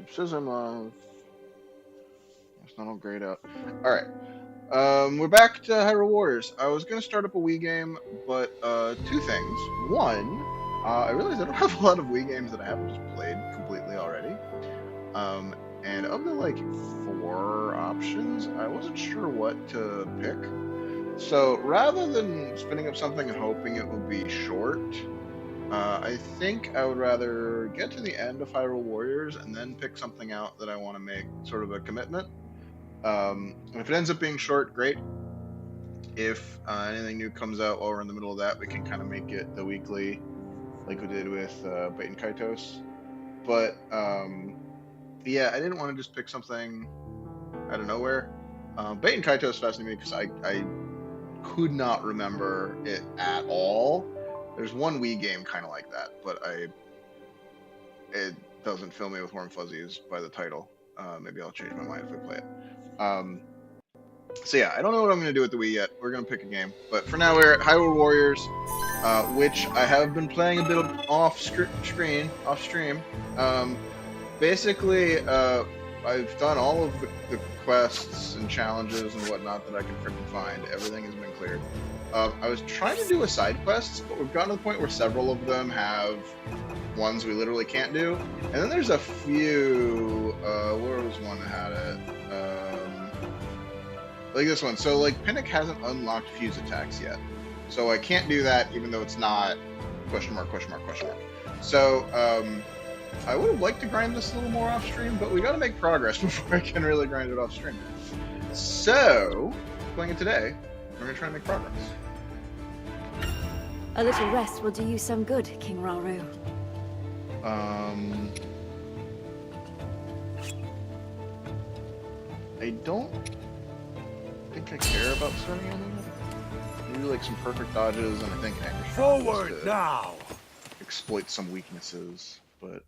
Keep Sizimov. It's not all grayed out. Alright. We're back to Hyrule Warriors. I was gonna start up a Wii game, but two things. One, I realized I don't have a lot of Wii games that I haven't just played completely already. Um, and of the like four options, I wasn't sure what to pick. So rather than spinning up something and hoping it will be short, I think I would rather get to the end of Hyrule Warriors and then pick something out that I want to make sort of a commitment. If it ends up being short, great. If anything new comes out while we're in the middle of that, we can kind of make it the weekly, like we did with Bait and Kaitos. But yeah, I didn't want to just pick something out of nowhere. Bait and Kaitos fascinated me because I could not remember it at all. There's one Wii game kind of like that, but it doesn't fill me with warm fuzzies by the title. Maybe I'll change my mind if we play it. So yeah, I don't know what I'm going to do with the Wii yet. We're going to pick a game. But for now, we're at Hyrule Warriors, which I have been playing a bit of off stream. Basically, I've done all of the quests and challenges and whatnot that I can freaking find. Everything has been cleared. I was trying to do a side quests, but we've gotten to the point where several of them have ones we literally can't do. And then there's a few, where was one that had it? Like this one. So like Pinnock hasn't unlocked fuse attacks yet. So I can't do that even though it's not question mark, question mark, question mark. So I would have liked to grind this a little more off stream, but we got to make progress before I can really grind it off stream. So playing it today, we're going to try and make progress. A little rest will do you some good, King Rauru. I don't think I care about starting anything. Maybe like some perfect dodges, and I think Anger Forward now! Exploit some weaknesses, but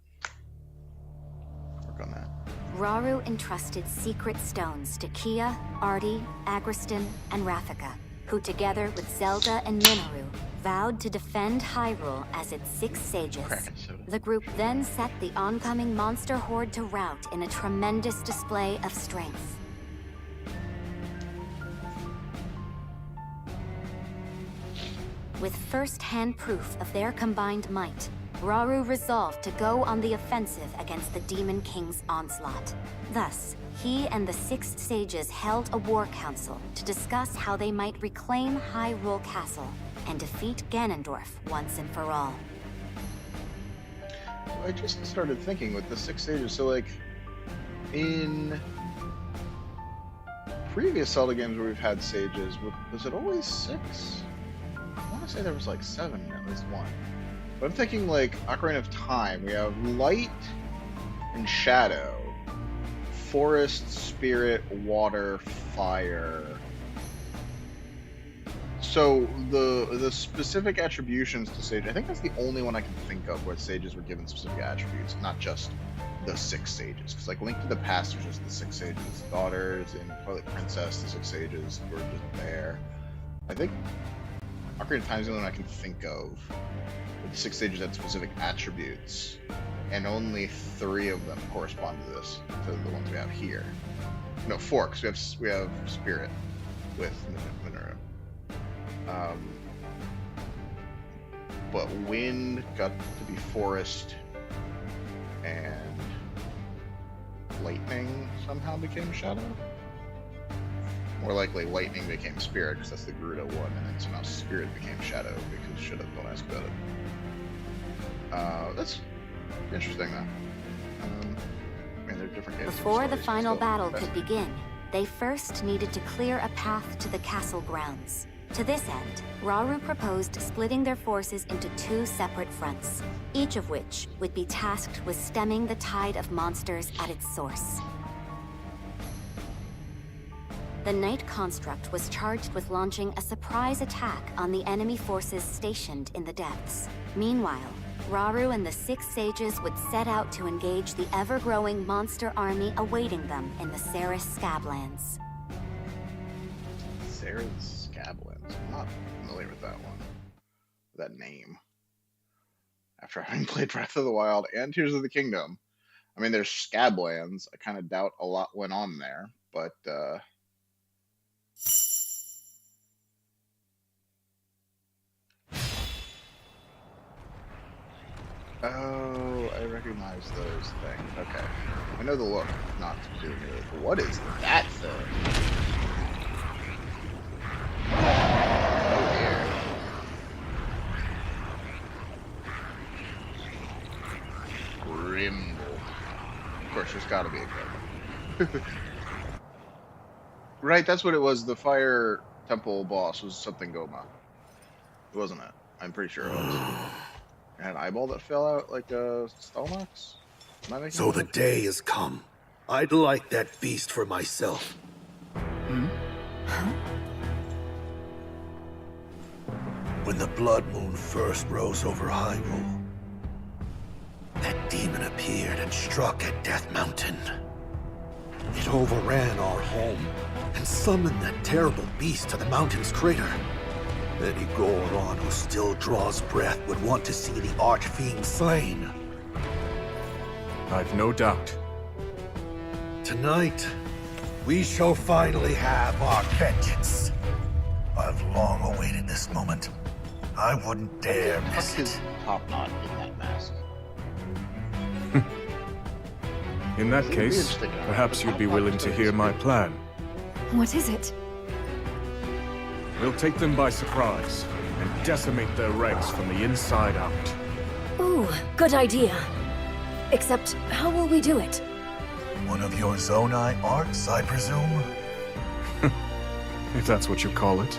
work on that. Rauru entrusted secret stones to Kia, Artie, Agriston, and Rafika, who together with Zelda and Minoru vowed to defend Hyrule as its 6 sages. The group then set the oncoming monster horde to rout in a tremendous display of strength. With first-hand proof of their combined might, Rauru resolved to go on the offensive against the Demon King's onslaught. Thus, he and the 6 sages held a war council to discuss how they might reclaim Hyrule Castle and defeat Ganondorf once and for all. I just started thinking with the 6 sages, so like, in previous Zelda games where we've had sages, was it always 6? I want to say there was like 7, at least 1. But I'm thinking like Ocarina of Time, we have Light and Shadow, Forest, Spirit, Water, Fire. So the specific attributions to sage, I think that's the only one I can think of where sages were given specific attributes, not just the 6 sages. Because like Link to the Past was just the 6 sages' daughters, and Twilight Princess, the 6 sages were just there. I think Ocarina of Time is the only one I can think of. The 6 sages had specific attributes, and only 3 of them correspond to this, to the ones we have here. No, 4, because we have Spirit with Minoru. But Wind got to be Forest, and Lightning somehow became Shadow. More likely, Lightning became Spirit, because that's the Gerudo one, and then somehow Spirit became Shadow, because should have, don't ask about it. That's interesting, though. I mean, they're different games. Before the final battle could begin, they first needed to clear a path to the castle grounds. To this end, Rauru proposed splitting their forces into 2 separate fronts, each of which would be tasked with stemming the tide of monsters at its source. The Knight Construct was charged with launching a surprise attack on the enemy forces stationed in the depths. Meanwhile, Rauru and the 6 sages would set out to engage the ever-growing monster army awaiting them in the Ceres Scablands. Ceres Scablands. I'm not familiar with that one. That name. After having played Breath of the Wild and Tears of the Kingdom, I mean, there's Scablands. I kind of doubt a lot went on there, but oh, I recognize those things. Okay, I know the look, not to do it. What is that thing? Oh dear. Grimble. Of course, there's got to be a Grimble. Right, that's what it was. The fire temple boss was something Goma, wasn't it? I'm pretty sure it was. It had an eyeball that fell out like a Stalnox? Am I making So that the up? day has come. I'd like that beast for myself. When the blood moon first rose over Hyrule, that demon appeared and struck at Death Mountain. It overran our home and summoned that terrible beast to the mountain's crater. Any Goron who still draws breath would want to see the Archfiend slain. I've no doubt. Tonight, we shall finally have our vengeance. I've long awaited this moment. I wouldn't dare Fuck miss his it. top knot in that mask. In that It's weird case, sticking out. perhaps you'd be willing to hear my plan. What is it? We'll take them by surprise and decimate their ranks from the inside out. Ooh, good idea. Except, how will we do it? One of your Zonai arts, I presume? If that's what you call it.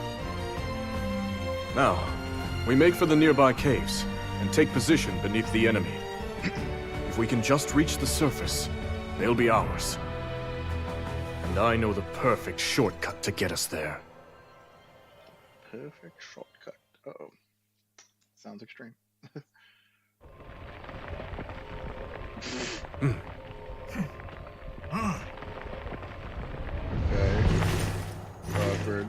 Now, we make for the nearby caves and take position beneath the enemy. If we can just reach the surface, they'll be ours. And I know the perfect shortcut to get us there. Perfect shortcut. Uh-oh. Sounds extreme. Okay. Awkward.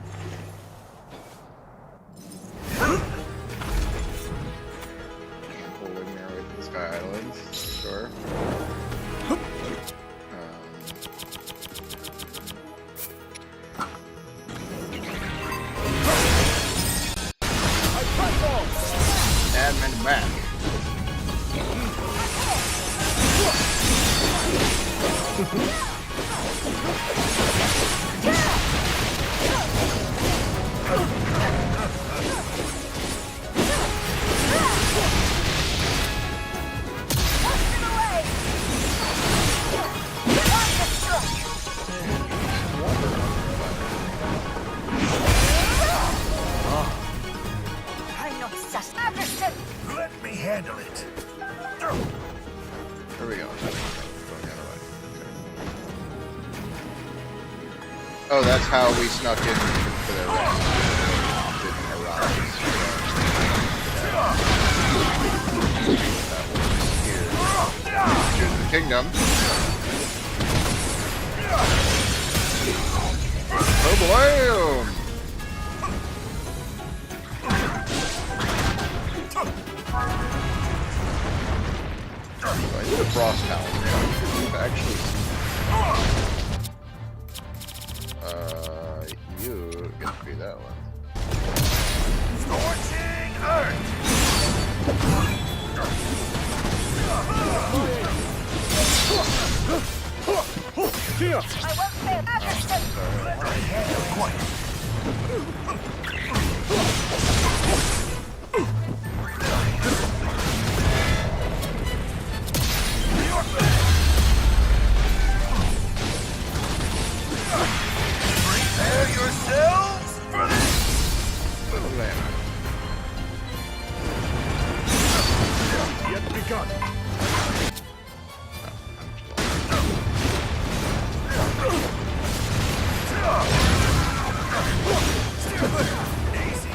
Pull Wigmere away from the Sky Islands. Sure. Admin back. I'm not sus. Understood. Let me handle it. There we go. Going the other way. Okay. Oh, that's how we snuck in to their ranks. Didn't arise. That was here. Here's the kingdom. Oh boy! I need a frost talent. Actually, you get to be that one. Scorching Earth! I won't fail. Understood. Let me handle it quiet. Prepare yourselves for this! Little man. Yet begun. Easy.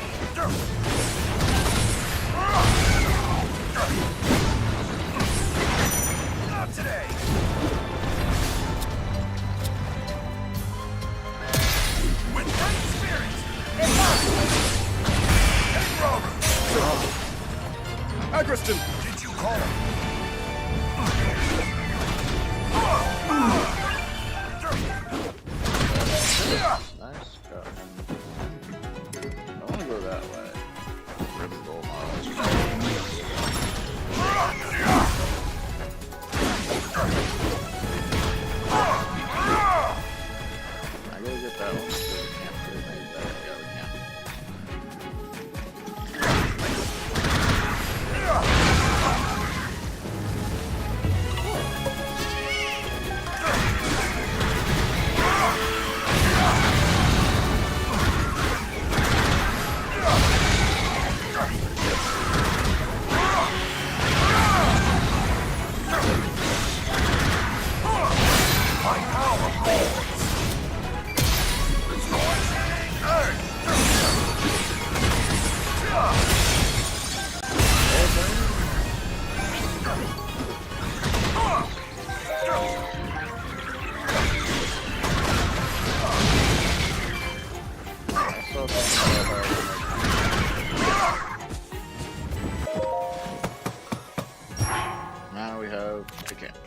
have a camp.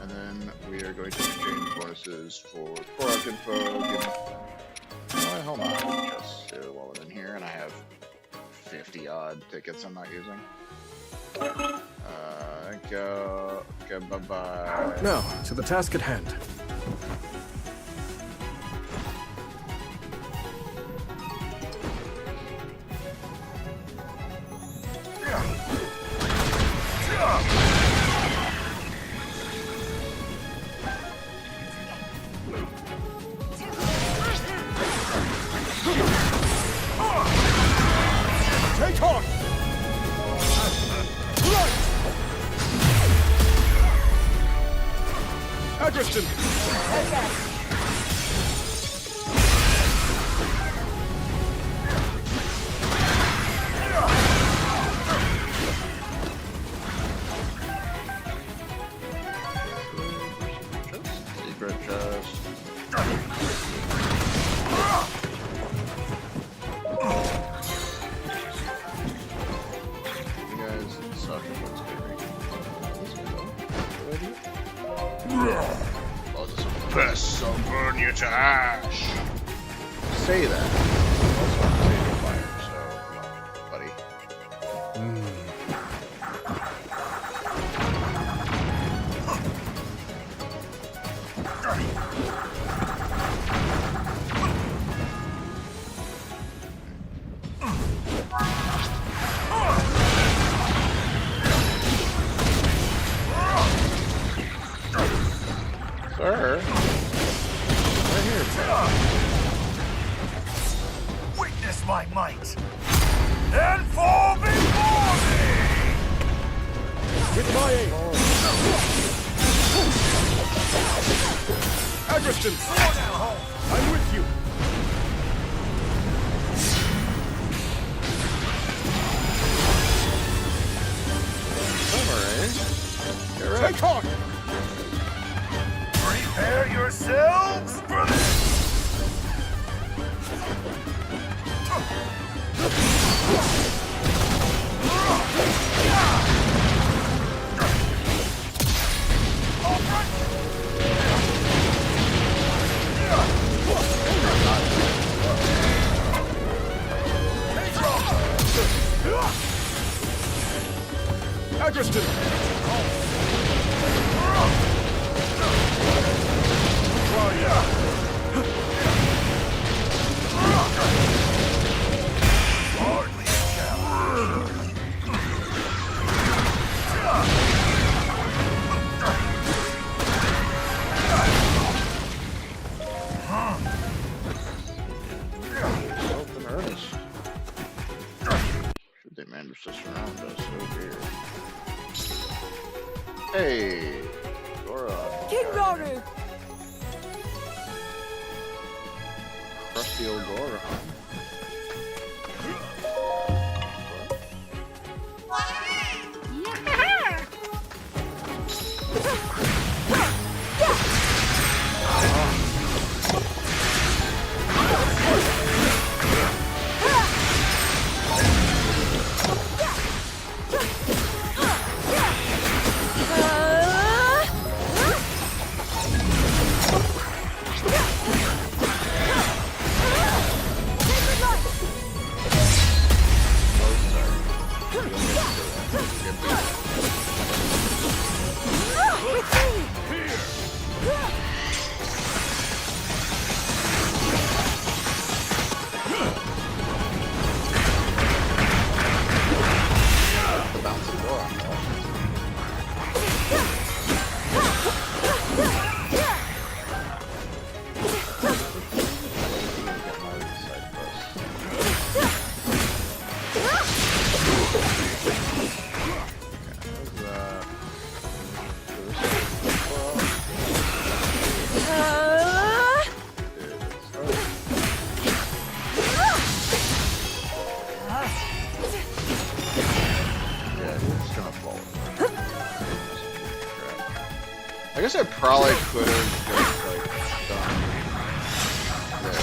And then we are going to exchange bonuses for Korok info. Hold on, just while we're in here, and I have 50 odd tickets I'm not using. Go. Okay, bye-bye. Now, to the task at hand. Take on! Agression! Secret chest. You guys suck at what's Oh, this will press, so burn you to ash. Say that. Also, I'm saving fire, so come on, buddy. Sir? Right here, Witness my might, and fall before me! With my aid! Agression! I'm with you! Take on! Prepare yourselves for this! Agression! Hardly a challenge. Open earnest. Should they manage to surround us? Oh dear. Hey, Dora. King Rauru! Crusty old Dora. I guess I probably could have just like done this.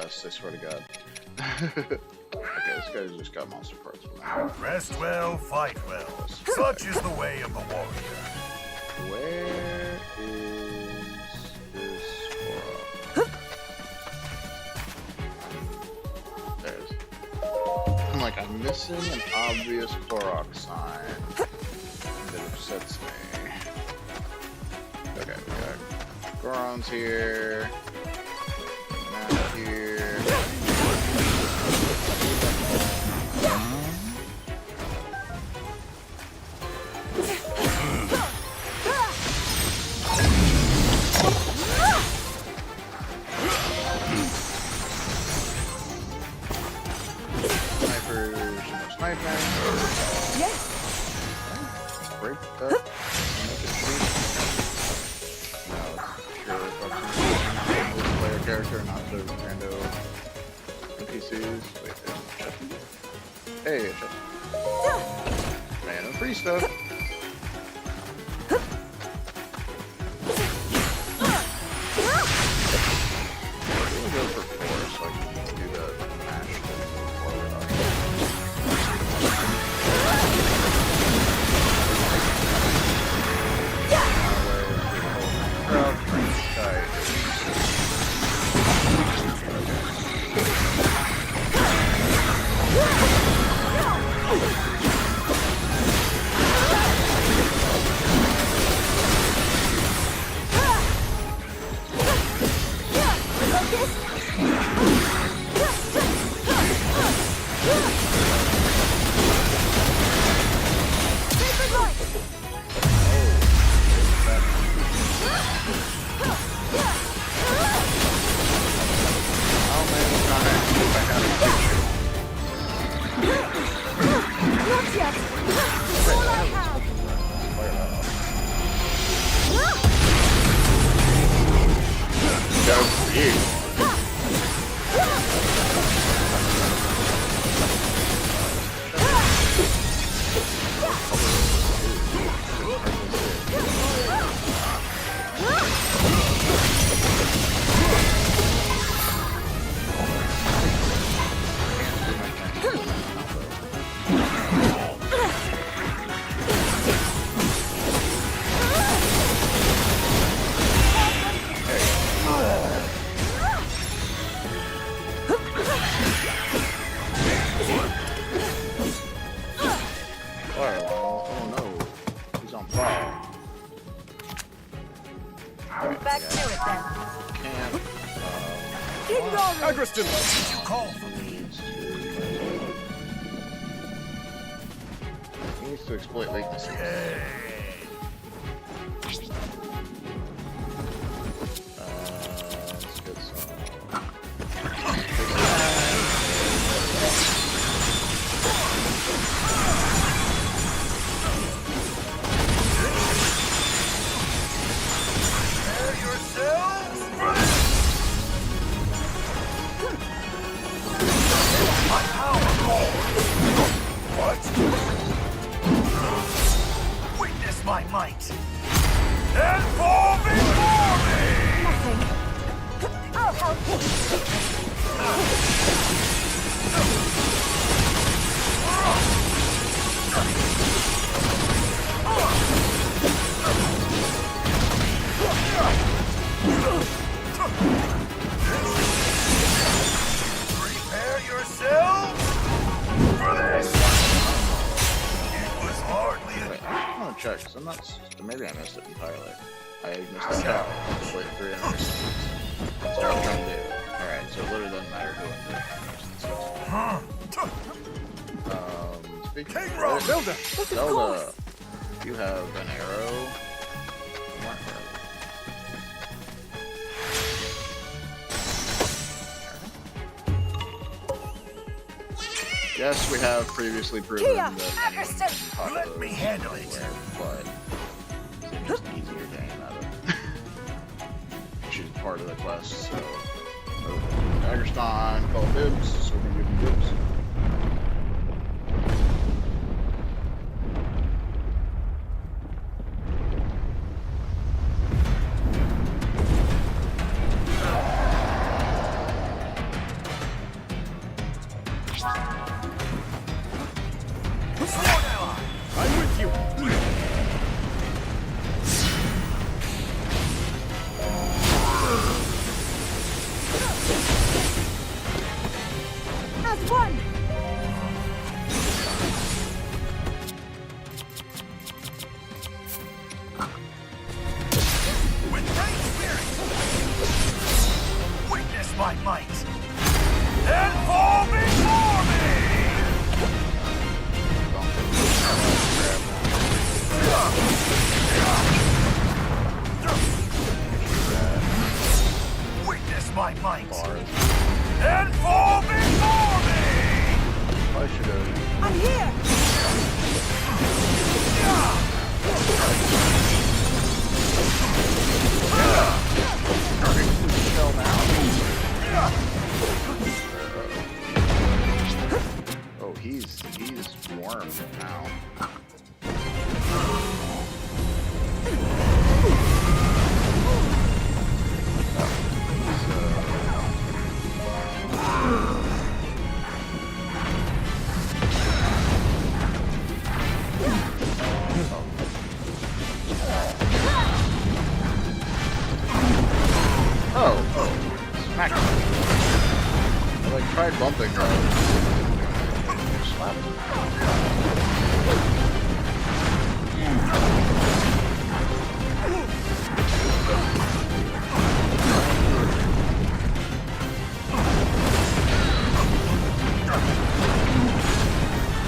quests, I swear to God. Okay, this guy's just got monster parts. Rest well, fight well. Such is the way of the warrior. Where is this Korok? There it is. I'm like, I'm missing an obvious Korok sign that upsets me. Okay, we got Goron's here. Not here. Snipers, no sniping. Yes. Break that. Make it cheap. No, it's pure fucking player character, not the rando NPCs. Wait, there's a chest. Hey, a chest. Man, and free stuff. We'll go for 4 so I can do the mash thing before we die. Back to it then. Can't. King Rory! Agriston! Did you call for me? He needs to exploit weaknesses. Let's get some. Yourselves for this! My power goal! What? Witness my might! And fall before me! Nothing. I'll help you. Prepare yourselves for this! It was hardly a... Wait, I'm gonna check, because I'm not. Maybe I missed it entirely. I missed the cow. Wait, 300. That's what I'm trying to do. Alright, so it literally doesn't matter who I'm doing. Speaking King of Rory! which, Zelda! Zelda, you have an arrow. What arrow? Yes, we have previously proven Kia, that anyone Agriston! can pop Let those me handle it. anywhere, but it's just easier to aim at it. Which is part of the quest, so Agriston called dibs, so we're gonna give him dibs. Sworn ally! I'm with you. As one! With great spirit! Witness my might! And fall before me! Witness my might! And fall before me! I should have. I'm here! Shell now. Oh, he's warm now. Smack him. I like tried bumping her. Slapped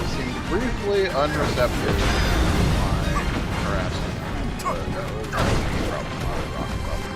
seemed briefly unreceptive to my harassment. That was probably not a rock button.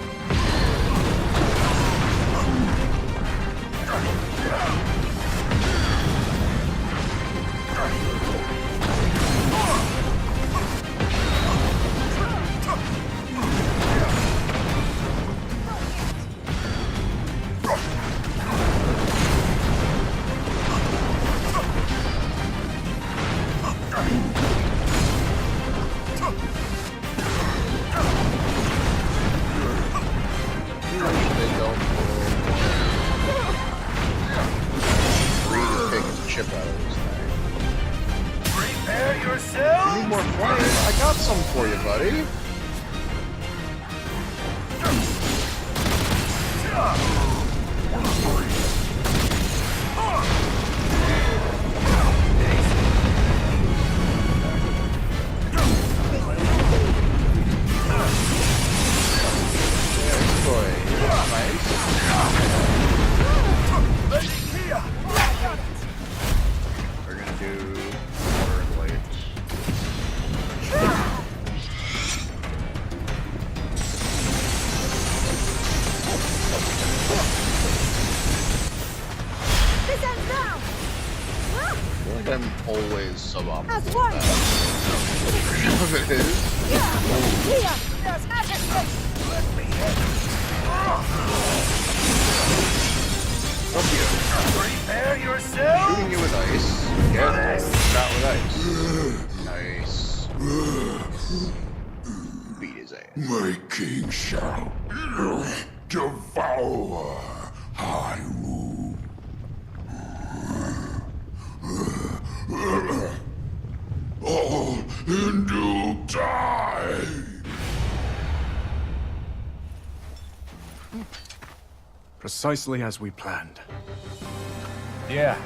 Chip out of this thing. Prepare yourself! You need more flame? I got some for you, buddy. This boy is nice. We're gonna do water and light. This ends now! I feel like I'm always suboptimal. As one! If it is. Here! There's magic! Fuck you. Prepare yourself! Shooting you with ice. Get shot with ice. Nice. Beat his ass. My king shall devour Hyrule. All in due time. Precisely as we planned. Yeah,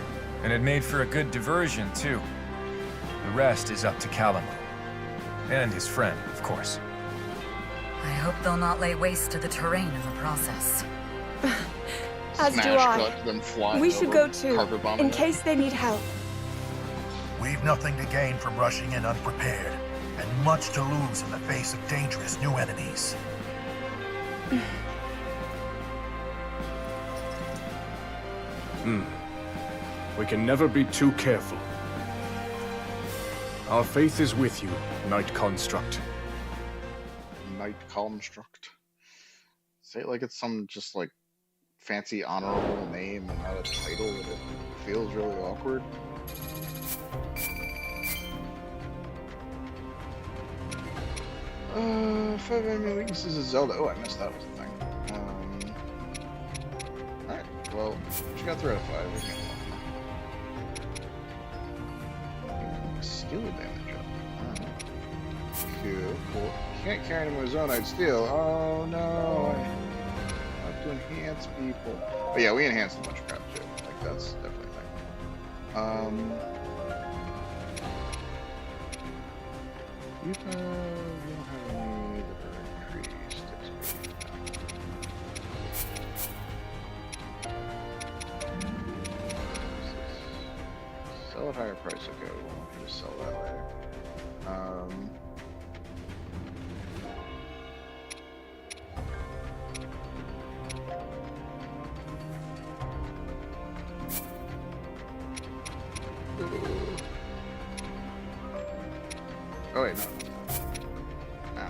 and it made for a good diversion, too. The rest is up to Callum. And his friend, of course. I hope they'll not lay waste to the terrain in the process. As do Smash I. cut them flying We should over, go too, carpet bombing in them. case they need help. We've nothing to gain from rushing in unprepared, and much to lose in the face of dangerous new enemies. We can never be too careful. Our faith is with you, Knight Construct. Knight Construct. Say it like it's some just like fancy honorable name and not a title, and it feels really awkward. Five enemy weaknesses is Zelda. Oh, I missed that was a thing. Alright, well, she got 3 out of 5. We can get lucky. skill damage up. Alright. Cool. Can't carry any more Zonite steel. Oh no. I have to enhance people. But yeah, we enhanced a bunch of crap too. Like, that's definitely a thing. We don't have any that are increased XP now. Sell at higher price, okay, we'll just sell that later. Oh wait, no.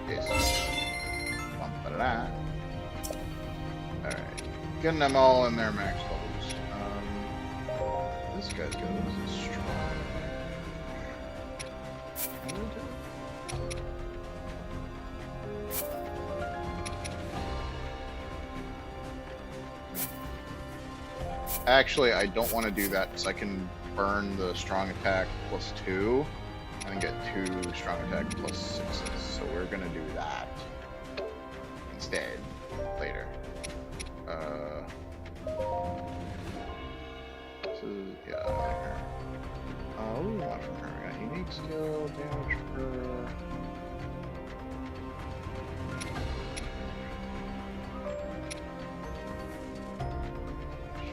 Yes. Alright. Getting them all in their max levels. This guy's got a strong Actually, I don't want to do that because I can burn the strong attack +2 and get 2 strong attack +6s. So we're gonna do that instead later. This is, yeah, there. What do we want from her? We got unique skill, damage per.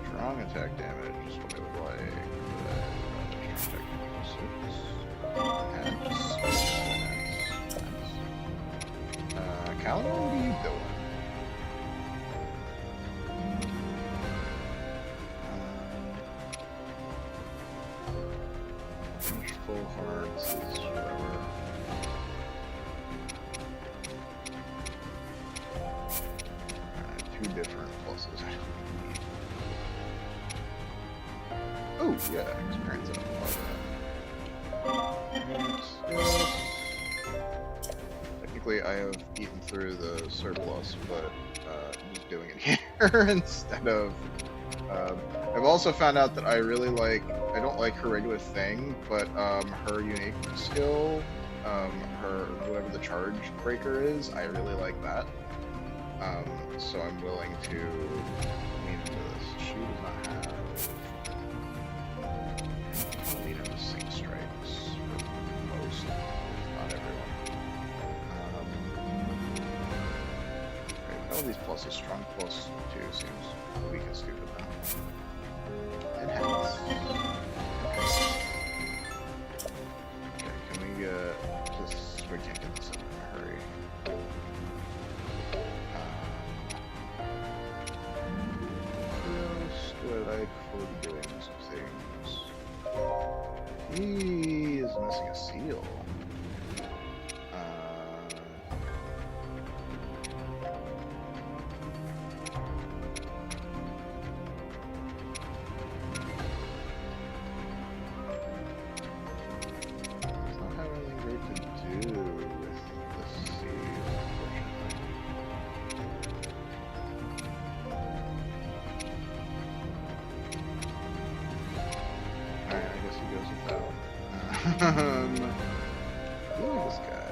Strong attack damage is what I would like. Strong attack damage 6. Calvin, what are you doing? Full hearts is whatever. Two different pluses. Oh, yeah, experience up. Technically, I have eaten through the surplus, but I'm just doing it here instead of. I've also found out that I really like. I don't like her regular thing, but her unique skill, her whatever the charge breaker is, I really like that. So I'm willing to lean into this. She does not have. Lean into sync strikes for most, if not everyone. Right, all these pluses, strong +2 seems weak and stupid now. Enhance. Okay, can we get this? We can't get this in a hurry. Who else do I like for doing some things? He is missing a seal. Does not have anything great to do with the seal, unfortunately. Alright, I guess he goes without. Look at this guy.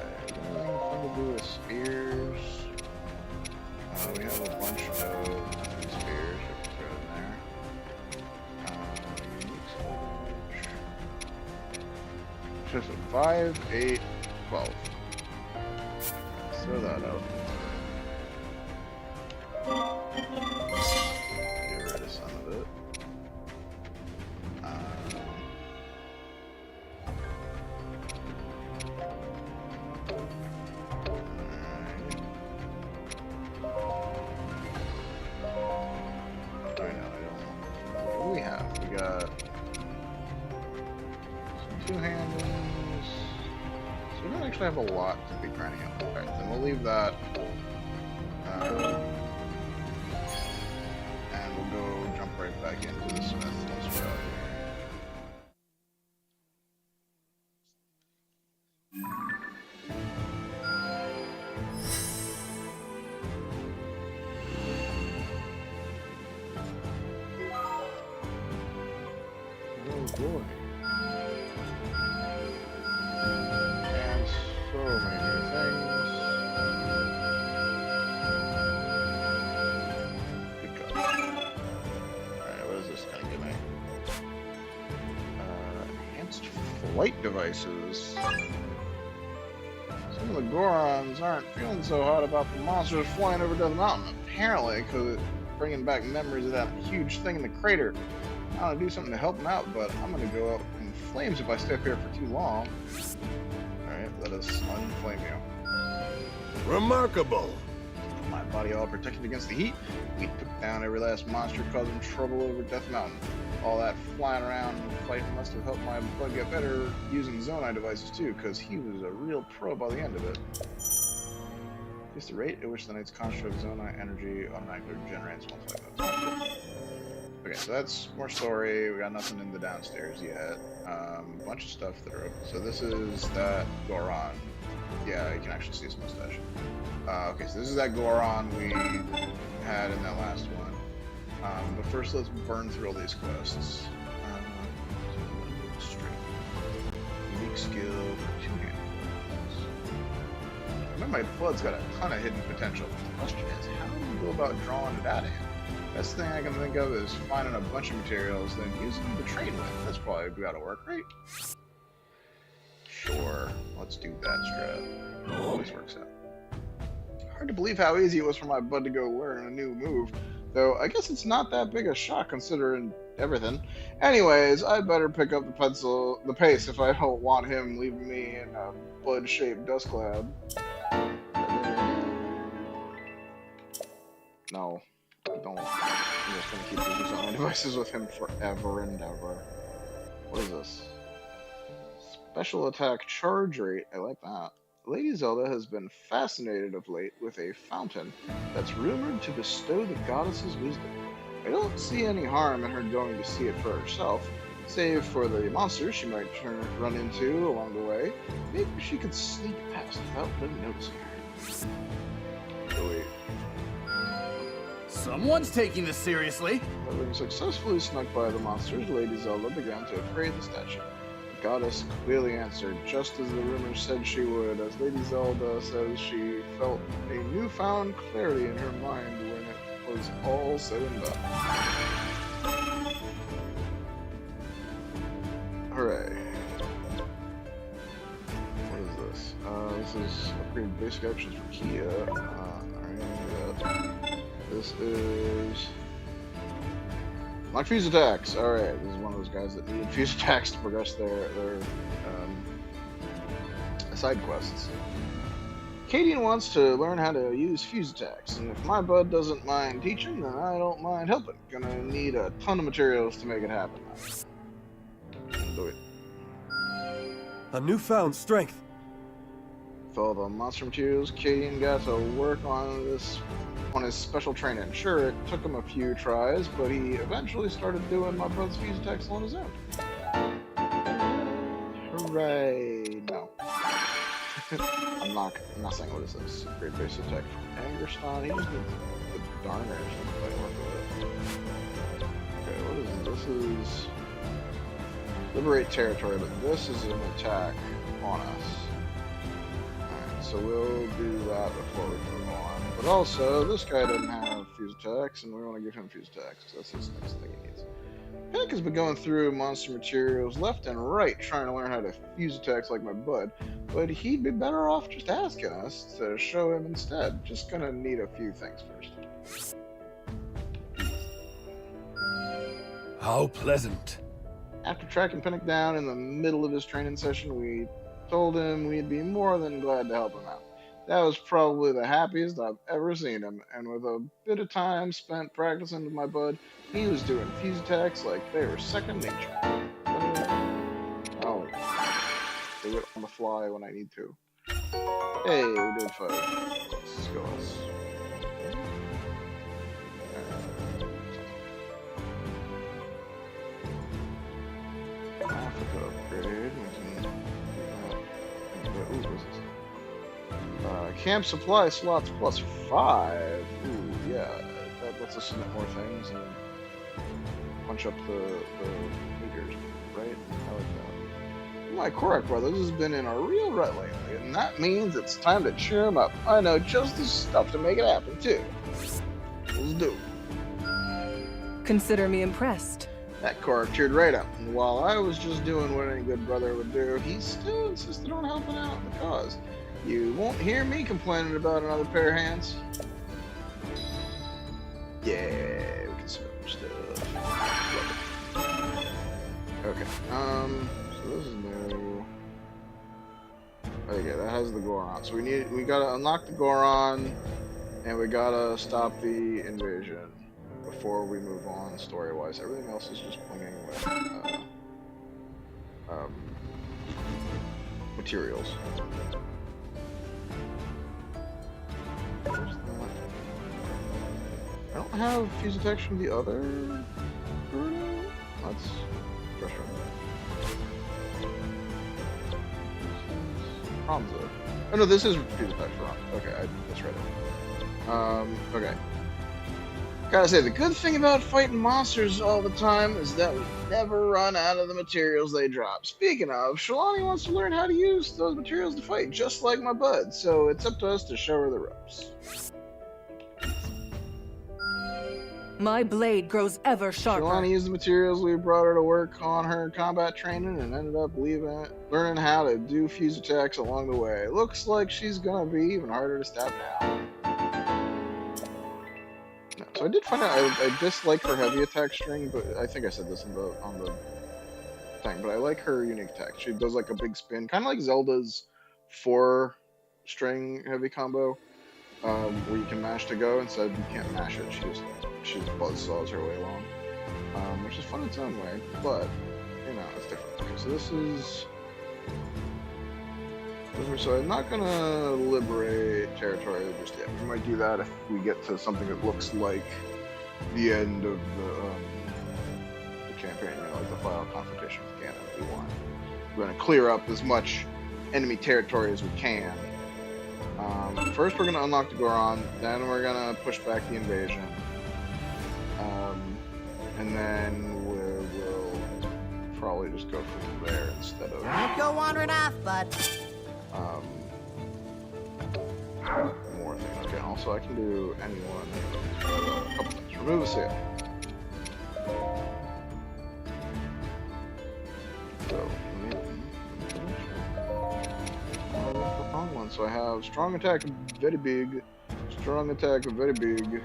Anything fun to do with spears? We have a bunch of nothing spears. We can throw in there. Unique storage. Just 5, 8, 12. Let's throw that out. Get rid of some of it. We got some two-handles. So we don't actually have a lot to be grinding out. Alright, then we'll leave that. And we'll go jump right back into the smith once we're out here. boy. And so many new things. Good God. Alright, what is this gonna give me? Enhanced flight devices. Some of the Gorons aren't feeling so hot about the monsters flying over Death Mountain. Apparently, because it's bringing back memories of that huge thing in the crater. I want to do something to help them out, but I'm going to go up in flames if I stay up here for too long. Alright, let us unflame you. Remarkable. My body all protected against the heat. We took down every last monster causing trouble over Death Mountain. All that flying around and fighting must have helped my bud get better using Zonai devices too, because he was a real pro by the end of it. Is the rate at which the Knight's construct Zonai energy automatically regenerates once like that. Okay, so that's more story. We got nothing in the downstairs yet. Bunch of stuff that are open. So this is that Goron. Yeah, you can actually see his mustache. Okay, so this is that Goron we had in that last one. But first, let's burn through all these quests. Strength. Unique skill for 2-hand weapons. I remember my bud's got a ton of hidden potential. The question is, how do you go about drawing it out of him? Best thing I can think of is finding a bunch of materials, then using them to train with. That's probably gotta work, right? Sure, let's do that strat. It always works out. Hard to believe how easy it was for my bud to go learn a new move. Though, I guess it's not that big a shock considering everything. Anyways, I'd better pick up the pace if I don't want him leaving me in a blood-shaped dust cloud. No, I don't. I'm just gonna keep using Zonai devices with him forever and ever. What is this? Special attack charge rate. I like that. Lady Zelda has been fascinated of late with a fountain that's rumored to bestow the goddess's wisdom. I don't see any harm in her going to see it for herself, save for the monsters she might run into along the way. Maybe she could sneak past without them noticing her. Oh wait. Someone's taking this seriously. Having successfully snuck by the monsters, Lady Zelda began to upgrade the statue. The goddess clearly answered, just as the rumors said she would, as Lady Zelda says she felt a newfound clarity in her mind when it was all said and done. Hooray. What is this? This is upgrade basic options for Kia. Alright, this is like fuse attacks. Alright, this is one of those guys that needed fuse attacks to progress their side quests. Cadian wants to learn how to use fuse attacks, and if my bud doesn't mind teaching, then I don't mind helping. Gonna need a ton of materials to make it happen. Do it. A newfound strength. With all the monster materials, Cadian got to work on his special training. Sure, it took him a few tries, but he eventually started doing my brother's fuse attacks on his own. Hooray! No. I'm not saying what is this. Great base attack from Angerstein. He just needs the darner or something to work with it. Okay, what is this? This is liberate territory, but this is an attack on us. Alright, so we'll do that before we move on. But also, this guy doesn't have fuse attacks, and we want to give him fuse attacks, because that's his next thing he needs. Panic has been going through monster materials left and right trying to learn how to fuse attacks like my bud, but he'd be better off just asking us to show him instead. Just gonna need a few things first. How pleasant. After tracking Pinnock down in the middle of his training session, we told him we'd be more than glad to help him out. That was probably the happiest I've ever seen him, and with a bit of time spent practicing with my bud, he was doing fuse attacks like they were second nature. Oh, do it on the fly when I need to. Hey, we did 5. Let's go. Africa upgrade. Ooh, what is this? Camp supply slots plus 5. Ooh, yeah, that lets us submit more things and punch up the meters. right? I like that. My Korak brothers has been in a real rut lately, and that means it's time to cheer him up. I know just the stuff to make it happen, too. Let's do it. Consider me impressed. That Korak cheered right up, and while I was just doing what any good brother would do, he still insisted on helping out in the cause. You won't hear me complaining about another pair of hands. Yeah, we can swim stuff. Okay, so this is new. Okay, that has the Goron. So we gotta unlock the Goron, and we gotta stop the invasion before we move on story-wise. Everything else is just blinging with materials. Where's that? I don't have fuse attacks from the other Hyrule? That's frustrating. Hamza. Oh no, this is fuse attacks for Hamza. Okay, I misread it. Okay. Gotta say, the good thing about fighting monsters all the time is that we never run out of the materials they drop. Speaking of, Shalani wants to learn how to use those materials to fight, just like my bud, so it's up to us to show her the ropes. My blade grows ever sharper. Shalani used the materials we brought her to work on her combat training and ended up learning how to do fuse attacks along the way. Looks like she's gonna be even harder to stab now. No, so I did find out I dislike her heavy attack string, but I think I said this on the thing, but I like her unique attack. She does like a big spin, kind of like Zelda's 4-string heavy combo, where you can mash to go instead you can't mash it. She just buzzsaws her way along, which is fun in its own way, but you know it's different. Okay, so this is. So I'm not gonna liberate territory just yet. We might do that if we get to something that looks like the end of the campaign, you know, like the final confrontation with Ganon that we want. We're gonna clear up as much enemy territory as we can. First we're gonna unlock the Goron, then we're gonna push back the invasion. And then we'll probably just go from there instead of... Don't go wandering off, bud. More things. Okay, also I can do any one of these. A couple things. Remove a seal. So, the wrong one. So I have strong attack, very big. Strong attack, very big.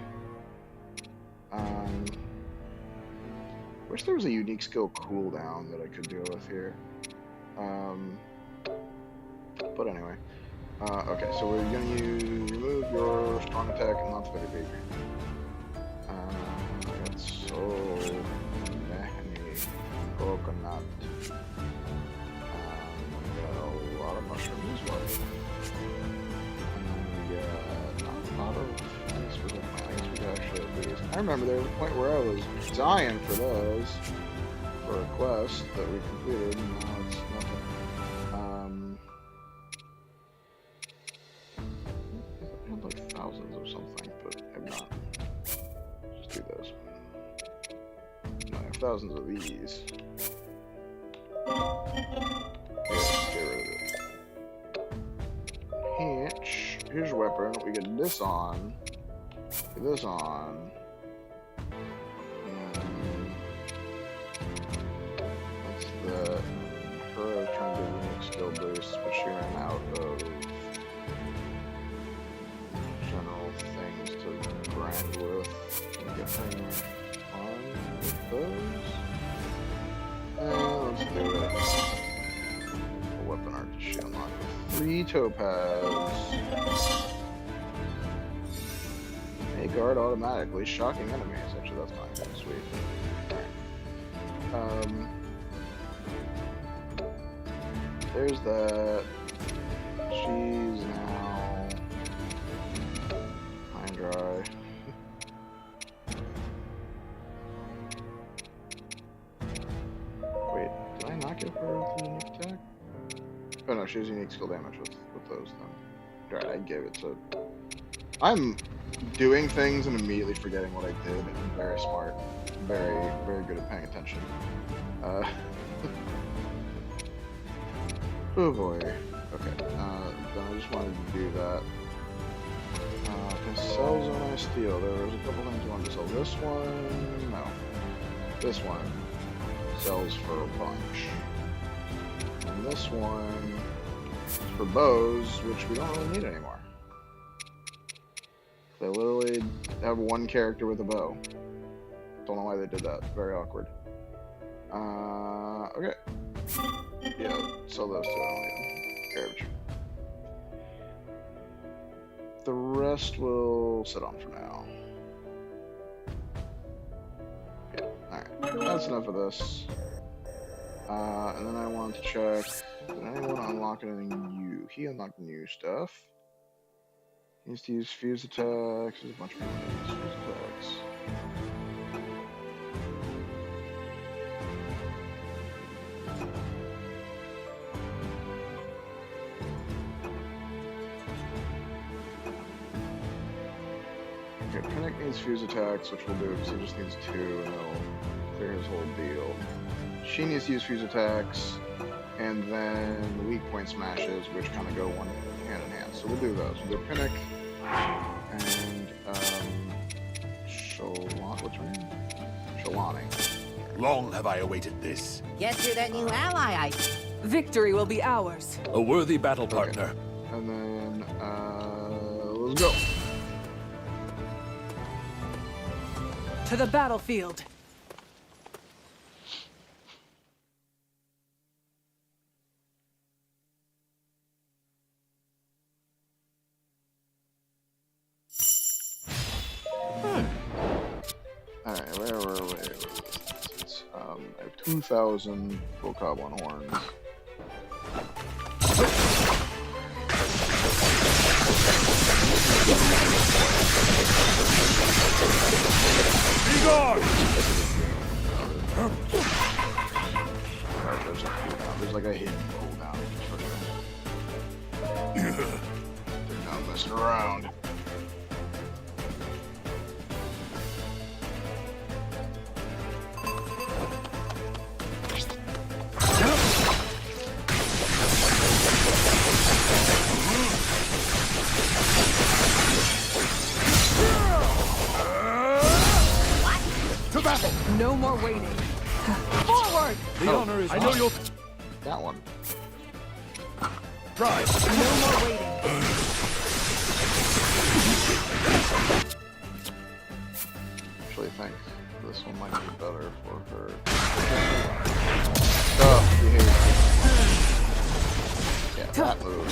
Wish there was a unique skill cooldown that I could deal with here. But anyway. Okay, so we're gonna remove your strong attack and not very big. Got so many coconut. We got a lot of mushrooms, and we got not a lot of things for them. I guess we got actually at least. I remember there was a point where I was dying for those for a quest that we completed, and now it's nothing. I had like thousands or something, but I'm not. Just do those. No, I have thousands of these. Let's get rid of it. Here's your weapon. We get this on. Get this on. That's the her trying to get unique skill boost, but she ran out of general things to grind with. Can we get her on with those? Let's do it. A weapon art to she unlocked with 3 topaz. May guard automatically shocking enemies. Actually, that's fine. Sweet. Alright. There's that. She's now high and dry. Wait, did I not give her the unique attack? Oh no, she has unique skill damage with those then. Alright, I gave it to... I'm doing things and immediately forgetting what I did. I'm very smart. Very, very good at paying attention. Oh boy. Okay. Then I just wanted to do that. Can sell zone I steal? There was a couple things I wanted to sell. This one, no. This one sells for a bunch. And this one is for bows, which we don't really need anymore. They literally have one character with a bow. Don't know why they did that. Very awkward. Okay. Yeah, sell those two. I don't need them. Garbage. The rest will sit on for now. Yeah, alright. That's enough of this. And then I want to check. Did anyone unlock anything new? He unlocked new stuff. He needs to use fuse attacks. There's a bunch more fuse attacks. Okay, Pinnock needs fuse attacks, which we'll do because he just needs 2 and it'll clear his whole deal. She needs to use fuse attacks, and then the weak point smashes, which kind of go hand in hand. So we'll do those. We'll do Pinnock and what's her name? Shalani. Long have I awaited this. Guess you're that new ally Victory will be ours. A worthy battle partner. Okay. And then let's go. To the battlefield. Alright, where were we? I have 2,000 Bokoblin horns. Be gone! There's like a hidden cooldown. They're not messing around. To battle! No more waiting. Forward! The honor is I know you'll That one. try. No more waiting. Actually, think this one might be better for her. Oh, behave. Yeah, that move.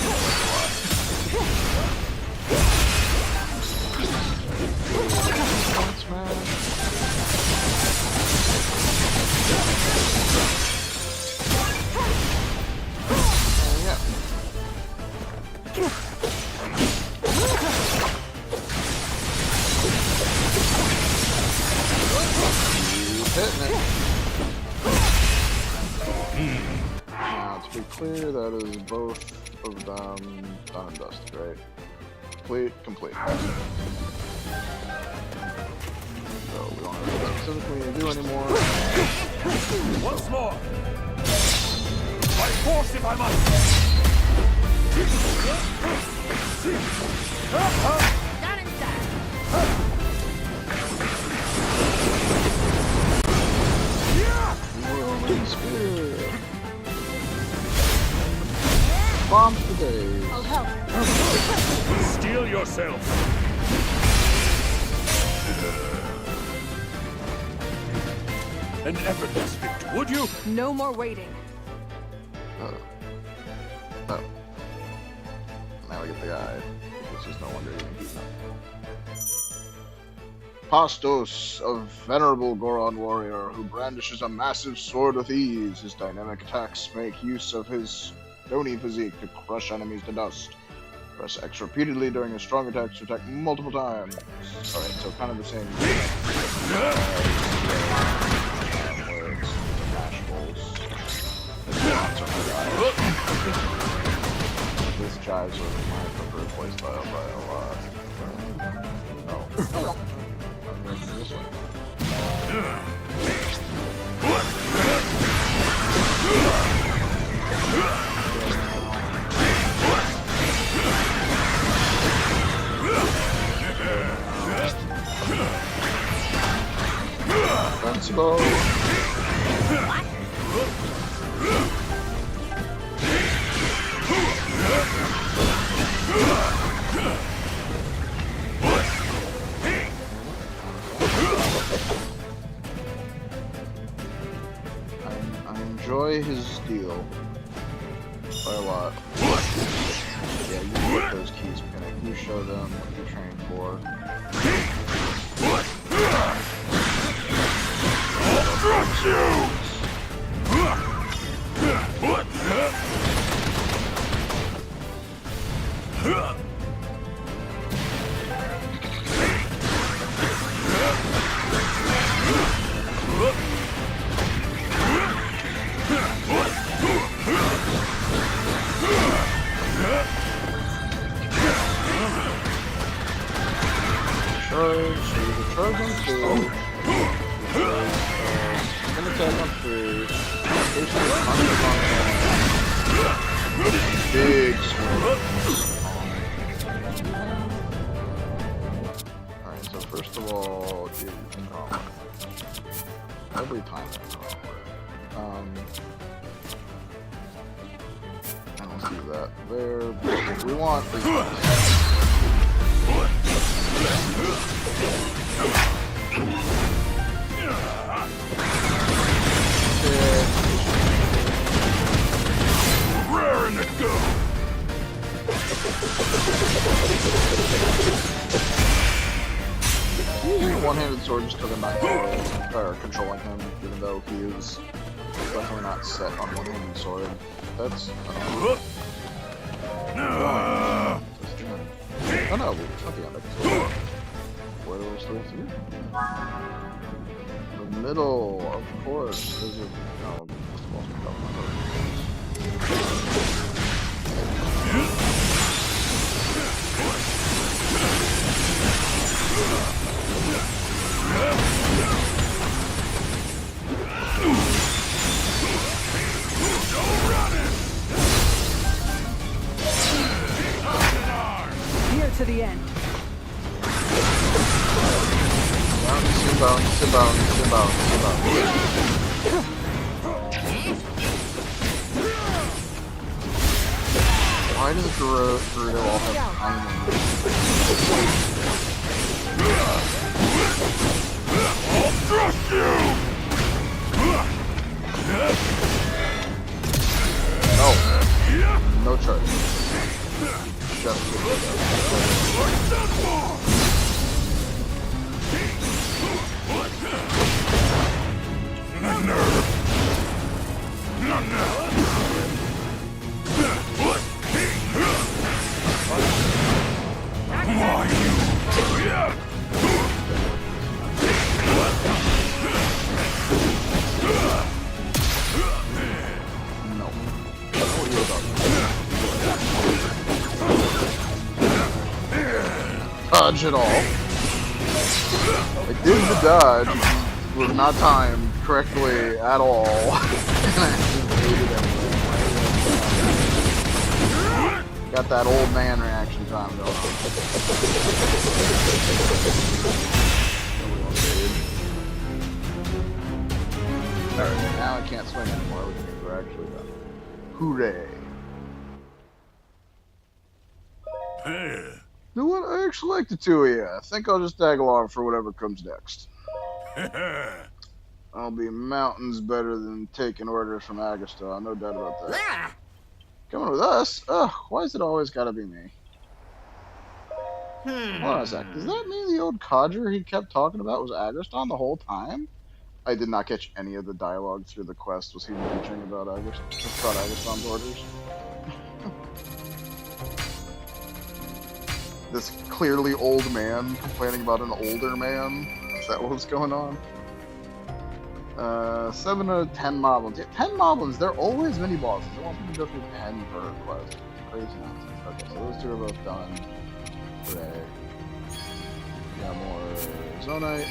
Now, to be clear, that is both of them done and dusted, right? Complete. So we don't have to specifically do anymore. Once more! By force if I must! Not inside. Whirling spear. Bomb for days. I'll help. Steel yourself! An effortless victory, would you? No more waiting. Oh. Now we get the guy. It's just no wonder even he's not. Pastos, a venerable Goron warrior who brandishes a massive sword with ease. His dynamic attacks make use of his stony physique to crush enemies to dust. Press X repeatedly during his strong attacks to attack multiple times. Alright, so kind of the same. This jives with my preferred playstyle by a lot. Invincible. I enjoy his steel by a lot. Yeah, you can get those keys, Pinnock. You show them what you're trained for. Big swings. Alright, so first of all, you can armor. Every time I don't see that there. What we want is Raring to go. one-handed sword just because I'm not controlling him, even though he is definitely not set on one-handed sword. That's oh no, it's not the end of the sword. Where those three through? The middle, of course. This is no, just the most Here to the end. Why does Gerudo all have I'll thrust you! No charge. Just dodge it all. I did the dodge, was not timed correctly at all. Got that old man reaction time going on. Alright, now I can't swing anymore, which means we're actually done. Hooray! Hey. You know what? I actually like the two of you. I think I'll just tag along for whatever comes next. I'll be mountains better than taking orders from Agastar, no doubt about that. Ah! Coming with us? Ugh, why is it always gotta be me? Hold on a sec. Does that mean the old codger he kept talking about was Agastar the whole time? I did not catch any of the dialogue through the quest. Was he mentioning about Agastar's orders? This clearly old man complaining about an older man? Is that what was going on? 7 out of 10 moblins. Yeah, 10 moblins, they're always mini bosses. They want me to go through 10 per quest. Crazy nonsense. Okay, so those two are both done today. Got more Zonite.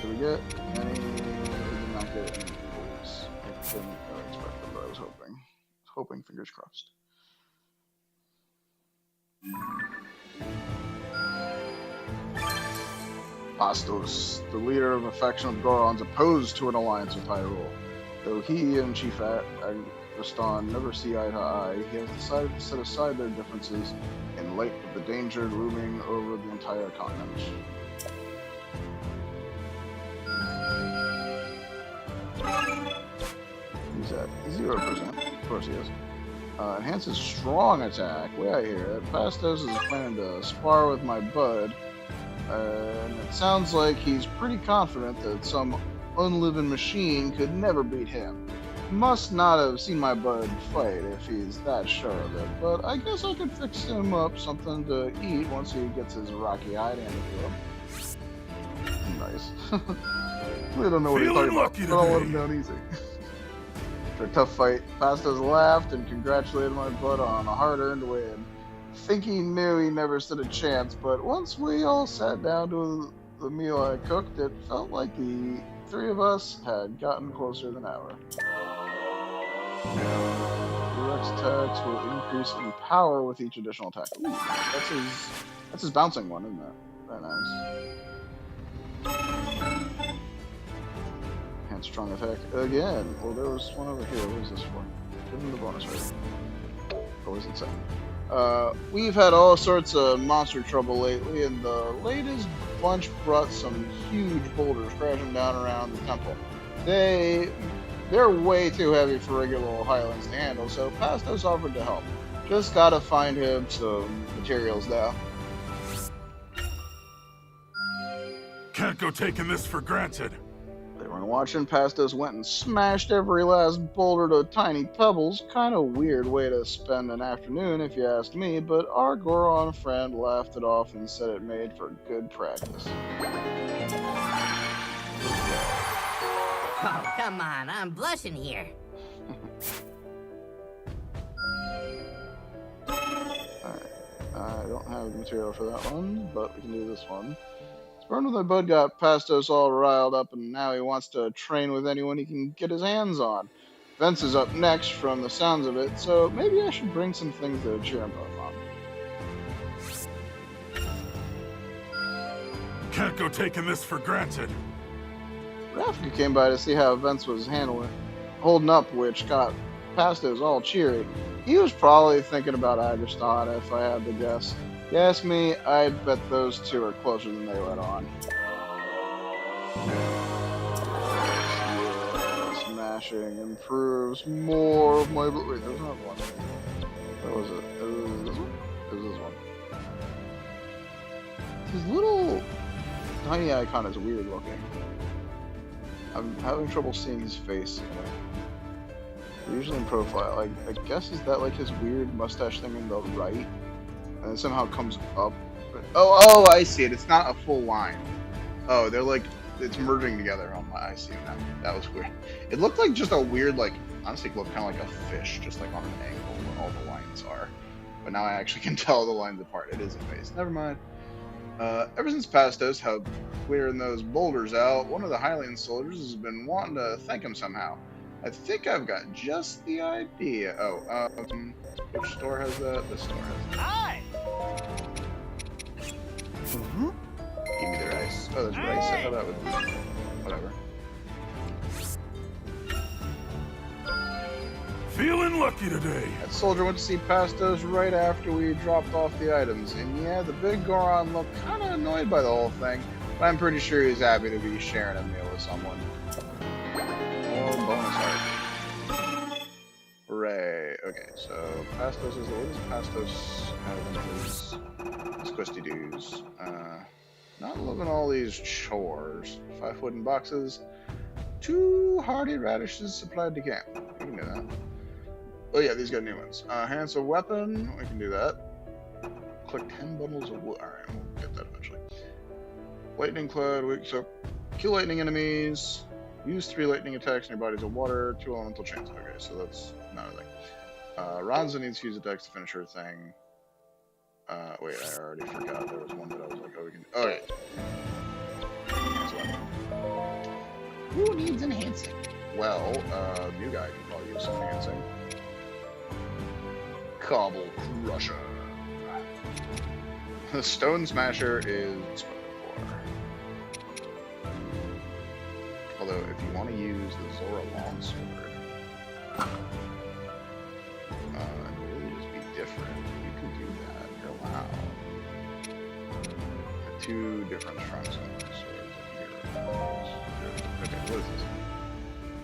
Do we get any? We did not get any eagles. I didn't expect them, but I was hoping. Hoping, fingers crossed. Bastos, the leader of a faction of Gorons opposed to an alliance with Hyrule. Though he and Chief Agreston never see eye to eye, he has decided to set aside their differences in light of the danger looming over the entire continent. He's at 0%. Of course he is. Enhances strong attack. Way I hear it. Bastos is planning to spar with my bud. And it sounds like he's pretty confident that some unliving machine could never beat him. Must not have seen my bud fight if he's that sure of it, but I guess I could fix him up something to eat once he gets his rocky hide handed to him. Nice. We don't know what he's talking about, but I'll let him down easy. After a tough fight, Bastos laughed and congratulated my bud on a hard-earned win. Think he knew he never stood a chance, but once we all sat down to the meal I cooked, it felt like the three of us had gotten closer than ever. Rex attacks will increase in power with each additional attack. Ooh, that's his bouncing one, isn't it? Very nice. And strong attack again. Well, there was one over here. What is this for? Give him the bonus rate. Or was it second? We've had all sorts of monster trouble lately, and the latest bunch brought some huge boulders crashing down around the temple. They're way too heavy for regular old Highlands to handle, so Bastos offered to help. Just gotta find him some materials now. Can't go taking this for granted. They weren't watching. Bastos went and smashed every last boulder to tiny pebbles. Kind of weird way to spend an afternoon, if you ask me, but our Goron friend laughed it off and said it made for good practice. Oh, come on, I'm blushing here. Alright, I don't have the material for that one, but we can do this one. Burn with my bud got Bastos all riled up, and now he wants to train with anyone he can get his hands on. Vince is up next from the sounds of it, so maybe I should bring some things to cheer him both on. Can't go taking this for granted. Rafika came by to see how Vince was holding up, which got Bastos all cheery. He was probably thinking about Agreston, if I had to guess. If you ask me, I'd bet those two are closer than they let on. Yeah, smashing improves more of my... Wait, there's not one. What was it? It was this one? It was this one. His little tiny icon is weird looking. I'm having trouble seeing his face. Usually in profile. I guess is that like his weird mustache thing in the right? And it somehow comes up. Oh, I see it. It's not a full line. Oh, they're like, it's merging together. Oh my, I see it now. That was weird. It looked like just a weird, like, honestly, it looked kind of like a fish, just like on an angle where all the lines are. But now I actually can tell the lines apart. It is a face. Never mind. Ever since Bastos helped clearing those boulders out, one of the Hylian soldiers has been wanting to thank him somehow. I think I've got just the idea. Oh, which store has that? This store has that. Hi! Give me the rice. Oh, there's rice. I thought that would be... Whatever. Feeling lucky today. That soldier went to see Bastos right after we dropped off the items. And yeah, the big Goron looked kind of annoyed by the whole thing. But I'm pretty sure he's happy to be sharing a meal with someone. Oh, bonus heart. Hooray. Okay, so Bastos is... What does Bastos have in his questy dues? Not loving all these chores. 5 wooden boxes. 2 hardy radishes supplied to camp. We can do that. Oh yeah, these got new ones. Hands of weapon. We can do that. Collect 10 bundles of wood. Alright, we'll get that eventually. Lightning cloud. So, kill lightning enemies. Use 3 lightning attacks in your bodies of water. 2 elemental chains. Okay, so that's not a thing. Ronza needs to use attacks to finish her thing. Wait, I already forgot. There was one that I was like, oh, we can... Alright. Who needs enhancing? Well, new guy can probably use some enhancing. Cobble Crusher. The Stone Smasher is spoken for. Although, if you want to use the Zora Longsword, and really just be different, you can do that. You're allowed. Two different strong swords here. Okay, what is this?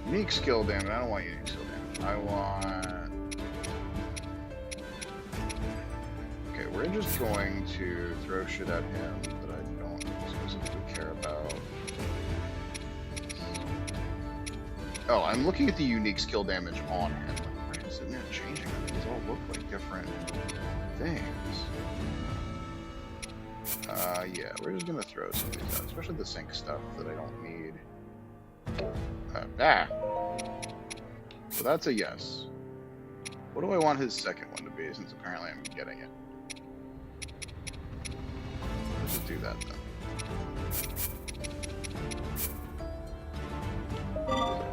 Unique skill damage. I don't want unique skill damage. I want. Okay, we're just going to throw shit at him that I don't specifically care about. Oh, I'm looking at the unique skill damage on him. Why is it not changing? These all look like different things. Yeah, we're just gonna throw some of these out, especially the sync stuff that I don't need. So that's a yes. What do I want his second one to be, since apparently I'm getting it? Let's just do that then.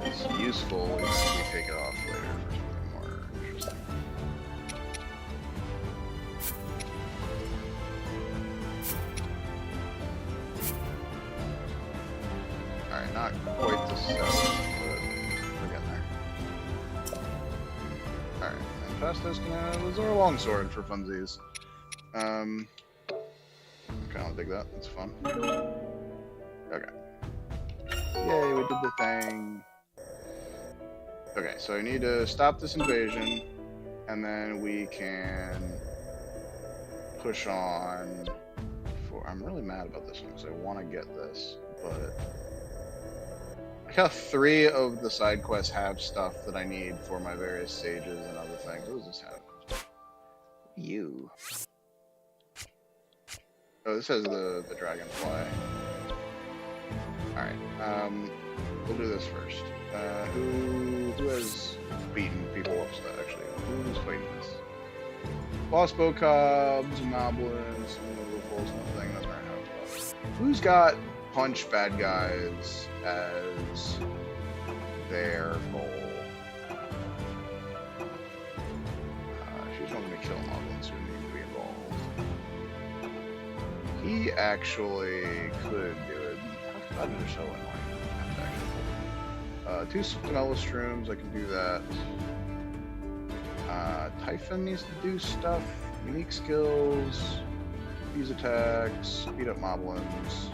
It's useful, even if we take it off later for something more interesting. Alright, not quite the set, but we're getting there. Alright, and past this, the Zora Longsword for funsies. I kind of dig that, that's fun. Okay. Yay, we did the thing. Okay, so I need to stop this invasion, and then we can push on for... I'm really mad about this one, because I want to get this, but... Like how 3 of the side quests have stuff that I need for my various stages and other things. What does this have? You. Oh, this has the dragonfly. Alright, we'll do this first. Who has beaten people up to that, actually? Who's fighting this? Boss Bocobs, Moblins, nothing right now. Who's got punch bad guys as their goal? She's not going to kill Moblins who need to be involved. He actually could do it. How are so annoying? That's actually 2 Spinella Shrooms, I can do that. Typhon needs to do stuff. Unique skills. Fuse attacks. Speed up Moblins.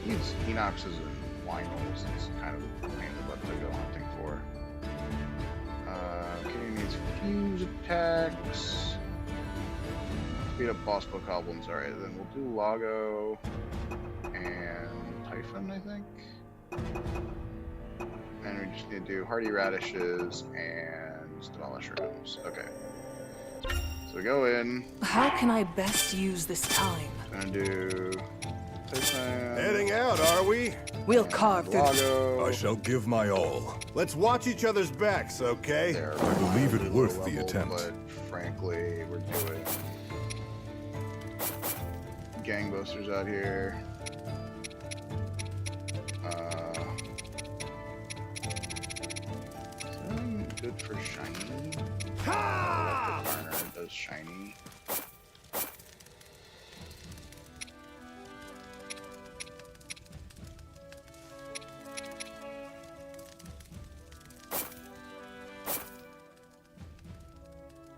Needs Enoxes and Winals. It's kind of a pain in the butt to go hunting for. Okay, needs Fuse attacks. Speed up Boss Bokoblins. Alright, then we'll do Lago and Typhon, I think. And we just need to do Hardy Radishes and Spinella Shrooms. Okay. So we go in. How can I best use this time? Gonna do Typhon. Heading out, are we? We'll carve through this. Lago. I shall give my all. Let's watch each other's backs, okay? There, I believe it worth the level, attempt. But frankly, we're doing gangbusters out here. Good for shiny. Ha! Garner does shiny.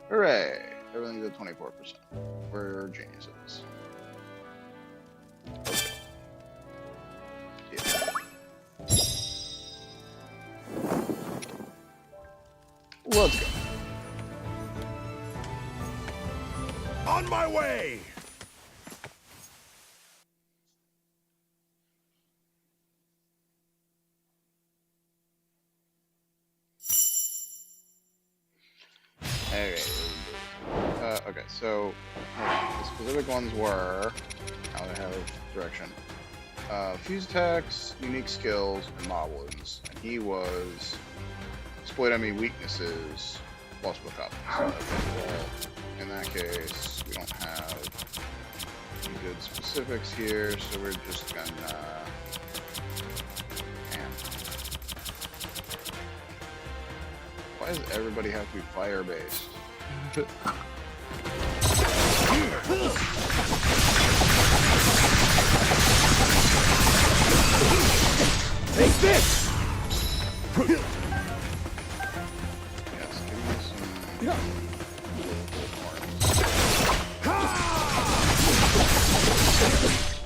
Hooray! Everything's at 24%. We're geniuses. Okay. Yeah. Let's go. On my way! Alright. Okay, so the specific ones were... Now they have direction. Fuse attacks, unique skills, and moblins. And he was... Exploit enemy weaknesses, plus Bokoblins. So, in that case, we don't have any good specifics here, so we're just gonna... Man. Why does everybody have to be fire-based? Take this! Yes, give me some...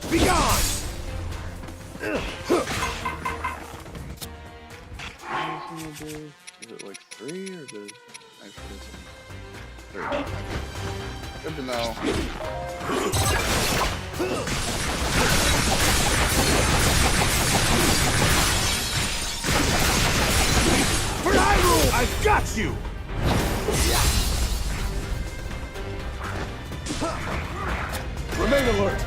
Be gone! Is it like 3 or does... Actually, it's 3. Good to know. For Hyrule! I've got you! Remain alert!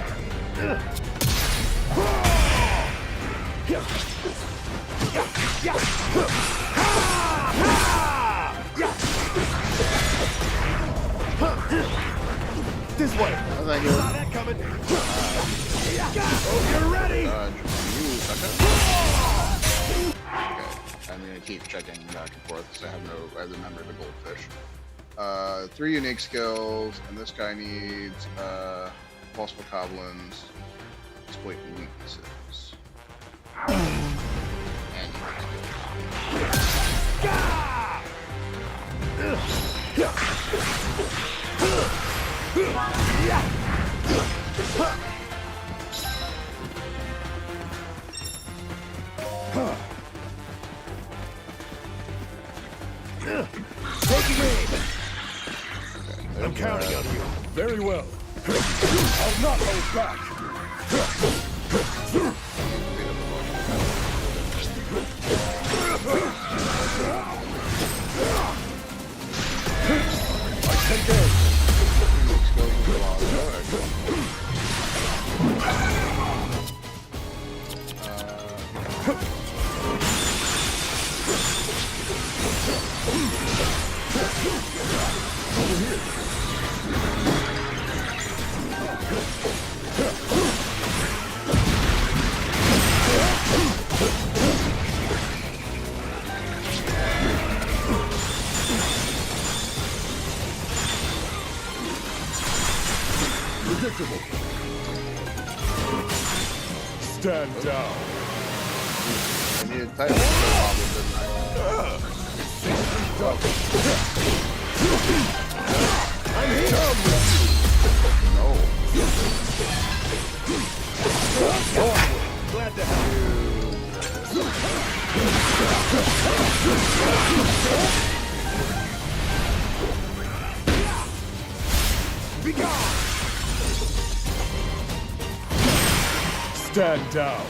This way! Oh, thank you. Saw that coming! Oh, you're ready! You sucker. Okay, I'm gonna keep checking back and forth because I have the memory of a goldfish. 3 unique skills, and this guy needs multiple goblins, exploit weaknesses. And Taking aim! I'm counting on you. Very well. I'll not hold back. I take aim. unique skills as well. Predictable. Stand down. I needed type of problem, didn't I? I'm here. No. Glad to help you. Be gone. Stand down.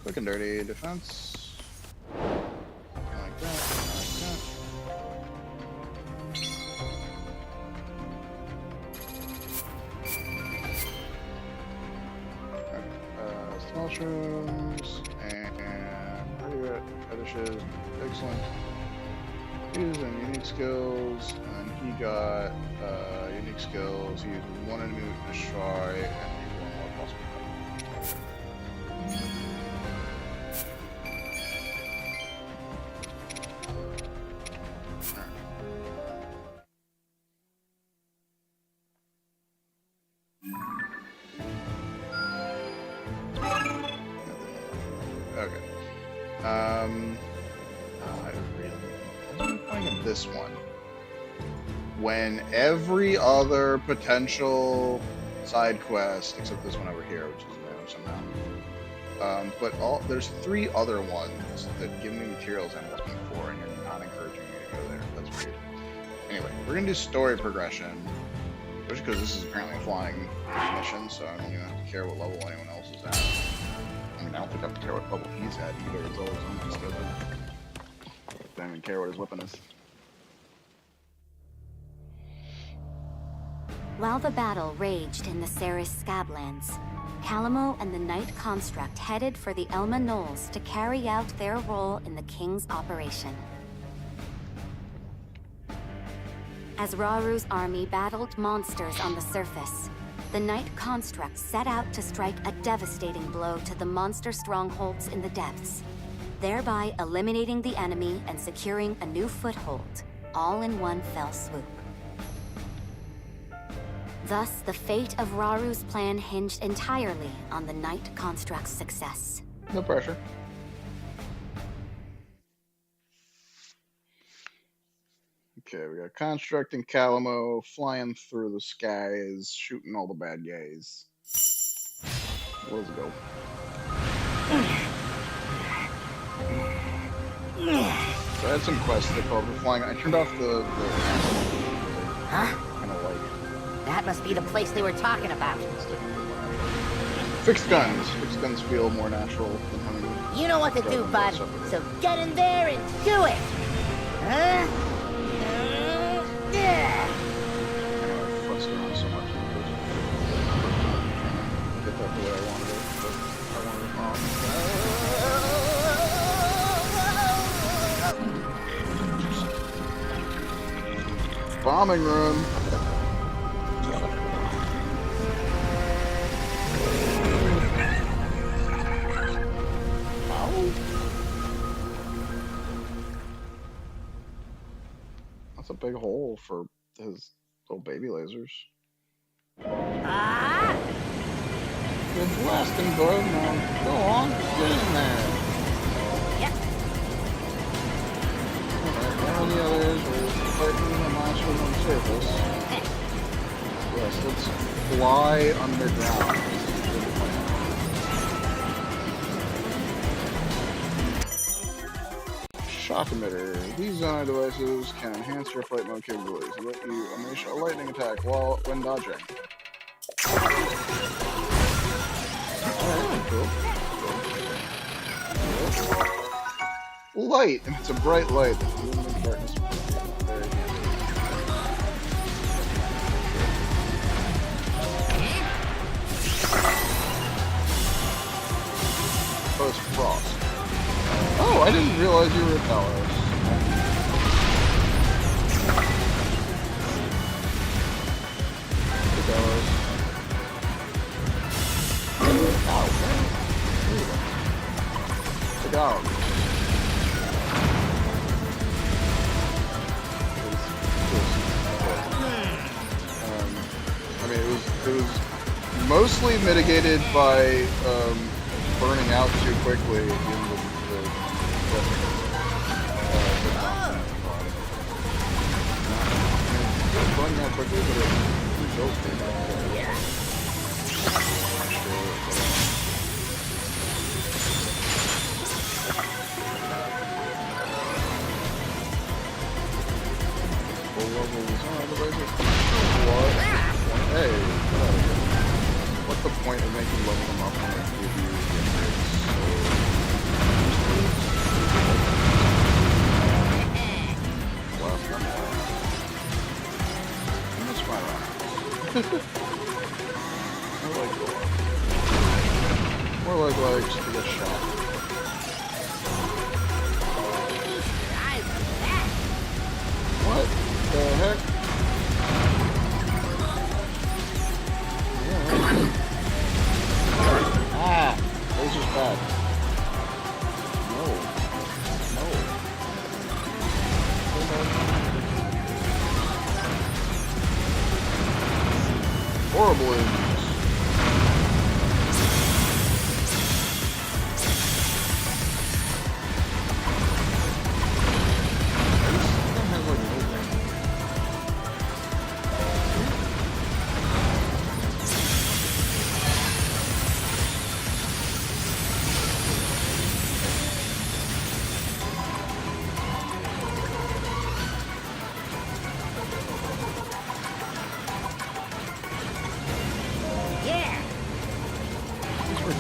Quick and dirty defense. Like that, like that. Small shrooms and pretty fetishes. Excellent. Using unique skills, and he got unique skills. He used 1 enemy weakness try, and he 1 more possible. Okay. I'm playing this one. When every other potential side quest, except this one over here, which is now somehow. But there's 3 other ones that give me materials I'm looking for, and you're not encouraging me to go there. That's weird. Anyway, we're gonna do story progression, especially because this is apparently a flying mission, so I don't even have to care what level anyone else is at. I mean, I don't think I have to care what level he's at either. It's always on my schedule. I don't even care what his weapon is. While the battle raged in the Ceres Scablands, Calamo and the Knight Construct headed for the Elma Knolls to carry out their role in the King's operation. As Raru's army battled monsters on the surface, the Night Construct set out to strike a devastating blow to the monster strongholds in the depths, thereby eliminating the enemy and securing a new foothold, all in one fell swoop. Thus, the fate of Raru's plan hinged entirely on the Night Construct's success. No pressure. Okay, we got Construct and Calamo flying through the skies, shooting all the bad guys. Let's go. So I had some quests that called for flying. I turned off the Huh? kind of light. That must be the place they were talking about. Fixed guns. Fixed guns feel more natural than having. You know what to do, bud. So get in there and do it. Huh? Yeah. Fussed around so much. Get that the way I wanted it, but I wanted it wrong. Bombing run. That's a big hole for his little baby lasers. Ah! Good blasting, bud. Now go on, get in there. Yep. Alright, one of the others is fighting the monster on the surface. Yes, let's fly underground. Shock emitter. These Zonai devices can enhance your flight mode capabilities. Let you unleash a lightning attack when dodging. Alright, cool. Light, and it's a bright light that illuminates darkness. Very handy. Oh, it's frost. Oh, I didn't realize you were a Talos. The Talos. Ow, man. Take out. I mean, it was mostly mitigated by burning out too quickly in the burning out quickly, but it kills me. Yeah. Full levels. What? Hey, what's the point of making level them up when I give you the upgrades? Last time I miss my round. I like it. More like just to get shot. What the heck? Yeah. Ah! Laser's bad. No. Horrible images.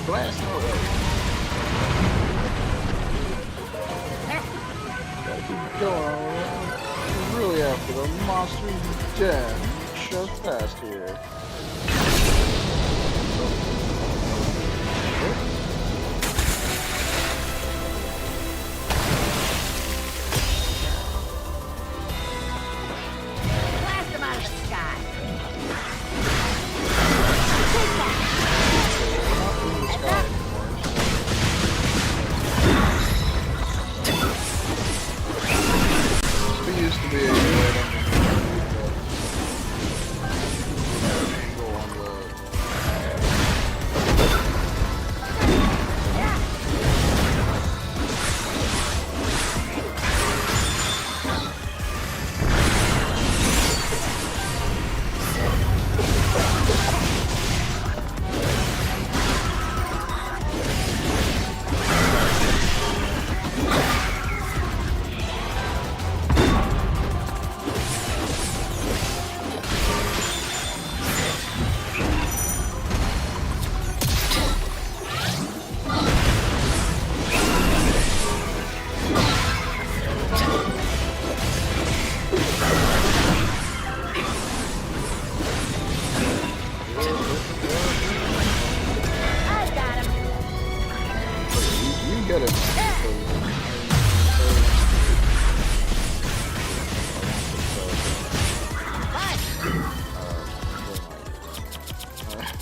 Blast away. Gotta keep it going. We're really after the monster's den just past here.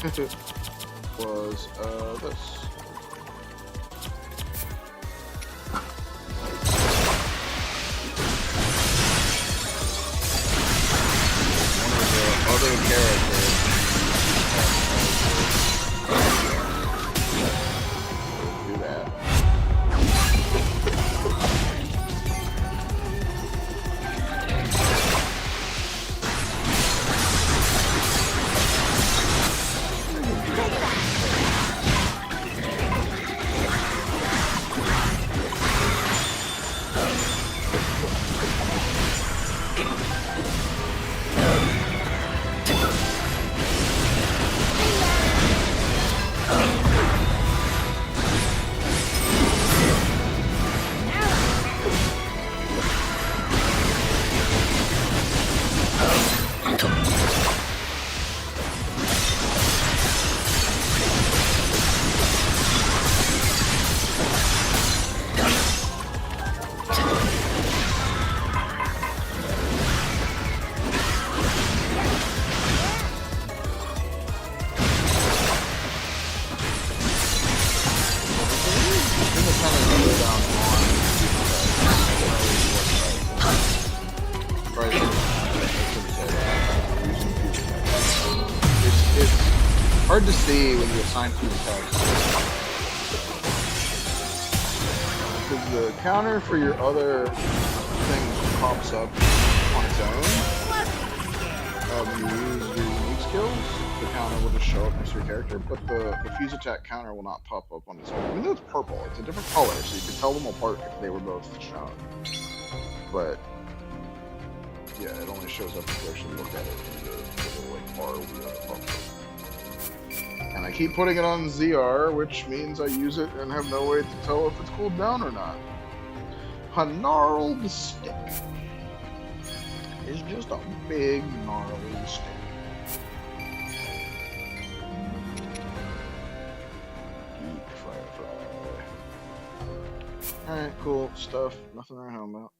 was this. One of the other characters. Do that. Hard to see when you assign two attacks. Because the counter for your other thing pops up on its own. When you use your unique skills, the counter will just show up next to your character, but the fuse attack counter will not pop up on its own. Even though it's purple, it's a different color, so you can tell them apart if they were both shown. But yeah, it only shows up if you actually look at it in the little like bar wheel that pops up. And I keep putting it on ZR, which means I use it and have no way to tell if it's cooled down or not. A gnarled stick. It's just a big gnarled stick. Geek Firefly. Alright, cool stuff. Nothing to write home about.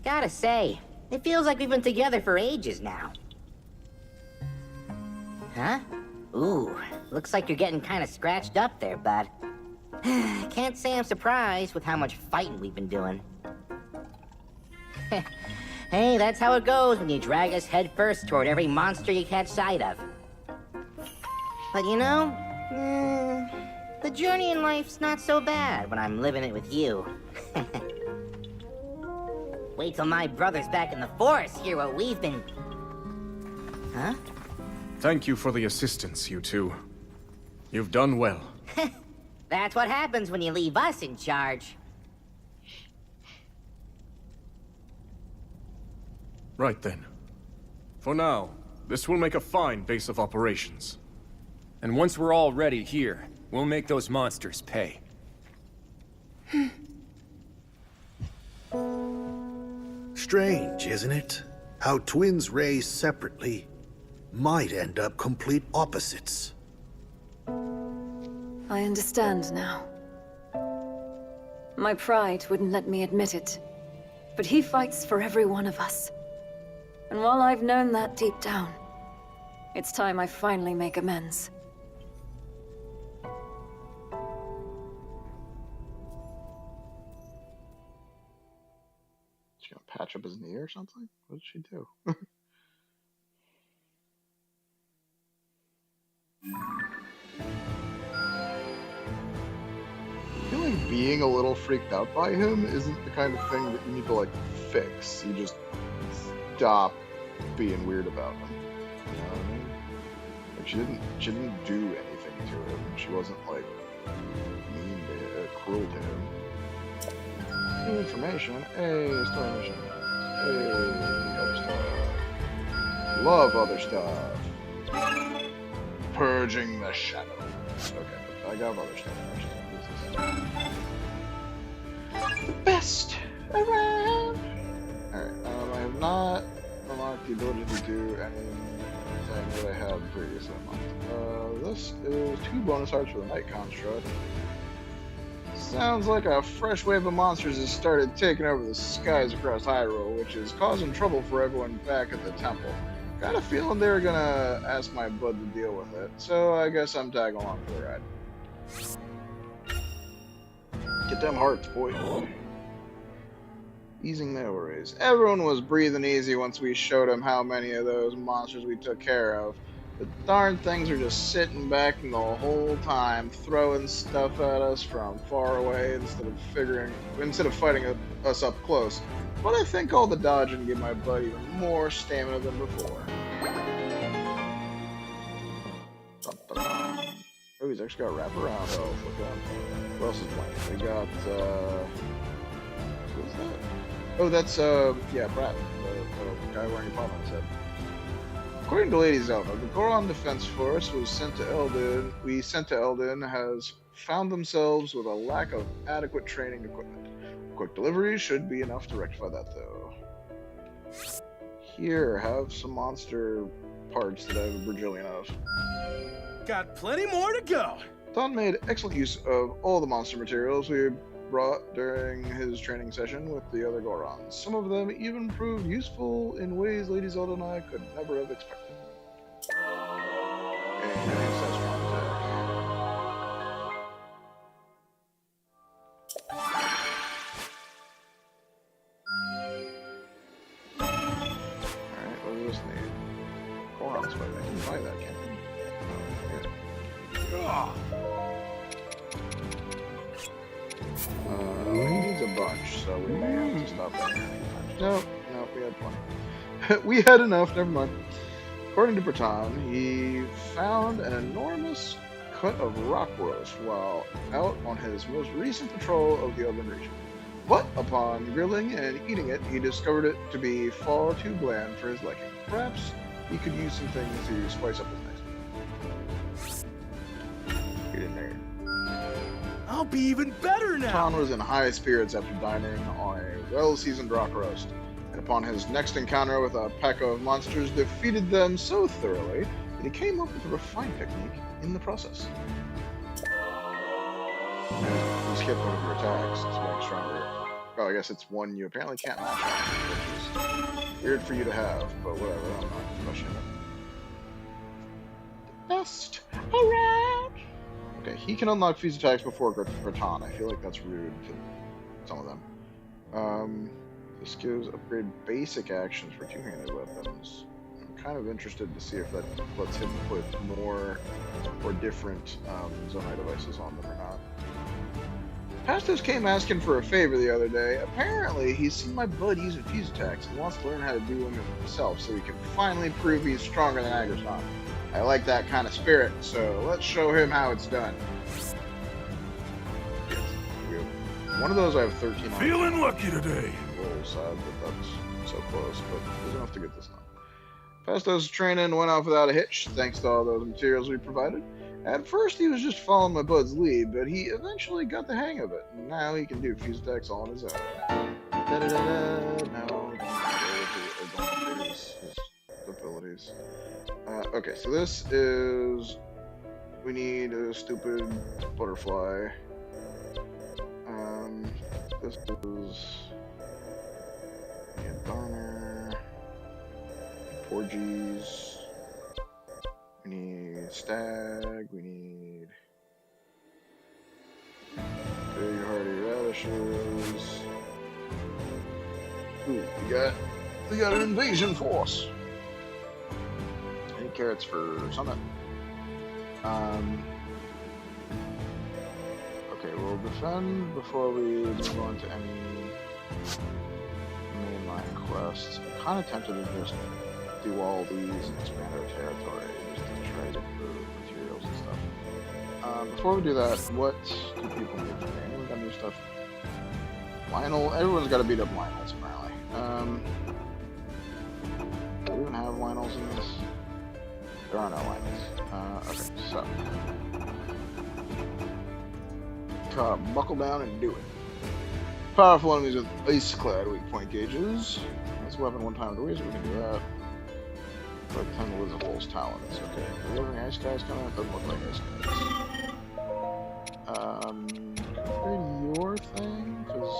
Gotta say, it feels like we've been together for ages now. Huh? Ooh, looks like you're getting kind of scratched up there, bud. Can't say I'm surprised with how much fighting we've been doing. Hey, that's how it goes when you drag us headfirst toward every monster you catch sight of. But you know, the journey in life's not so bad when I'm living it with you. Wait till my brother's back in the forest, hear what we've been... Huh? Thank you for the assistance, you two. You've done well. That's what happens when you leave us in charge. Right then. For now, this will make a fine base of operations. And once we're all ready here, we'll make those monsters pay. Strange, isn't it? How twins raised separately might end up complete opposites. I understand now. My pride wouldn't let me admit it, but he fights for every one of us. And while I've known that deep down, it's time I finally make amends. She gonna patch up his knee or something? What did she do? I feel like being a little freaked out by him isn't the kind of thing that you need to like fix. You just stop being weird about him. You know what I mean? Like she didn't do anything to him. She wasn't like mean to cruel to him. New information. Hey, story mission. Hey, other stuff. Love other stuff. Purging the shadow. Okay, I got other stuff. The best around. Alright, I have not unlocked the ability to do anything that I had previously unlocked. This is 2 bonus hearts for the Night Construct. Sounds like a fresh wave of monsters has started taking over the skies across Hyrule, which is causing trouble for everyone back at the temple. Got a feeling they're gonna ask my bud to deal with it, so I guess I'm tagging along for the ride. Get them hearts, boy. Easing their worries. Everyone was breathing easy once we showed them how many of those monsters we took care of. The darn things are just sitting back the whole time, throwing stuff at us from far away instead of fighting us up close. But I think all the dodging gave my buddy even more stamina than before. Oh, he's actually got wraparound health. Look at him. What else is playing? We got, who's that? Oh, that's, yeah, Brad, the guy wearing a palm on his head. According to Lady Zelda, the Goron Defense Force was sent to Eldin has found themselves with a lack of adequate training equipment. Quick delivery should be enough to rectify that, though. Here, have some monster parts that I have a bajillion of. Got plenty more to go. Thon made excellent use of all the monster materials we brought during his training session with the other Gorons. Some of them even proved useful in ways Lady Zelda and I could never have expected. Alright, what does this need? Goron's fight. I can buy that, can't I? He needs a bunch, so we may have to stop that here. No, we had plenty. We had enough, never mind. According to Bertan, he found an enormous cut of rock roast while out on his most recent patrol of the Elven region. But upon grilling and eating it, he discovered it to be far too bland for his liking. Perhaps he could use some things to spice up his next meal. Get in there. I'll be even better now! Tom was in high spirits after dining on a well-seasoned rock roast, and upon his next encounter with a pack of monsters, defeated them so thoroughly that he came up with a refined technique in the process. You skip one of your attacks to make stronger. Oh, I guess it's one you apparently can't match on, which is weird for you to have, but whatever, I'm not questioning it. The best around! Okay, he can unlock these attacks before Bertan. I feel like that's rude to some of them. This gives upgrade basic actions for two-handed weapons. I'm kind of interested to see if that lets him put more or different Zonai devices on them or not. Pastos came asking for a favor the other day. Apparently, he's seen my bud using fuse attacks and wants to learn how to do them himself so he can finally prove he's stronger than Aggerson. I like that kind of spirit, so let's show him how it's done. One of those I have 13 on. Feeling lucky today. A little sad that that's so close, but there's enough to get this done. Pastos' training went off without a hitch, thanks to all those materials we provided. At first, he was just following my bud's lead, but he eventually got the hang of it, and now he can do fuse attacks all on his own. No, don't his abilities. Okay, so this is... We need a stupid butterfly. This is... Yeah, Donner. Porgies. We need Stag. We need... Big Hardy Radishes. Ooh, we got an invasion force! Any carrots for Summit? Okay, we'll defend before we move on to any mainline quests. I'm kind of tempted to just do all these and expand our territory, just to try to get the materials and stuff. Before we do that, what do people need from me? Anyone got new stuff? Lionel? Everyone's got to beat up Lionels, apparently. Do we even have Lionels in this? There are no Lionels. Okay, so... buckle down and do it. Powerful enemies with ice-clad weak point gauges. That's a weapon one time to use, we can do that. Like 10 Wizardful's talents. Okay, are there any ice guys coming? It doesn't look like ice guys. Upgrade thing? Because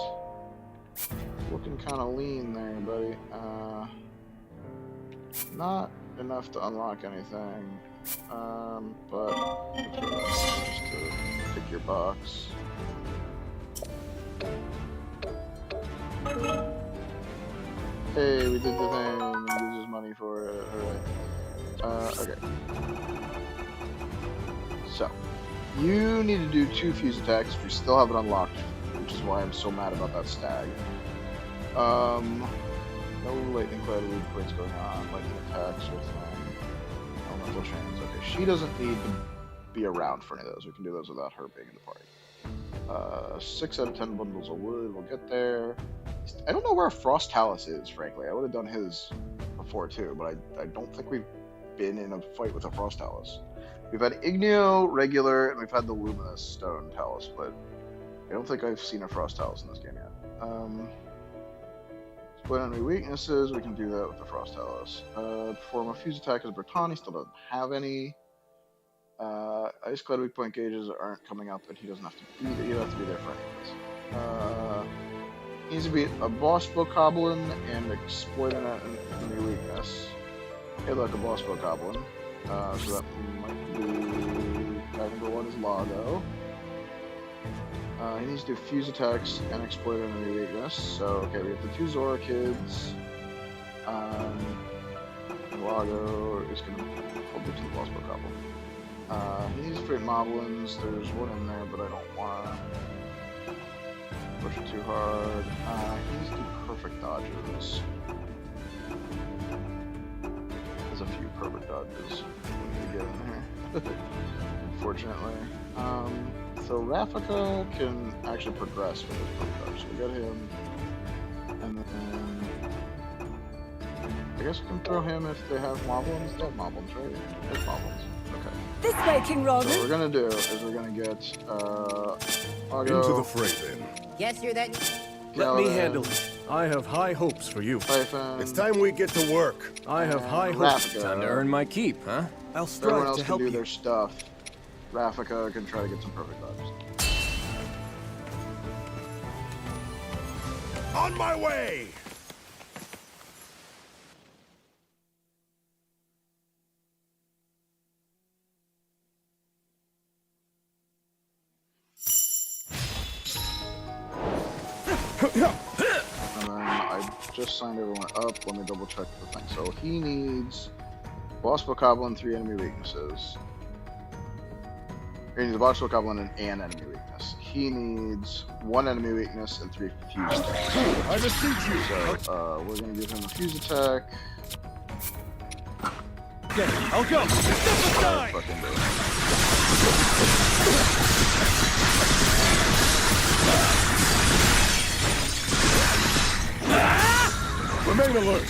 looking kind of lean there, buddy. Not enough to unlock anything. But just to pick your box. Hey, we did the thing and uses money for it. Alright. Okay. So, you need to do 2 fuse attacks if you still have it unlocked, which is why I'm so mad about that stag. No lightning cloud loop points going on. Lightning attacks with elemental chains. Okay, she doesn't need to be around for any of those. We can do those without her being in the party. 6 out of 10 bundles of wood. We'll get there. I don't know where Frost Talus is, frankly. I would have done his before too, but I don't think we've been in a fight with a Frost Talus. We've had Igneo, regular, and we've had the Luminous Stone Talus, but I don't think I've seen a Frost Talus in this game yet. Split enemy weaknesses, we can do that with the Frost Talus. Perform a fuse attack as Bertani, still doesn't have any. Ice Cloud weak point gauges aren't coming up, and he doesn't have to be there. He'd have to be there for anyways. He needs to beat a boss Bokoblin and exploit an enemy weakness. Hey, look, a boss Bokoblin. So that might be guy number 1 is Lago. He needs to do fuse attacks and exploit an enemy weakness. So, okay, we have the 2 Zora kids. And Lago is going to probably to the boss Bokoblin. He needs to create Moblins. There's one in there, but I don't want to push it too hard. He needs to do perfect dodges. There's a few perfect dodges we need to get in here, unfortunately. So Rafika can actually progress with his perfect dodge. So we got him, and then I guess we can throw him if they have Moblins. They have Moblins, right? They have Moblins. Okay. This way, King Rogan. So what we're gonna do is we're gonna get Argo, Into the fray, then. Yes, you're that. Let me handle it. I have high hopes for you. Typhon, It's time we get to work. I have high hopes. Rafika. Time to earn my keep, huh? I'll Everyone strive else to can help do you. their stuff. Rafika can try to get some perfect dodges. On my way! And then I just signed everyone up. Let me double check the thing. So he needs boss Bokoblin, 3 enemy weaknesses. He needs a boss Bokoblin and an enemy weakness. He needs 1 enemy weakness and 3 fuse attacks. I beseech you! So we're gonna give him a fuse attack. Okay, I'll go! Step aside! Fucking do it. Remain alert!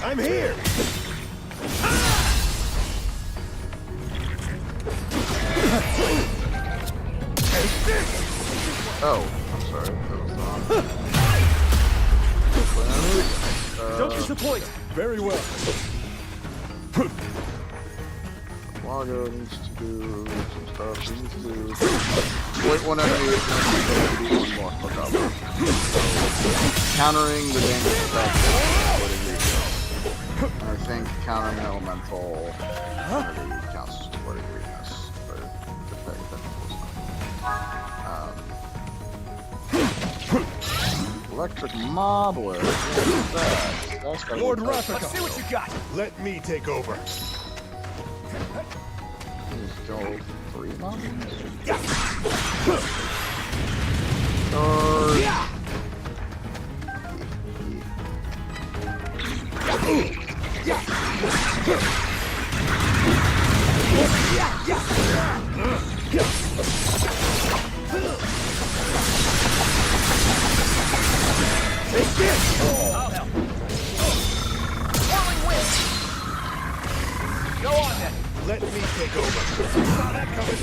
I'm here! Oh, I'm sorry. That was wrong. Don't disappoint! Very well. Lago needs to do some stuff. He needs to exploit 1 enemy weakness and do 1 boss Bokoblin. Countering the damage effect of exploiting weakness. And I think countering elemental counts as exploiting weakness. But if that electric Mobbler. What is that? That's got Lord Rafika. Rafika! Let's see what you got. Let me take over. Still 3 mobbers? I'll help. Whirling wind. Go on then. Let me take over. Saw that coming.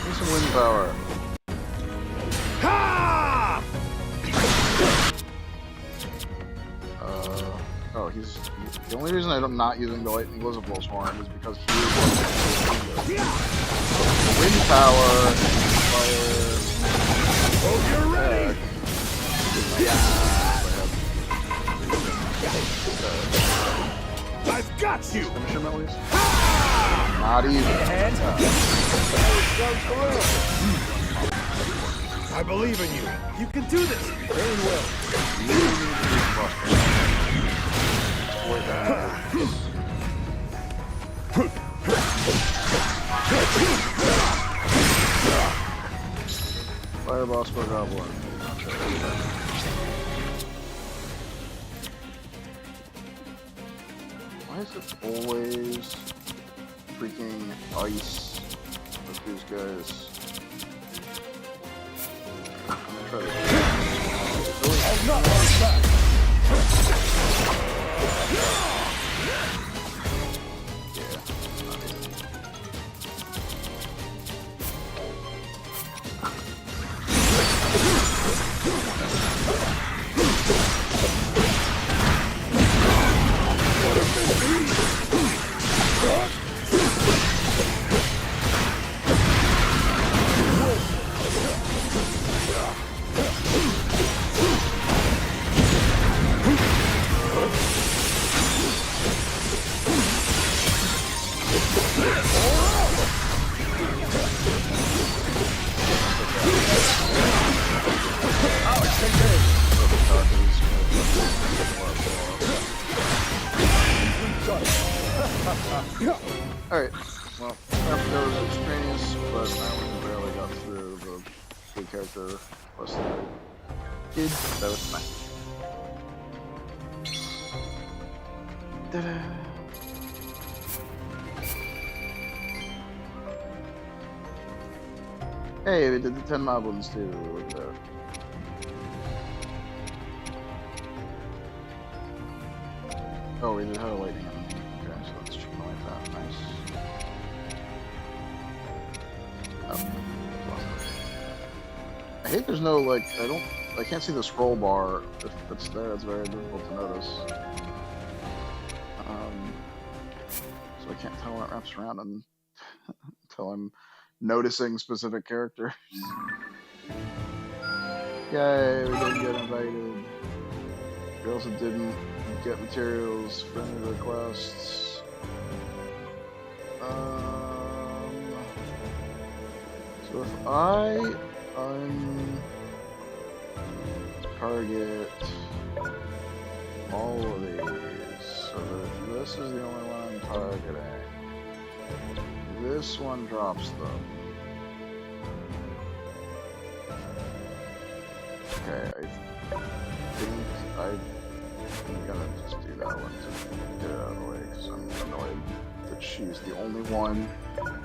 Need some wind power. Ha! Oh, he's the only reason I'm not using the lightning blizzardballs for him is because he is wind power, fire. Oh, you're ready. I've got you. Finish him at least. Not even. I believe in you. You can do this. Very well. Fireball, Spur Goblin. Why is it always freaking ice with these guys? I'm gonna try to. I'll not hold back. Alright, well, that was extraneous, but I only barely got through the big character plus the kid, so it's fine. Ta-da! Hey, we did the 10 moblins too, look at that. Oh, we did have a lightning on. Okay, so let's check like that. Nice. Oh, I hate there's no, like, I can't see the scroll bar. If it's there, it's very difficult to notice. So I can't tell when it wraps around until I'm noticing specific characters. Yay, we didn't get invited. We also didn't get materials for any requests. So if I target all of these, so that this is the only one I'm targeting, this one drops them. Okay, I'm gonna just do that one to get it out of the way because I'm annoyed that she's the only one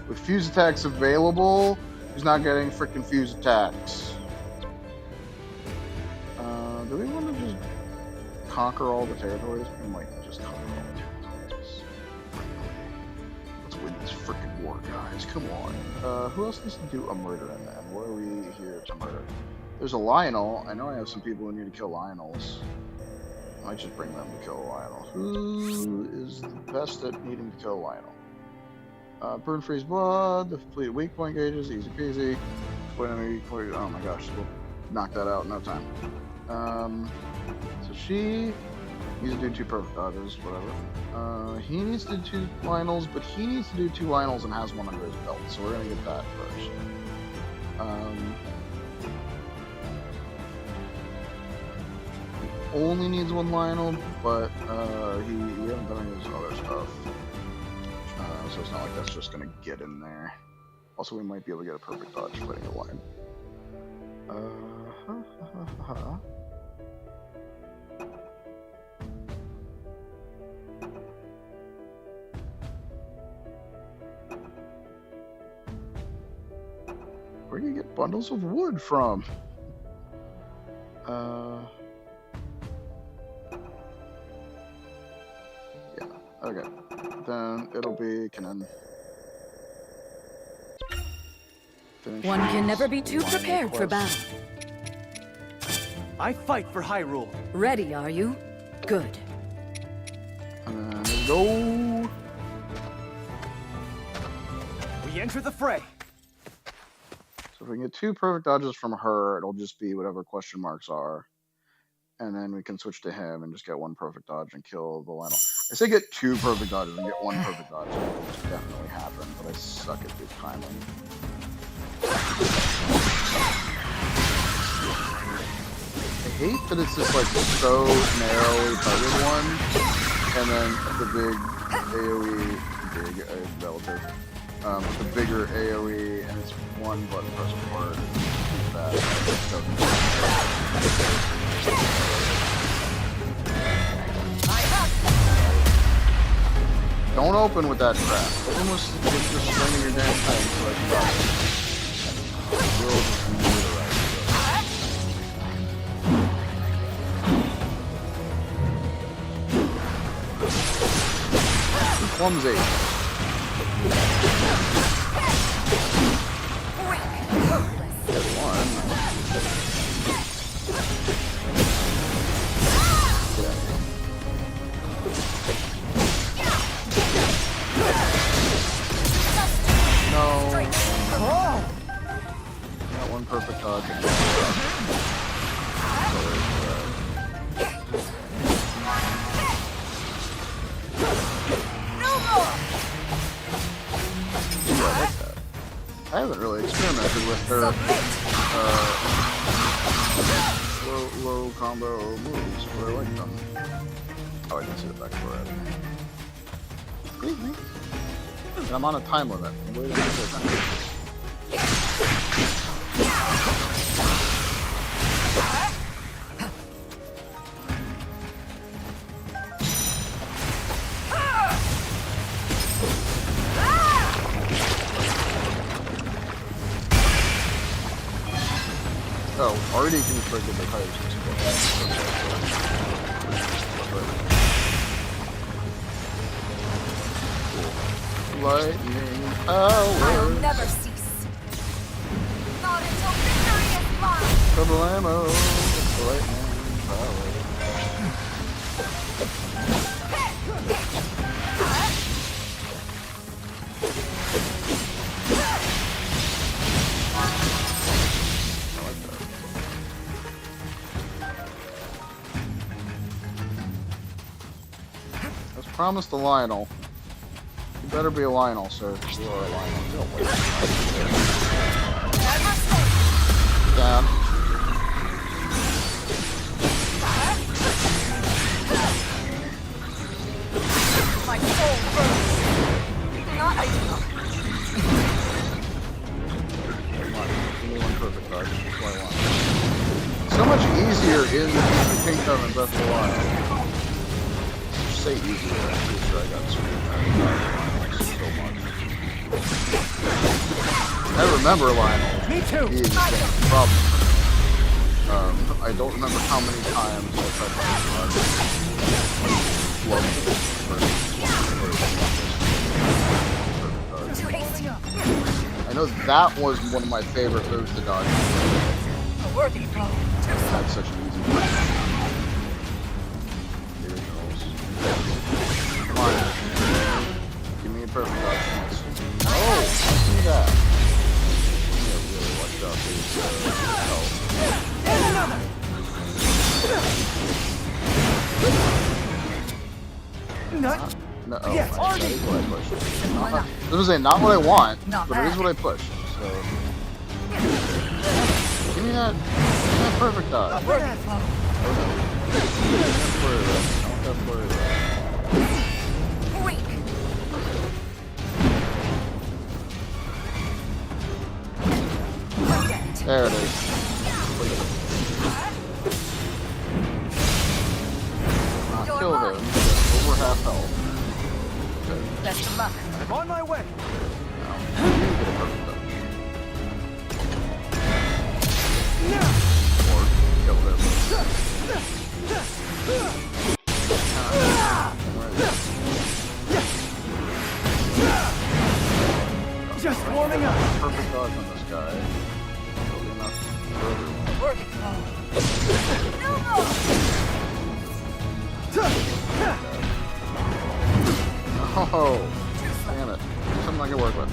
with fuse attacks available who's not getting freaking fuse attacks. Do we want to just conquer all the territories? We might just conquer all the territories. Let's win this freaking war, guys. Come on. Who else needs to do a murder in that? What are we here to murder? There's a Lionel. I know I have some people who need to kill Lionels. I might just bring them to kill Lionel. Who is the best at needing to kill Lionel? Burn Freeze Blood, deplete weak point gauges, easy peasy. Oh my gosh, we'll knock that out in no time. So she needs to do 2 perfect dodges, whatever. He needs to do 2 Lionels, but he needs to do 2 Lionels and has one under his belt, so we're gonna get that first. Only needs 1 Lionel, but we haven't done any of his other stuff. So it's not like that's just gonna get in there. Also, we might be able to get a perfect dodge fighting a lion. Where do you get bundles of wood from? Yeah, okay. Then it'll be Canon. One can never be too prepared for battle. I fight for Hyrule. Ready, are you? Good. And then go. We enter the fray. So if we can get 2 perfect dodges from her, it'll just be whatever question marks are. And then we can switch to him and just get 1 perfect dodge and kill the Lionel. I say get 2 perfect dodges and get 1 perfect dodge. That will just definitely happen, but I suck at good timing. I hate that it's just like so narrowly targeted one, and then the big AoE, relative, the bigger AoE, and it's 1 button press apart. Don't open with that crap. Open with just swinging your damn thing so I can dodge it. We'll just murder it. Clumsy. Get 1. No. Got 1 perfect dodge. I haven't really experimented with her low combo moves, but I like them. Oh, I can see the back door already. Excuse me. And I'm on a time limit. I'm waiting for the time. Oh, already conflicted the tires. Lightning power. I'll never cease. Not until victory is mine. Double ammo. Lightning power. Promise the Lionel. You better be a Lionel, sir. You are a Lionel. Don't wait. Down. My soul burns. Not ideal. Come on. Give me 1 perfect dodge. That's what I want. So much easier in the Kingdom and Breath of the Wild. Say easier, I'm pretty sure I got screwed so much. I remember Lionel. Me too. Being the same problem. I don't remember how many times I tried to I know that was one of my favorite moves to dodge. A worthy foe. That's such an easy one. Come on. Give me a perfect dodge. Oh, I see that. Yeah, really watch out for no. Oh, Yes, that is what I pushed. This was not what I want, but it is what I pushed. So give me that perfect dodge. I There it is. Not kill him. Over half health. Okay. Best of luck. I'm on my way. Now, you get a perfect dodge. Warming up. Perfect dodge on this guy. That'll be enough for everyone. Working. Oh, damn it. Something I can work with.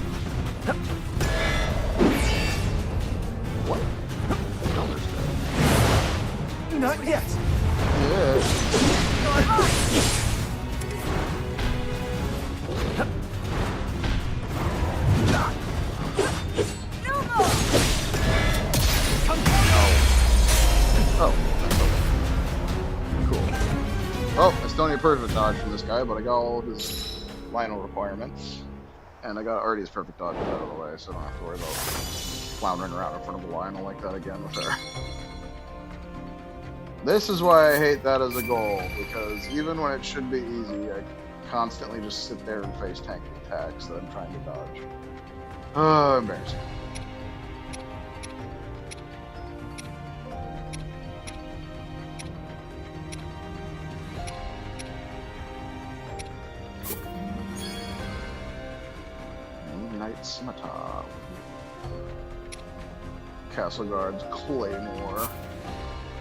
What? Elder's dead. Not yet. Yeah. Oh, cool. Well, I still need a perfect dodge from this guy, but I got all of his Lionel requirements. And I got already his perfect dodge out of the way, so I don't have to worry about floundering around in front of a Lionel like that again with her. This is why I hate that as a goal, because even when it should be easy, I constantly just sit there and face tanky attacks that I'm trying to dodge. Oh, embarrassing. Knight Scimitar. Castle Guard's Claymore.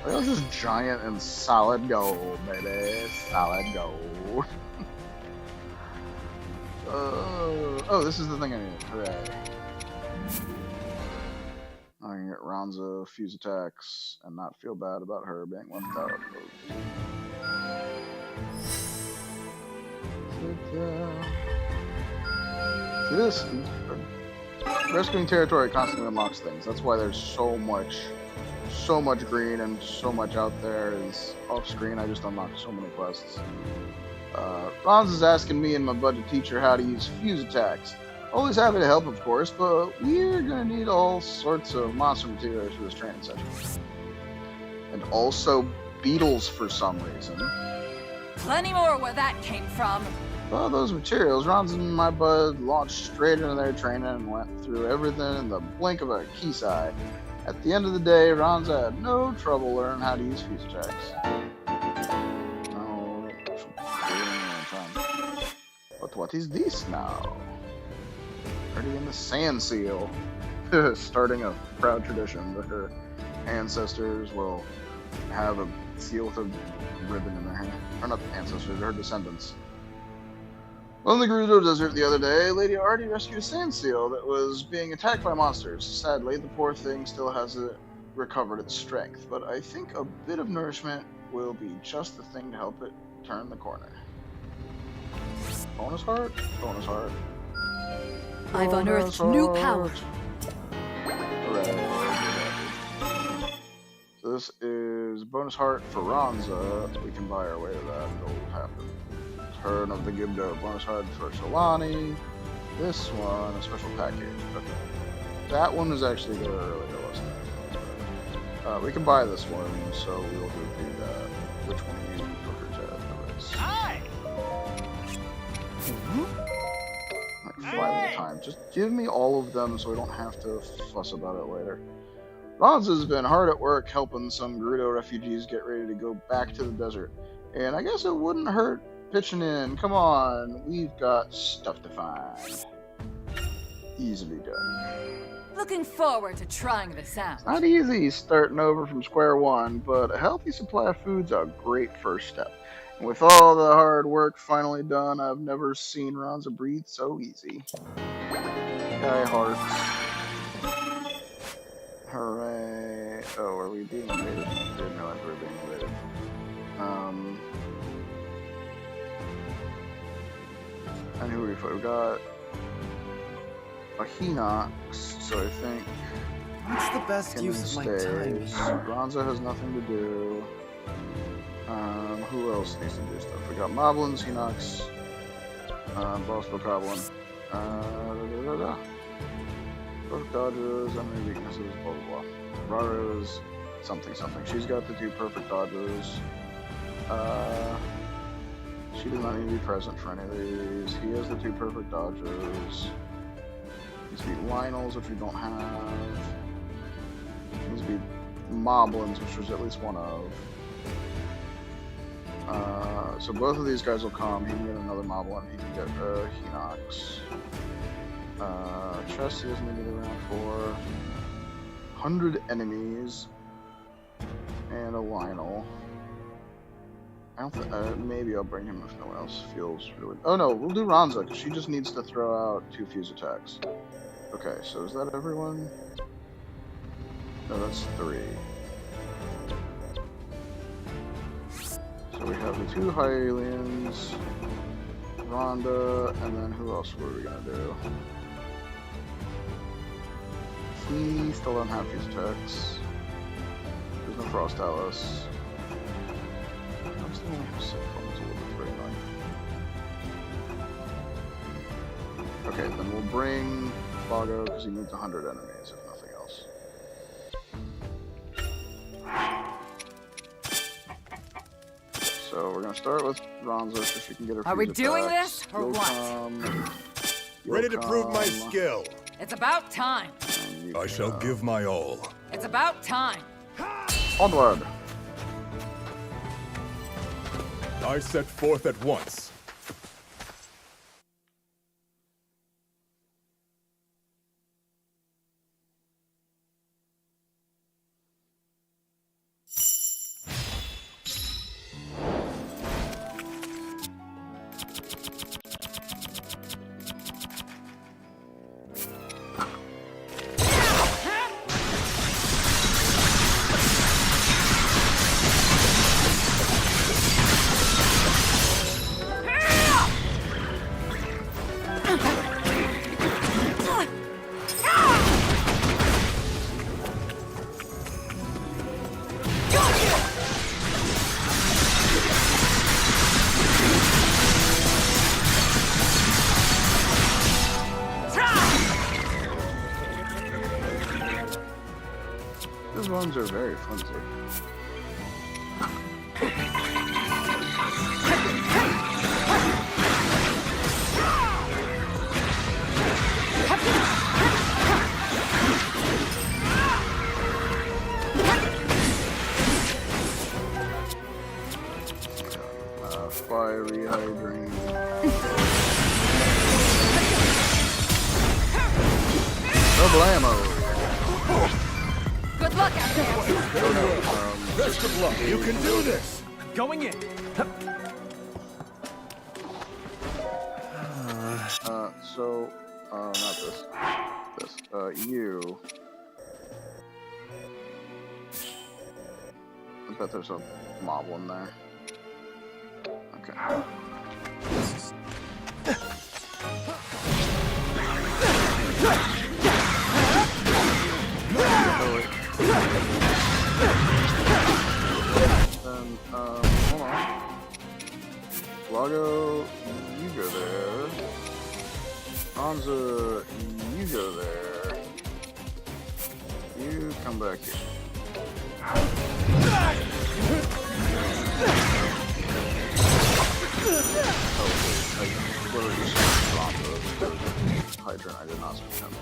They're just giant and solid gold, baby. Solid gold. Oh, this is the thing I need. Hooray. I can get Ronza fuse attacks and not feel bad about her being left out. See this? Rescuing territory constantly unlocks things. That's why there's so much green and so much out there is off screen. I just unlocked so many quests. Ronz is asking me and my bud to teach her how to use fuse attacks. Always happy to help, of course, but we're gonna need all sorts of monster materials for this training session. And also beetles for some reason. Plenty more where that came from. Well, those materials, Ronz and my bud launched straight into their training and went through everything in the blink of a key's eye. At the end of the day, Ronz had no trouble learning how to use fuse attacks. No, but what is this now? Already in the Sand Seal. Starting a proud tradition that her ancestors will have a seal with a ribbon in their hand. Or not the ancestors, her descendants. On the Gerudo Desert the other day, Lady Artie rescued a sand seal that was being attacked by monsters. Sadly, the poor thing still hasn't recovered its strength, but I think a bit of nourishment will be just the thing to help it turn the corner. Bonus heart? Bonus heart. I've unearthed new power. Hooray. So this is bonus heart for Ronza. We can buy our way to that. It'll happen. Turn of the Gibdo. Bonus heart for Shalani. This one, a special package. Okay. That one is actually there earlier, wasn't it? We can buy this one, so we'll do that. Which one do you prefer to have this? Hi! Like 5 at a time. Just give me all of them so we don't have to fuss about it later. Ronz has been hard at work helping some Gerudo refugees get ready to go back to the desert. And I guess it wouldn't hurt pitching in. Come on, we've got stuff to find. Easily done. Looking forward to trying this out. It's not easy starting over from square one, but a healthy supply of food's a great first step. And with all the hard work finally done, I've never seen Ronza breathe so easy. Guy hearts. Hooray. Oh, are we being invaded? I didn't realize we were being invaded. And who we got a Hinox, so I think What's the best use of my time? Ronza has nothing to do. Who else needs to do stuff? We got Moblins, Hinox, Boss Goblin, both dodges, and their weaknesses, blah blah blah. Raru's something. She's got the 2 perfect dodges. She does not need to be present for any of these. He has the 2 perfect dodges. Needs to be Lionels, which we don't have. Needs to be Moblins, which there's at least one of. So both of these guys will come. He can get another Moblin. He can get Hinox. Trusty doesn't need to be around for 100 enemies and a Lionel. I don't maybe I'll bring him if no one else feels really. Oh no, we'll do Ronza because she just needs to throw out 2 fuse attacks. Okay, so is that everyone? No, that's 3. So we have the 2 Hylians, Rhonda, and then who else were we gonna do? We still don't have fuse attacks. There's no Frost Alice. I'm still only have 6 ones, a little bit very annoying. Okay, then we'll bring Bago because he needs 100 enemies, if nothing else. So we're gonna start with Ronza so she can get her. Are we doing attacks. this or You'll what? Ready to prove my skill. It's about time. I shall give my all. It's about time. Onward. I set forth at once. These ones are very flimsy. Fiery hydrant. Problemo. Good luck out there. Best of luck. You can do this. Going in. Not this. This. You. I bet there's a mob one there. Okay. Then, hold on. Lago, you go there. Anza, you go there. You come back here. Oh, wait, I literally just dropped the hydrant. I did not speak him.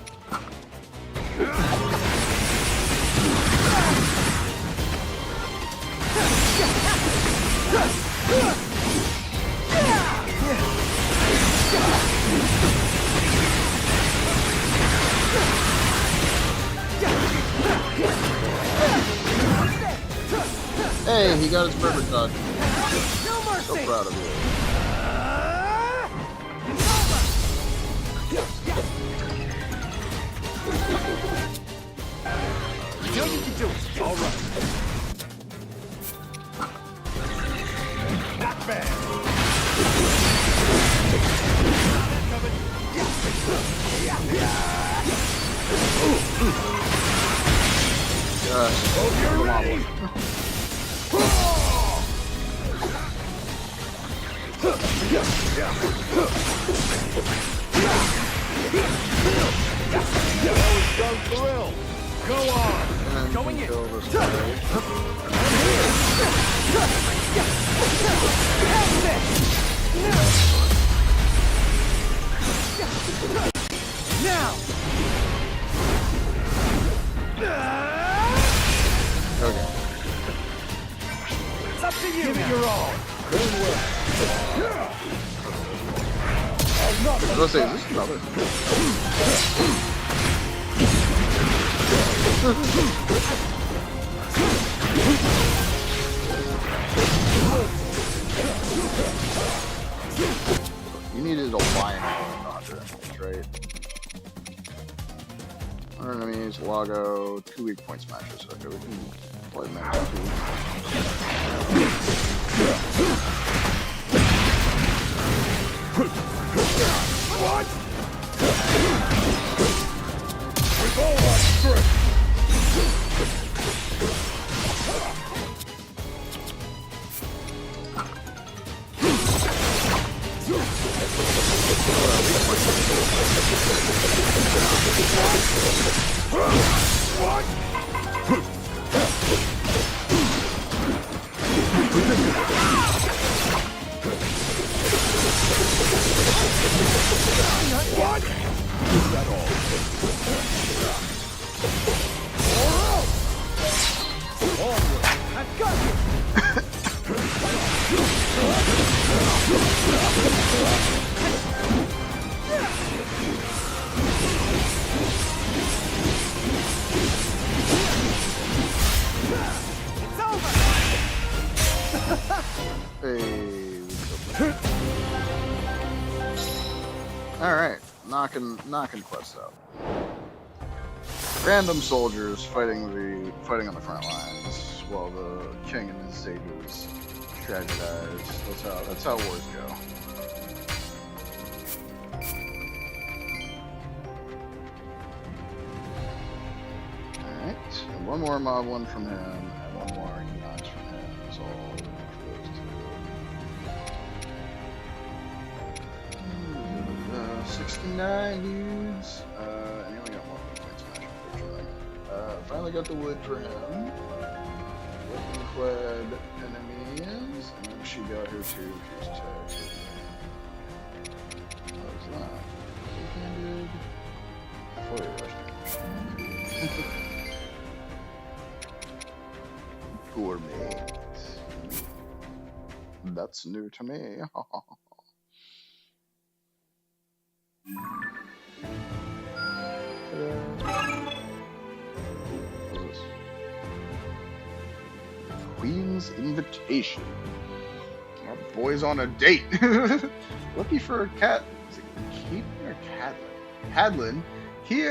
Hey, he got his perfect dodge. So proud of you. You know you can do it. All right. Not bad. Yes. Oh, you're ready. Go on. And Going in. kill this guy. Now. Okay. It's up to you. Give it your all. Very well. I'll not I was gonna say, is this another? You needed a lion right? 100 enemies, Lago, 2 weak point smashes. Okay, we can play them out too. What? With all our strength! What? What? Is that all? Onward! I've got you! It's over! Hey, alright, knocking quests out. Random soldiers fighting on the front lines while the king and his sages strategize. That's how wars go. Alright, and one more Moblin from him, and one more Enox from him. That's all for those two. 69 dudes. And he only got 1 point smash, unfortunately. Finally got the wood for him. Weapon clad enemies. And then she got her too. She's tagged. What was that? Two-handed. Flurry rush. Gourmet. That's new to me. What's this? Queen's Invitation. Our boy's on a date. Looking for a cat. Is it Keaton or Cadlin? Cadlin. He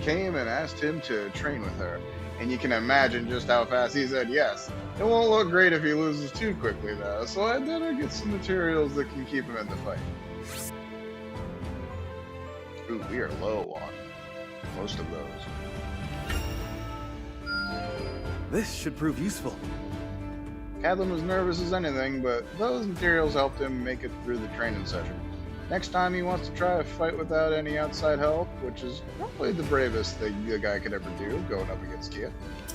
came and asked him to train with her. And you can imagine just how fast he said yes. It won't look great if he loses too quickly though, so I better get some materials that can keep him in the fight. Ooh, we are low on most of those. This should prove useful. Cadlin was nervous as anything, but those materials helped him make it through the training session. Next time he wants to try a fight without any outside help, which is probably the bravest thing a guy could ever do, going up against Kia. Let's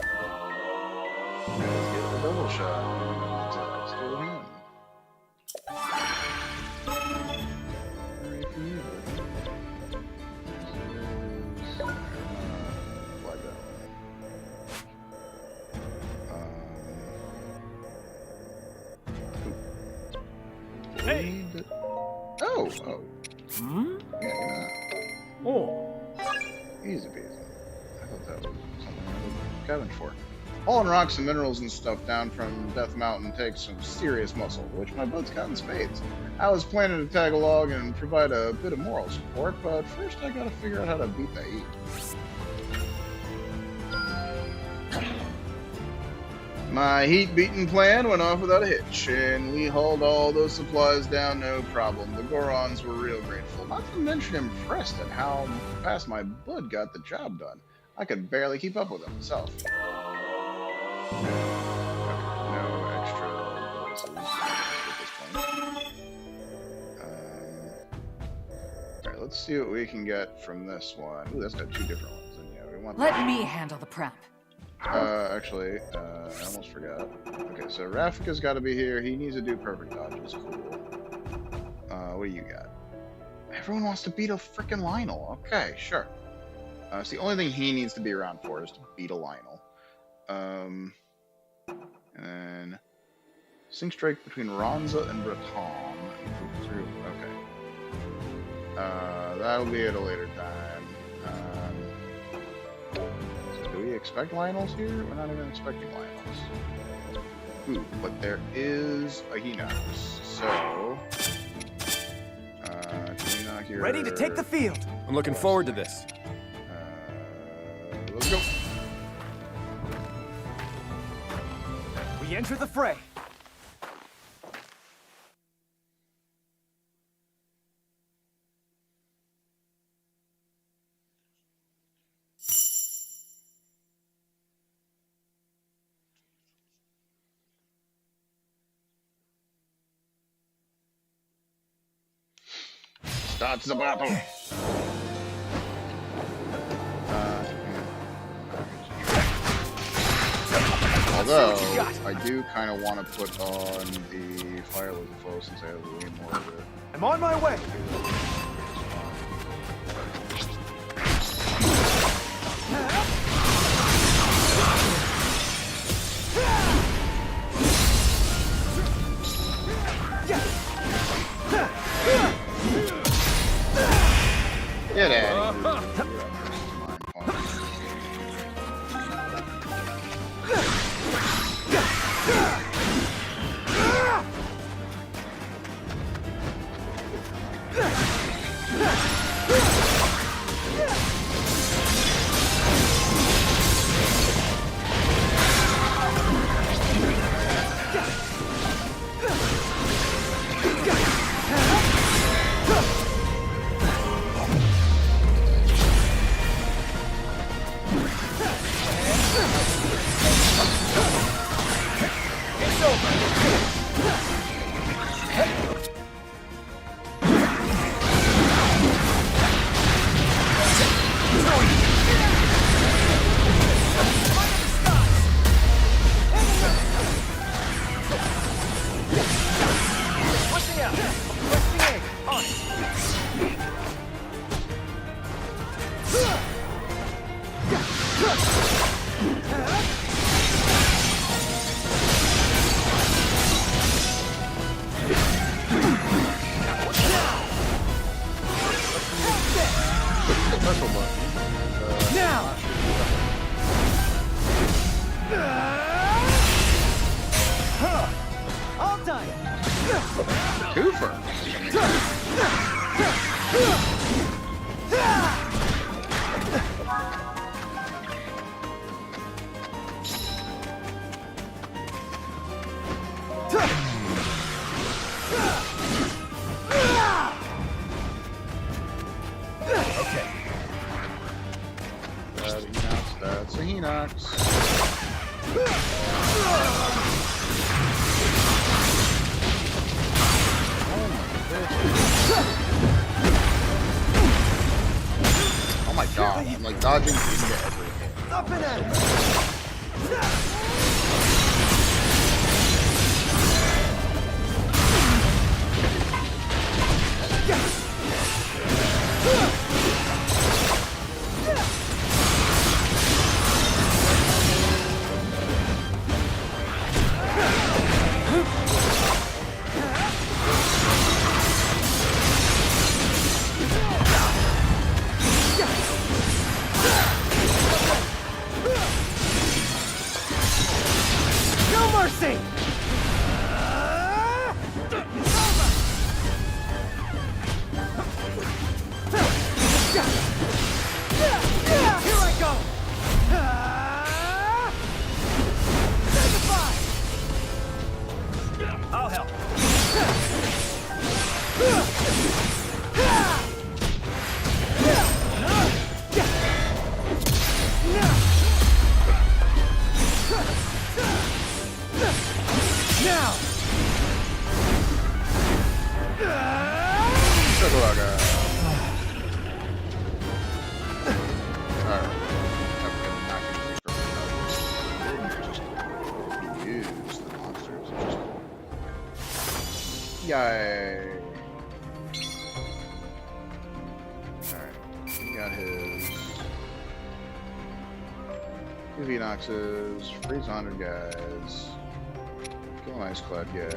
get the double shot. Let's go him. Ready for you, buddy. Flag that. Hey! Oh! Hmm? Yeah, Oh. easy peasy. I thought that was something I would cabin for. Hauling rocks and minerals and stuff down from Death Mountain takes some serious muscle, which my bud's got in spades. I was planning to tag along and provide a bit of moral support, but first I gotta figure out how to beat the heat. My heat-beating plan went off without a hitch, and we hauled all those supplies down no problem. The Gorons were real grateful, not to mention impressed at how fast my bud got the job done. I could barely keep up with him myself. Okay, no extra bonuses at this point. Alright, let's see what we can get from this one. Ooh, that's got 2 different ones, and yeah, we want Let that. me handle the prep. Actually, I almost forgot. Okay, so Rafika's got to be here. He needs to do perfect dodges. Cool. What do you got? Everyone wants to beat a freaking Lionel. Okay, sure. It's the only thing he needs to be around for is to beat a Lionel. And then Sync Strike between Ronza and Breton. Okay. That'll be at a later time. So do we expect Lionels here? We're not even expecting Lionels. Ooh, but there is a Hinox. So, can we not hear... Ready to take the field. I'm looking forward to this. Let's go. We enter the fray. Starts the battle. Although, I do kind of want to put on the fire laser flow since I have way more of it. I'm on my way. Get out of here. That's a Hinox. Oh my god, I'm like dodging into everything. Up and at it. No mercy! Here I go! I'll help. Now! Yay! Alright, he got his 2 Venoxes, freeze 100 guys, kill an Ice Cloud guy,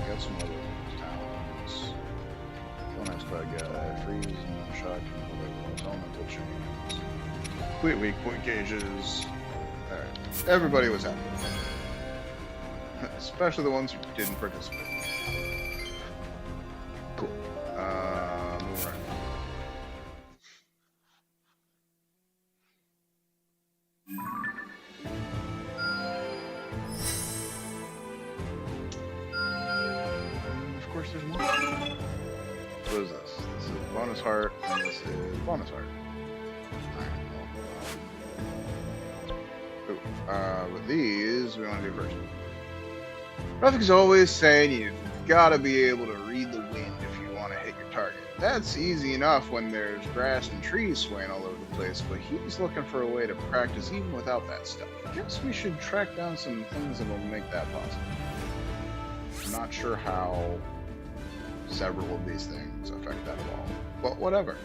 got some other talents, kill an Squad guy. Freeze and shock. Elemental chains. Complete weak point gauges. Alright. Everybody was happy. Especially the ones who didn't participate. Cool. Move right. Of course there's more. What is this? This is bonus heart, and this is bonus heart. Alright, with these, we want to do first. Rafika's always saying you've got to be able to read the wind if you want to hit your target. That's easy enough when there's grass and trees swaying all over the place, but he's looking for a way to practice even without that stuff. Guess we should track down some things that will make that possible. I'm not sure how several of these things affect that at all, but whatever.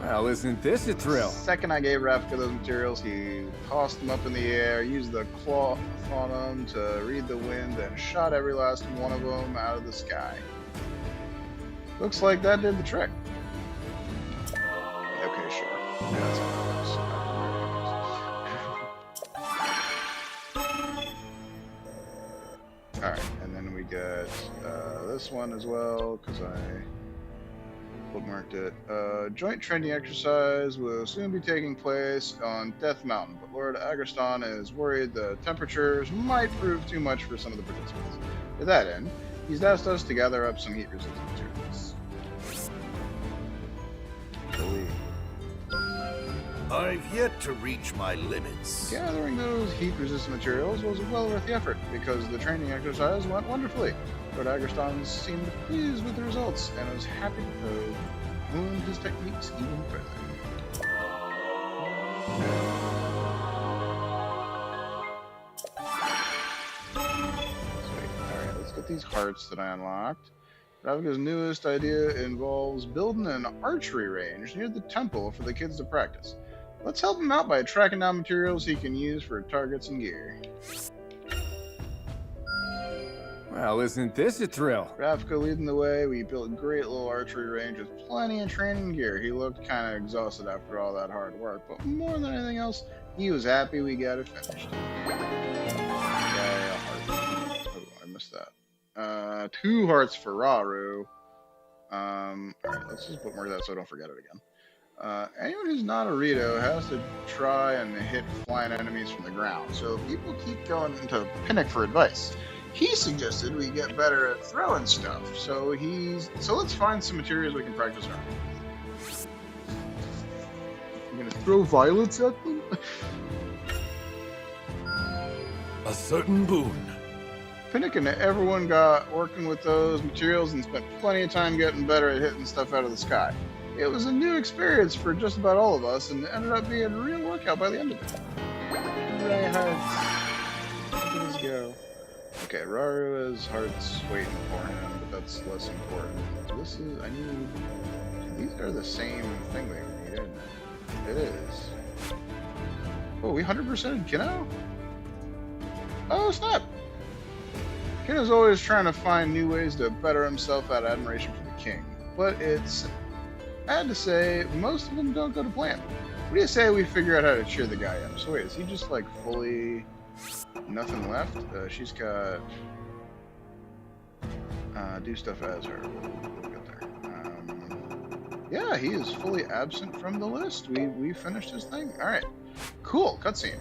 Well, isn't this a thrill? The second I gave Rafika those materials, he tossed them up in the air, used the cloth on them to read the wind, and shot every last one of them out of the sky. Looks like that did the trick. Okay, sure. Yeah, that's how it works. Alright, and then we get this one as well, because I bookmarked it. Joint training exercise will soon be taking place on Death Mountain, but Lord Agriston is worried the temperatures might prove too much for some of the participants. To that end, he's asked us to gather up some heat-resistant materials. I've yet to reach my limits. Gathering those heat-resistant materials was well worth the effort, because the training exercise went wonderfully. Lord Agriston seemed pleased with the results, and was happy to hone his techniques even further. Alright, let's get these hearts that I unlocked. Ravika's newest idea involves building an archery range near the temple for the kids to practice. Let's help him out by tracking down materials he can use for targets and gear. Well, isn't this a thrill? Ravika leading the way, we built a great little archery range with plenty of training gear. He looked kind of exhausted after all that hard work, but more than anything else, he was happy we got it finished. Oh, I missed that. 2 hearts for Rauru. Alright, let's just bookmark that so I don't forget it again. Anyone who's not a Rito has to try and hit flying enemies from the ground, so people keep going into Pinnock for advice. He suggested we get better at throwing stuff, so let's find some materials we can practice around. I'm gonna throw violets at them? A certain boon. Pinnock and everyone got working with those materials and spent plenty of time getting better at hitting stuff out of the sky. It was a new experience for just about all of us, and ended up being a real workout by the end of it. Hooray, hearts. Look at us go. Okay, Rauru has hearts waiting for him, but that's less important. This is, these are the same thing they need, isn't it? It is. Oh, we 100%ed Kino? Oh, snap! Kino's always trying to find new ways to better himself out of admiration for the king, but it's sad to say, most of them don't go to plan. What do you say we figure out how to cheer the guy up? So wait, is he just like fully nothing left? She's got do stuff as her. We'll get there. Yeah, he is fully absent from the list. We finished his thing. All right, cool. Cutscene.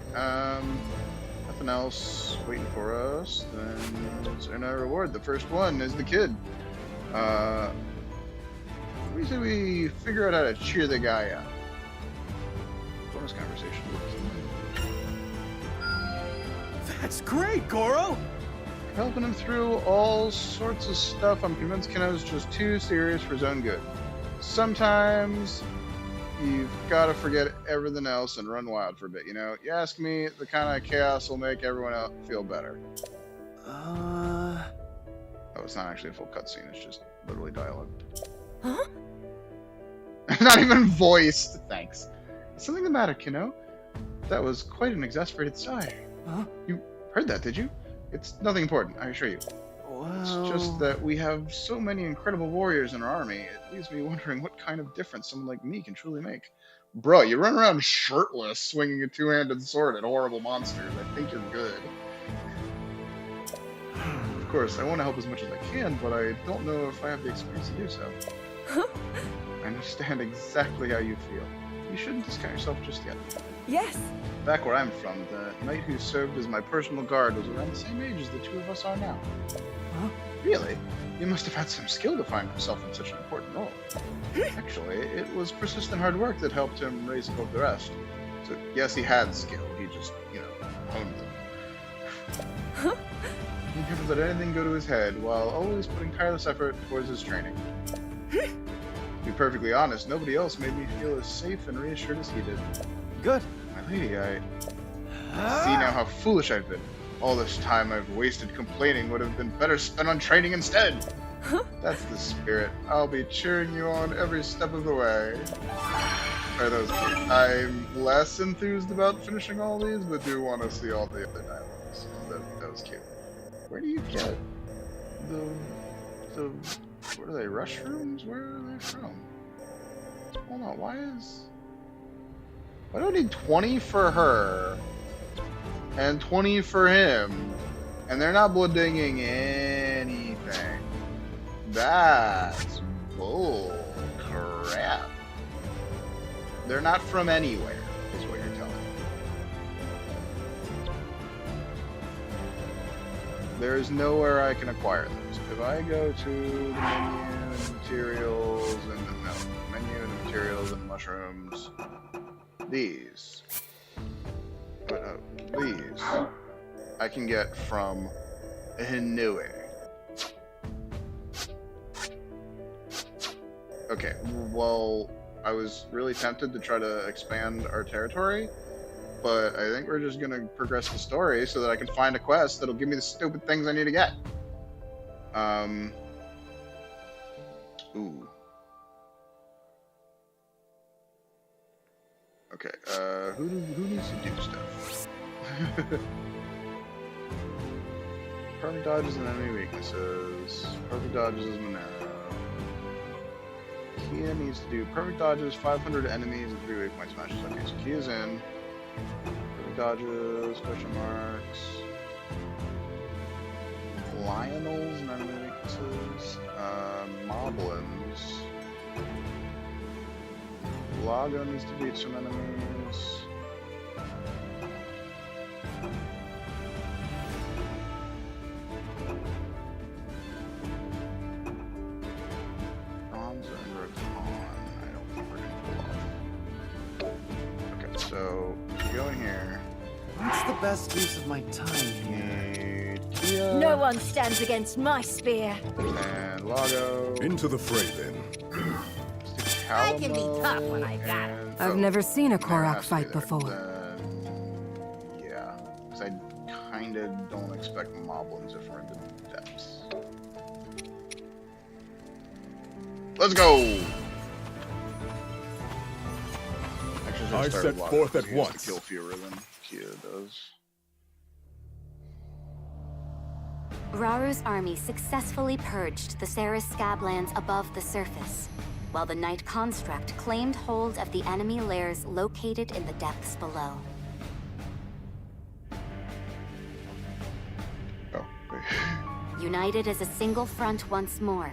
Nothing else waiting for us. Then let's earn our reward. The first one is the kid. What do you say we figure out how to cheer the guy up? Bonus conversation. That's great, Goro! Helping him through all sorts of stuff. I'm convinced Keno's just too serious for his own good. Sometimes you've got to forget everything else and run wild for a bit, you know? You ask me, the kind of chaos will make everyone else feel better. Oh, it's not actually a full cutscene, it's just literally dialogue. Huh? Not even voiced. Thanks. Is something the matter, Kino? That was quite an exasperated sigh. Huh? You heard that, did you? It's nothing important, I assure you. It's just that we have so many incredible warriors in our army, it leaves me wondering what kind of difference someone like me can truly make. Bro, you run around shirtless, swinging a two-handed sword at horrible monsters. I think you're good. Of course, I want to help as much as I can, but I don't know if I have the experience to do so. I understand exactly how you feel. You shouldn't discount yourself just yet. Yes. Back where I'm from, the knight who served as my personal guard was around the same age as the two of us are now. Huh? Really? He must have had some skill to find himself in such an important role. Actually, it was persistent hard work that helped him raise above the rest. So, yes, he had skill. He just, honed them. He never let anything go to his head, while always putting tireless effort towards his training. To be perfectly honest, nobody else made me feel as safe and reassured as he did. Good. My lady, I see now how foolish I've been. All this time I've wasted complaining would have been better spent on training instead. That's the spirit. I'll be cheering you on every step of the way. Alright, that was cute. I'm less enthused about finishing all these, but do want to see all the other dialogues. That was cute. Where do you get the what are they, rushrooms? Where are they from? Hold on, why do I need 20 for her and 20 for him, and they're not blood dinging anything? That's bull crap. They're not from anywhere, is what you're telling me. There's nowhere I can acquire those. If I go to the menu and materials and menu and materials and mushrooms, these I can get from nowhere. Okay, well, I was really tempted to try to expand our territory, but I think we're just gonna progress the story so that I can find a quest that'll give me the stupid things I need to get. Ooh. Okay, who needs to do stuff? Perfect dodges and enemy weaknesses. Perfect dodges is Monero. Kia needs to do perfect dodges, 500 enemies, and 3 weak point smashes. Okay, so Kia's in. Perfect dodges, question marks. Lionels and enemy weaknesses. Moblins. Lago needs to beat some enemies. Bronze and Rakan. I don't think we're gonna pull off. Okay, so go in here. What's the best use of my time here? Kia. No one stands against my spear. And Lago. Into the fray, then. I can be tough when I got it. I've never seen a Korak has to be fight there. before. Yeah, because I kinda don't expect moblins if we're in the depths. Let's go! Actually, I set forth at once. To kill fewer than Kia does. Raru's army successfully purged the Ceres Scablands above the surface, while the Night Construct claimed hold of the enemy lairs located in the depths below. Oh, wait. United as a single front once more,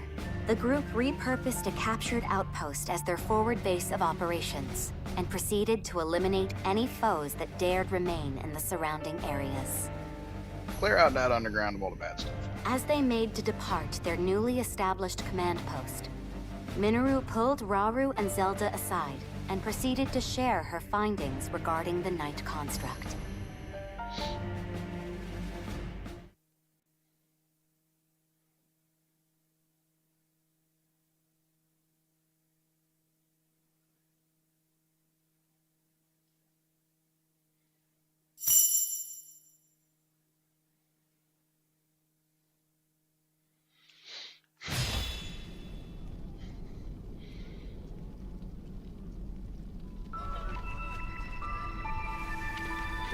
the group repurposed a captured outpost as their forward base of operations, and proceeded to eliminate any foes that dared remain in the surrounding areas. Clear out that underground of all the bad stuff. As they made to depart their newly established command post, Minoru pulled Rauru and Zelda aside and proceeded to share her findings regarding the Night Construct.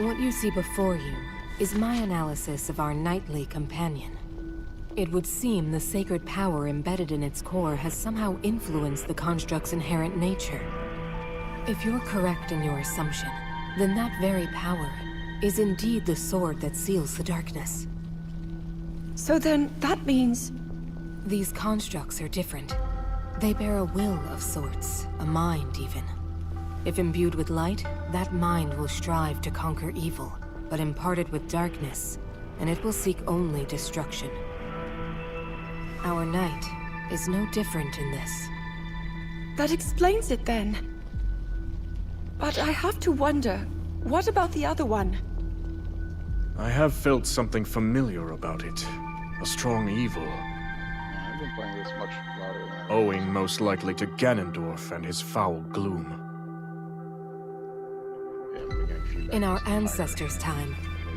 What you see before you is my analysis of our knightly companion. It would seem the sacred power embedded in its core has somehow influenced the construct's inherent nature. If you're correct in your assumption, then that very power is indeed the sword that seals the darkness. So then, that means... These constructs are different. They bear a will of sorts, a mind even. If imbued with light, that mind will strive to conquer evil, but imparted with darkness, and it will seek only destruction. Our knight is no different in this. That explains it then. But I have to wonder, what about the other one? I have felt something familiar about it. A strong evil. I've been playing this much louder than I Owing most likely to Ganondorf and his foul gloom. Yeah, we're getting feedback. In our ancestors' time,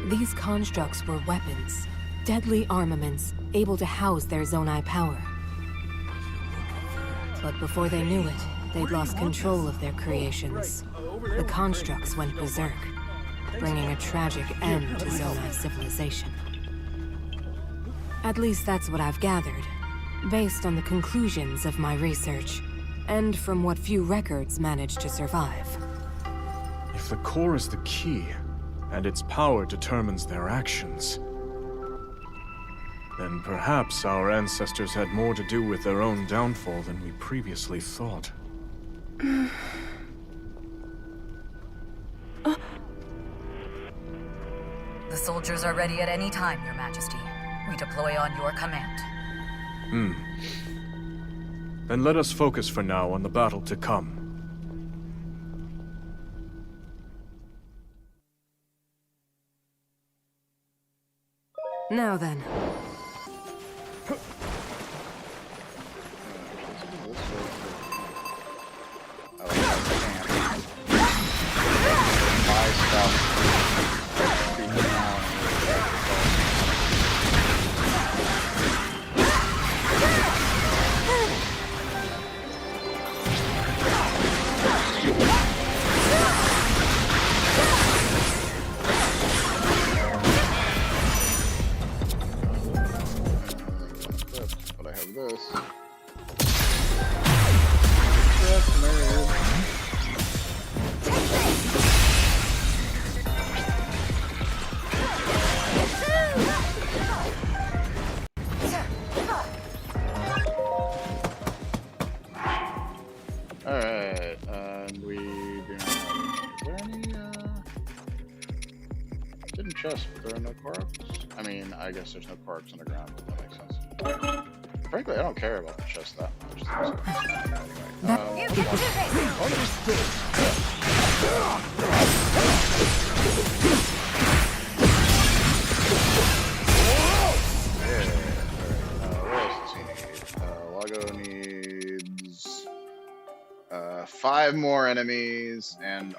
these constructs were weapons, deadly armaments, able to house their Zonai power. But before they knew it, they'd lost control of their creations. The constructs went berserk, bringing a tragic end to Zonai civilization. At least that's what I've gathered, based on the conclusions of my research, and from what few records managed to survive. If the core is the key, and its power determines their actions, then perhaps our ancestors had more to do with their own downfall than we previously thought. The soldiers are ready at any time, Your Majesty. We deploy on your command. Then let us focus for now on the battle to come. Now then. But I have this. Alright, and we do not have is there any, didn't chest, but there are no Koroks? I mean, I guess there's no Koroks on the ground, but that makes sense. Frankly, I don't care about the chest that much. What else does he need? Lago needs 5 more enemies, and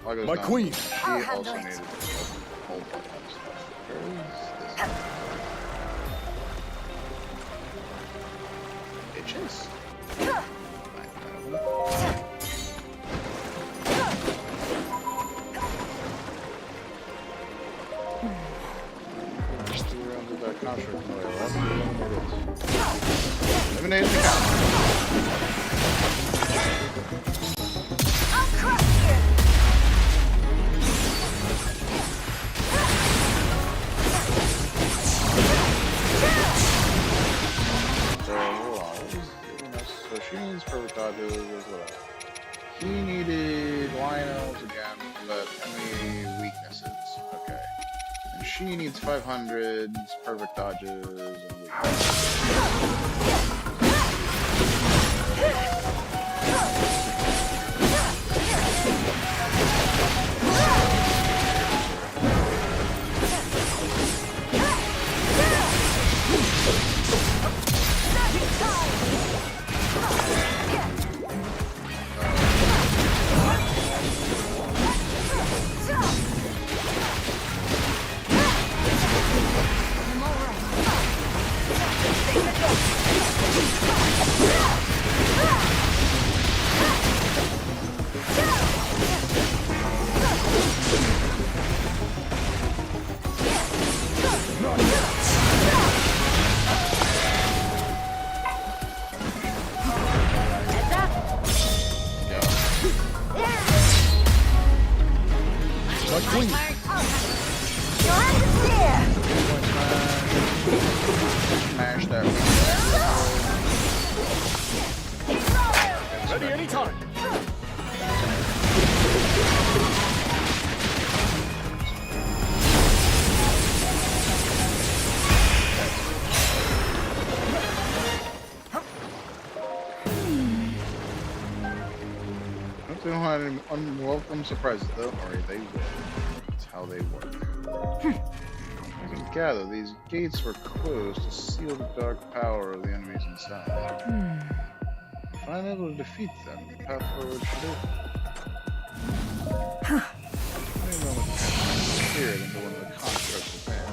Lago's My done. queen. She also needed a whole bunch of stuff. Where is this? Itches. Eliminate the So she needs perfect dodges, whatever. He needed Lionels again, but only weaknesses. Okay. And she needs 500s, perfect dodges, and weaknesses. Ready anytime. Don't they don't have any unwelcome surprises though, or they will. That's how they work. I can gather these gates were closed to seal the dark power of the enemies inside. If I'm able to defeat them, the path forward should open. Any moment the spirit into one of the constructs within.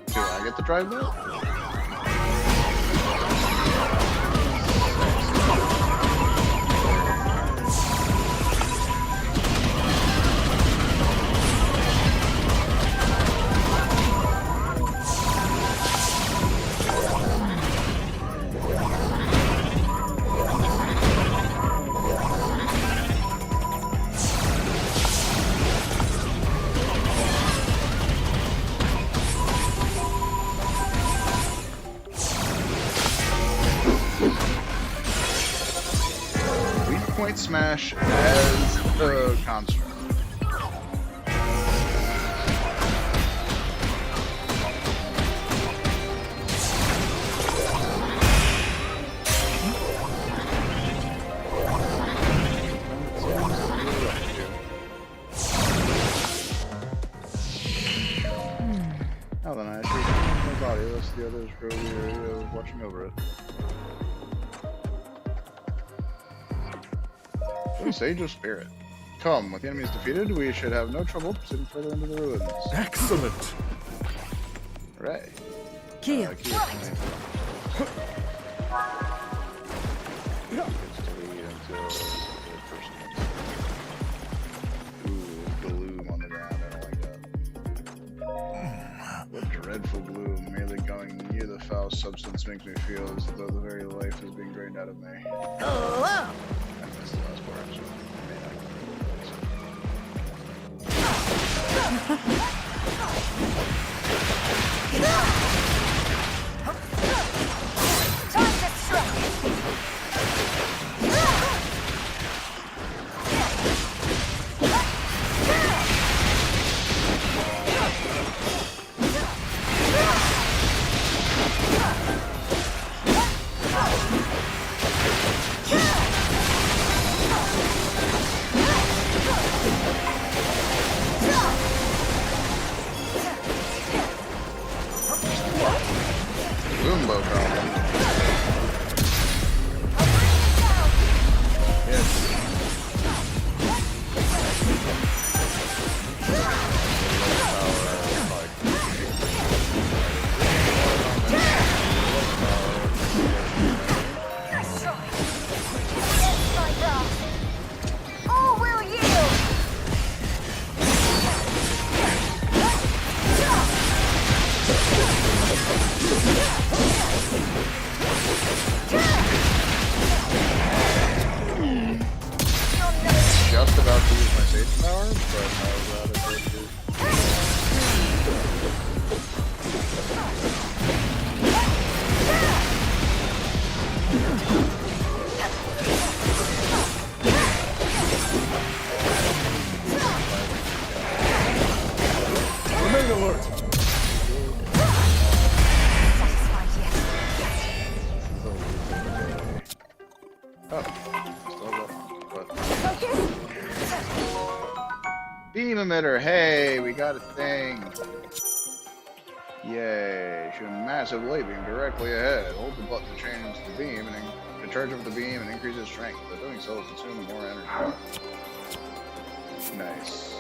Do I get to drive that? Point smash as a construct. Now then, I actually my body, unless the others grow weary of watching over it. Sage of Spirit. Come, with the enemies defeated, we should have no trouble proceeding further into the ruins. Excellent. Right. Kia. Gloom on the ground. I don't like that. What dreadful gloom. Merely going near the foul substance makes me feel as though the very life is being drained out of me. Oh, wow. That's the last part. So Time to strike! Boombo problem. Nice try! Just like that! All will yield! Just about to use my sage power, but I was rather good to. Remain alert. Satisfied yet? Oh, still got one, but Focus! beam emitter. Hey, we got a thing. Yay! Shoot a massive light beam directly ahead. Hold the button to change the beam and to charge up the beam and increase its strength. But doing so will consume more energy. Nice.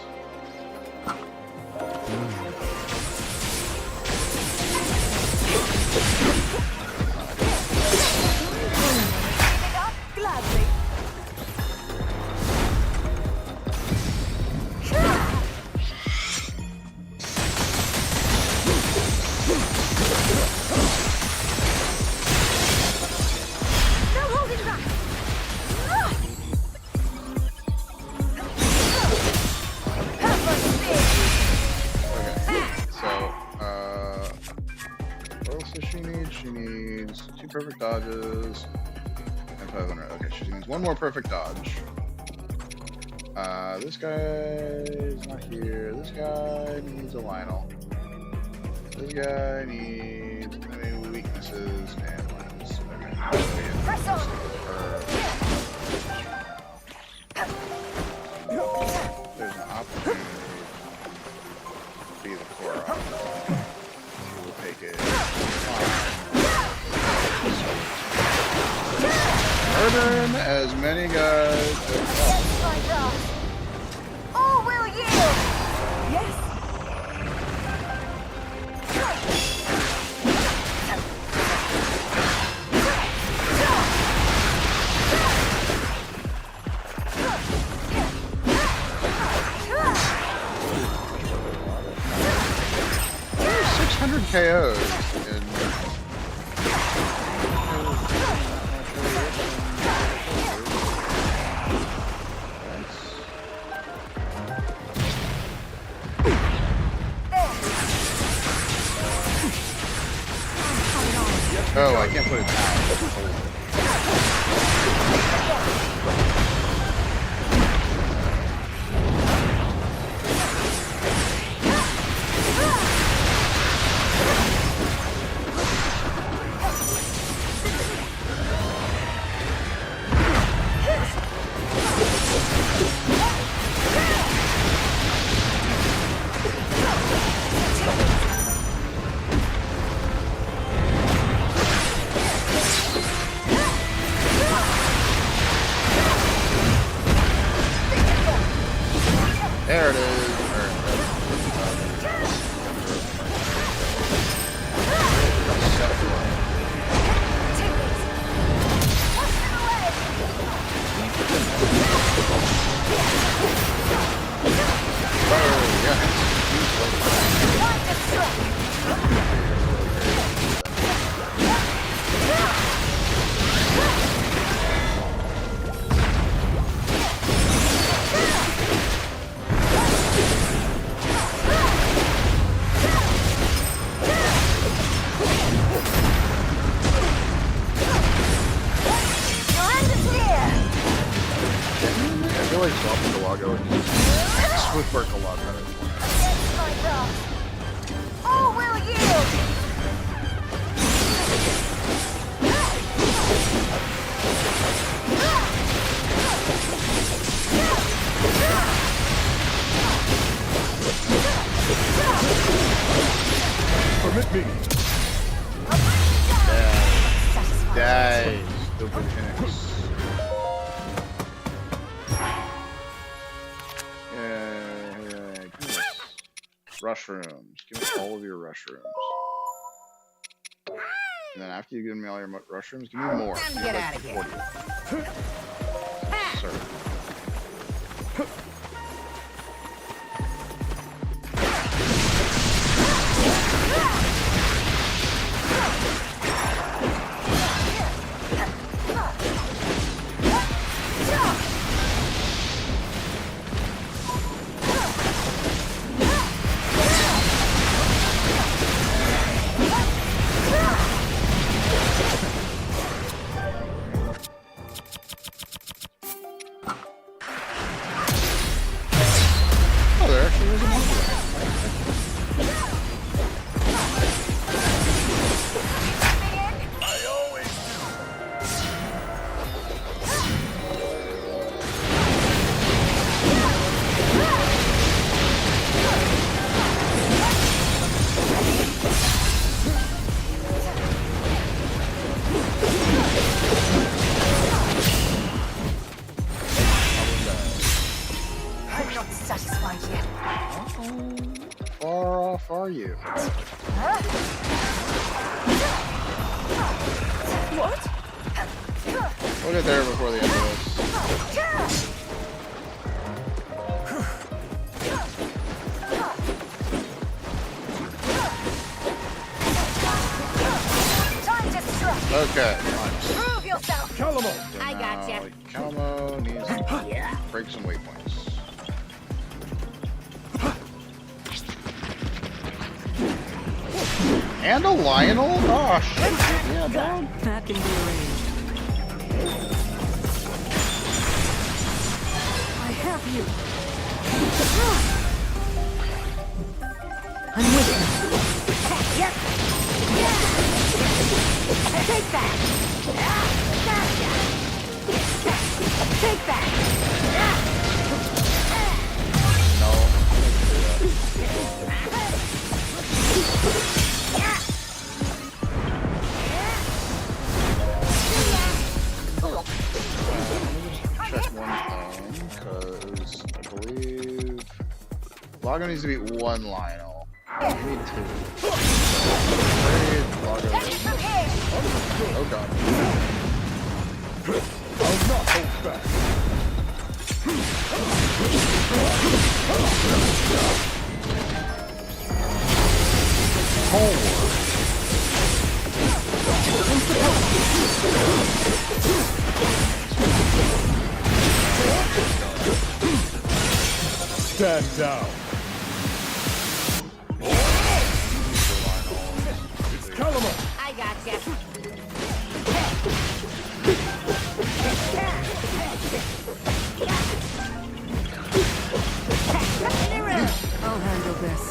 Gladly. No holding back. Okay, so, what else does she need? She needs 2 perfect dodges, 500. Okay, she needs one more perfect dodge. This guy is not here. This guy needs a Lionel. This guy needs enemy weaknesses and lines. Okay. Press on! There's an opportunity to be the core op. We'll take it. Murdering as many guys as possible. All will yield! Yes! 600 KOs in oh, I can't put it down. There it is. I feel like swapping the logo would work a lot better. All will yield! Permit me. Die, stupid Phoenix. Give me this. Rush rooms. Give me all of your rush rooms. And then after you give me all your rush rooms, give me more. Time to get out of here. 40. Sir. Oh, there actually is a monster. I'm not satisfied yet. Far off are you? What? We'll get there before the end of this. Time to strike! Okay. Prove yourself! Calamo. I gotcha. Calamo needs to break some waypoints. And a Lionel? Oh, shit. Yeah, dog. That can be arranged. Check one thing, because I believe Lago needs to beat one Lionel. We need two. Lago. Oh god. I'll not hold back. Stand down. It's Calamo. I gotcha. I'll handle this.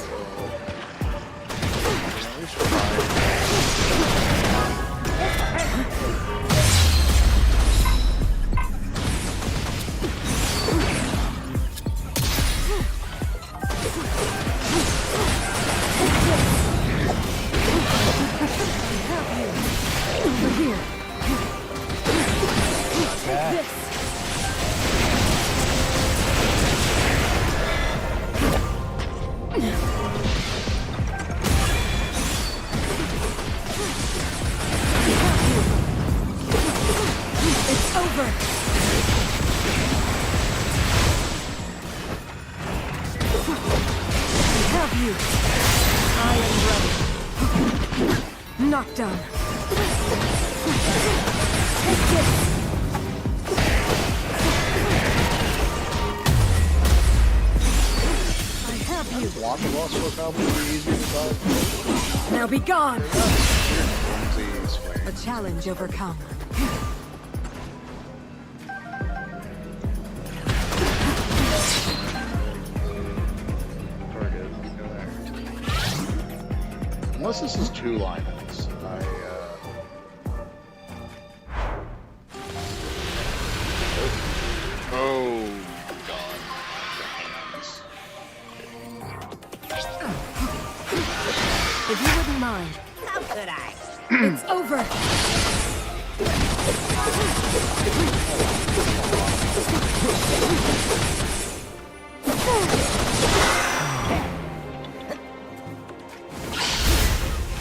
Over here. This. It's over. I have you. I am ready. Knock down. Take this. I have you. Want the lost for Cowboy to be easy to dodge? Now be gone. Clumsy swing. A challenge overcome. Target. Go there. Unless this is two Lionels, Oh god. If you wouldn't mind. How could I? It's over. I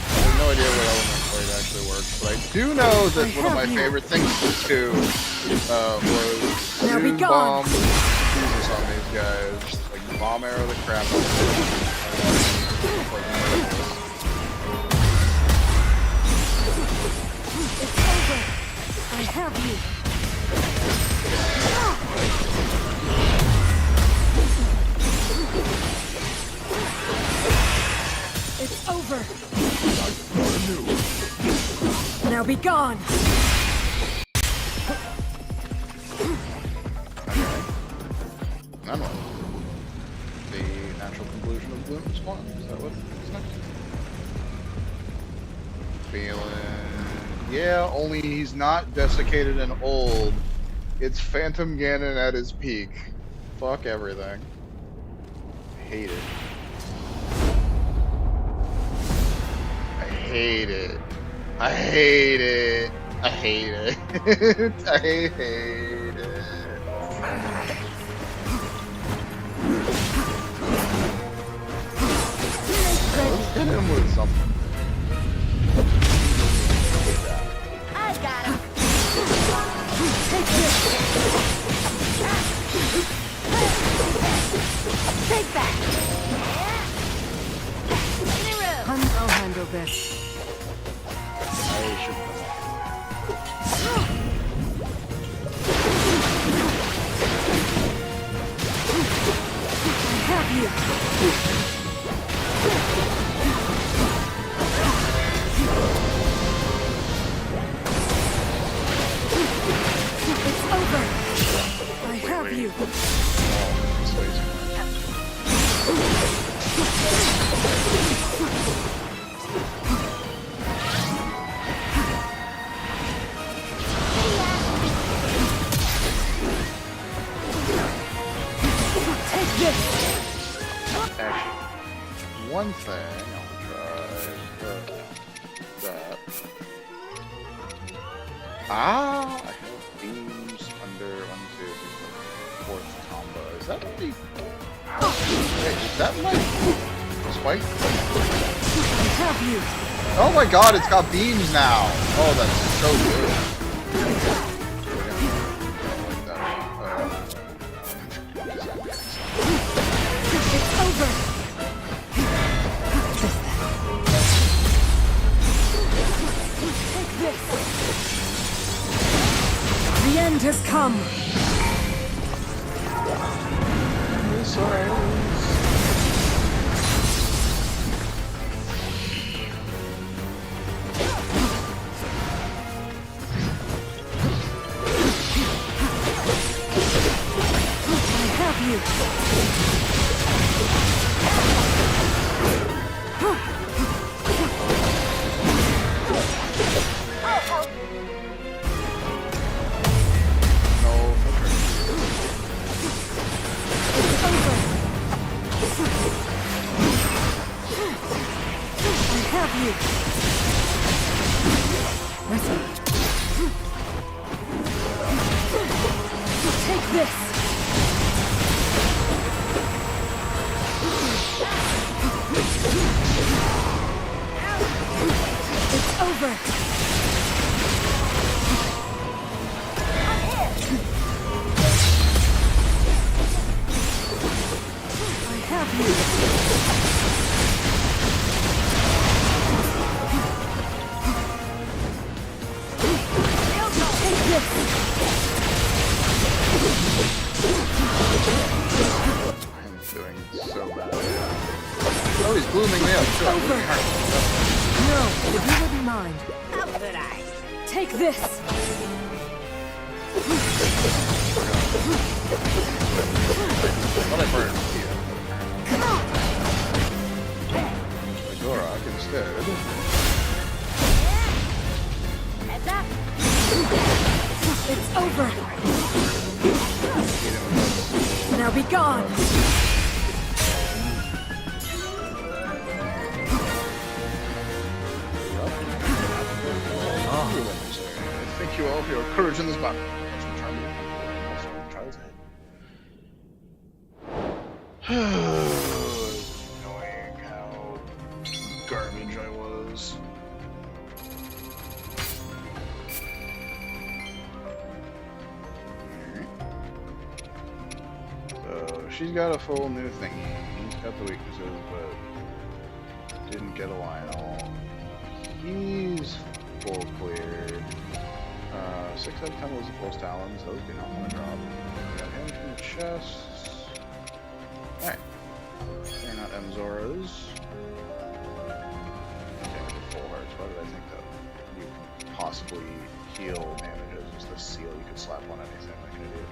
have no idea what element blade actually works, but I do know that one of my favorite things to do was Now be do gone. bomb Jesus on these guys. Like bomb arrow the crap out of them. It's over. I have you. It's over. Now be gone. None of the natural conclusion of Bloom spawn. Is that what it's next? Feeling. Yeah, only he's not desiccated and old. It's Phantom Ganon at his peak. Fuck everything. Hate it. I hate it. I hate it. I hate it. I hate it. Let's hit him with something. I got him. Take that. Hyrule. I'll handle this. I should. I have you. It's over. I have you. Take this. Actually, one thing I'll try that. I have these. Is that the... Wait, is that my spike? Have you? Oh my god, it's got beams now! Oh, that's so good. It's over. Take this. The end has come. Take this! It's over! I'm here! I have you! Take this! I'm doing so bad. Oh, he's glooming me up. Sure. No, if you wouldn't mind. How could I? Take this! Well, I burned you. Gorak instead. Heads up! It's over! Now be gone! I thank you all for your courage in this battle. Annoying how garbage I was. So she's got a full new thingy. He's got the weaknesses, but didn't get a Lionel. He's full cleared. 6 out of 10 was the pulse talons. Those do not want to drop. We got him from the chest. Alright. Clearing out Mzora's. Okay, with full hearts. Why did I think that you can possibly heal damages? Just the seal you could slap on anything like an idiot.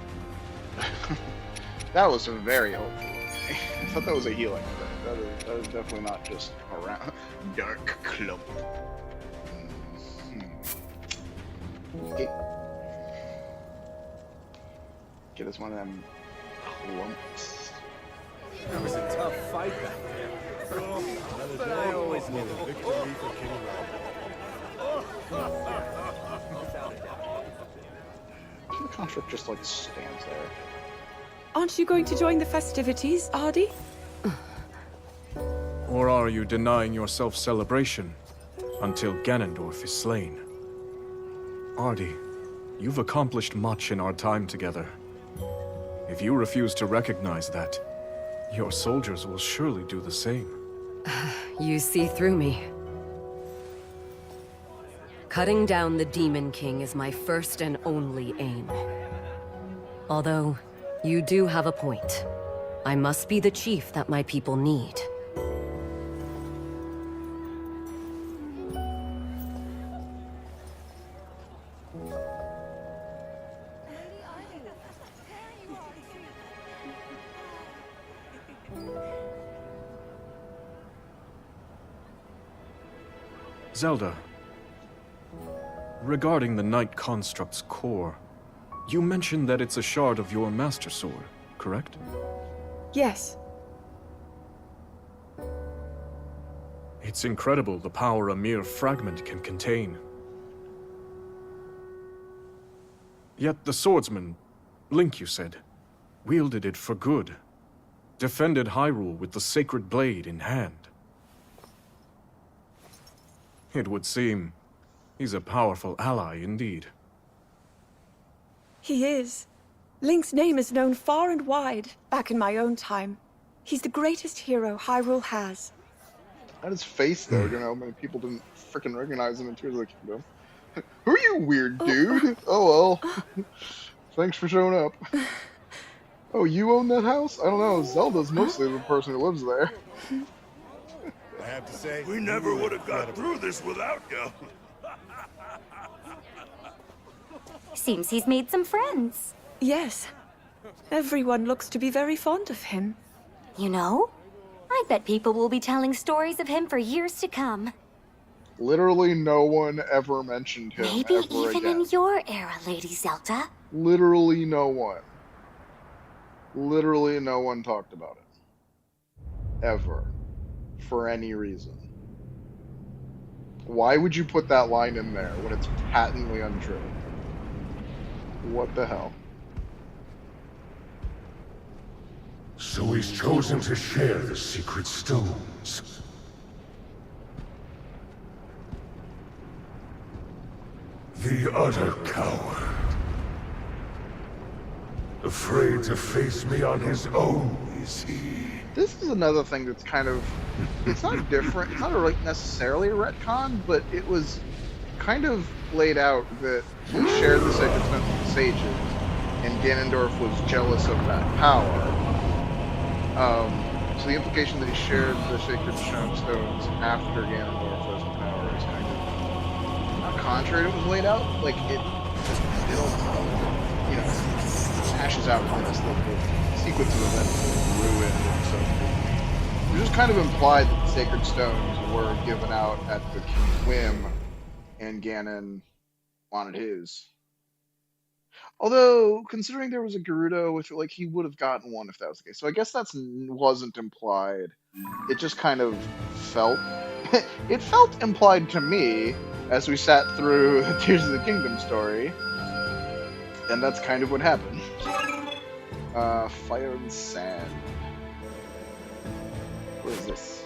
That was very hopeful. I thought that was a healing thing. That is definitely not just around. Dark clump. Get us one of them clumps. That was a tough fight back there. But I always knew the victory for King The construct just like stands there. Aren't you going to join the festivities, Ardy? Or are you denying yourself celebration until Ganondorf is slain? Ardy, you've accomplished much in our time together. If you refuse to recognize that, your soldiers will surely do the same. You see through me. Cutting down the Demon King is my first and only aim. Although, you do have a point. I must be the chief that my people need. Zelda, regarding the Knight Construct's core, you mentioned that it's a shard of your Master Sword, correct? Yes. It's incredible the power a mere fragment can contain. Yet the swordsman, Link you said, wielded it for good, defended Hyrule with the sacred blade in hand. It would seem he's a powerful ally indeed. He is. Link's name is known far and wide, back in my own time. He's the greatest hero Hyrule has. At his face, though, you know, many people didn't freaking recognize him in Tears of the Kingdom. Who are you, weird dude? Oh well. Thanks for showing up. Oh, you own that house? I don't know. Zelda's mostly the person who lives there. I have to say, We never would have got through this without you. Seems he's made some friends. Yes. Everyone looks to be very fond of him. You know, I bet people will be telling stories of him for years to come. Literally no one ever mentioned him Maybe ever even again. in your era, Lady Zelda. Literally no one. Literally no one talked about it. Ever. For any reason. Why would you put that line in there when it's patently untrue? What the hell? So he's chosen to share the secret stones. The utter coward. Afraid to face me on his own, is he? This is another thing that's kind of, it's not different, it's not like necessarily a retcon, but it was kind of laid out that he shared the Sacred Stones with the sages, and Ganondorf was jealous of that power. So the implication that he shared the Sacred Stones after Ganondorf was the power is kind of not contrary to what was laid out. Like, it still, you know, hashes out on us the sequence of events that ruined and so forth. It was just kind of implied that the Sacred Stones were given out at the king's whim, and Ganon wanted his. Although, considering there was a Gerudo with it, like, he would have gotten one if that was the case. So I guess that wasn't implied. It just kind of felt... it felt implied to me as we sat through the Tears of the Kingdom story. And that's kind of what happened. Fire and Sand. What is this?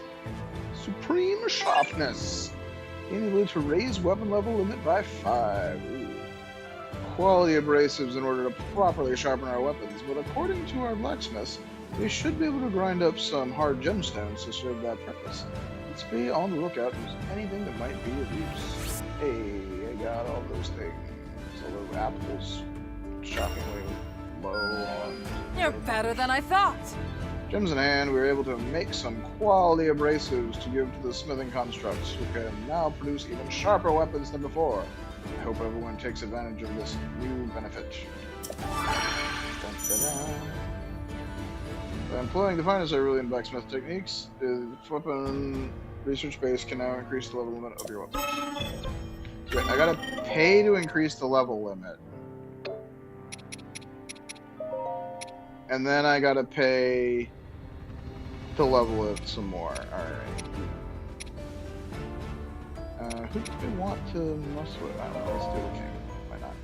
Supreme Sharpness. Being able to raise weapon level limit by 5. Ooh. Quality abrasives in order to properly sharpen our weapons, but according to our blacksmiths, we should be able to grind up some hard gemstones to serve that purpose. Let's be on the lookout for anything that might be of use. Hey, I got all those things. Although apples, shockingly low on... You're better than I thought! Gems in hand, we were able to make some quality abrasives to give to the smithing constructs, who can now produce even sharper weapons than before. I hope everyone takes advantage of this new benefit. By employing the finest Hyrulean blacksmith techniques, the weapon research base can now increase the level limit of your weapons. So wait, I gotta pay to increase the level limit. And then I gotta pay to level it some more. Alright. Who do we want to mess with? I don't know, let's do the king. Why not?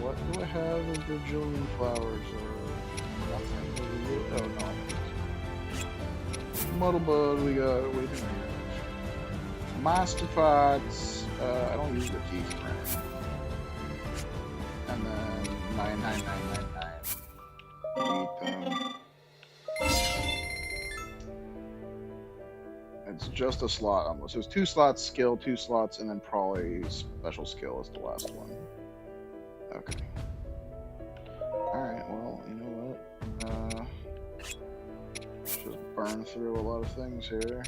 What do I have of Brazilian flowers? Nothing. Oh, no. Muddlebud, we got, what do you think we got? Master Pots, I don't use the teeth print. And then 99999. Eat them. It's just a slot almost. So it's 2 slots skill, 2 slots, and then probably special skill is the last one. Okay. Alright, well, you know what? Just burn through a lot of things here.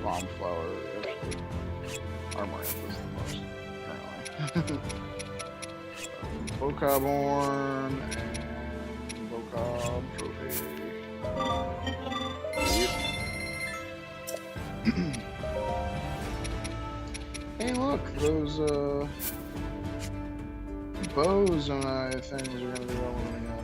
Bombflower, actually, Armoranth is the most, apparently. Bocob Horn and Bocob. Hey, look, those bows and things are gonna be relevant again.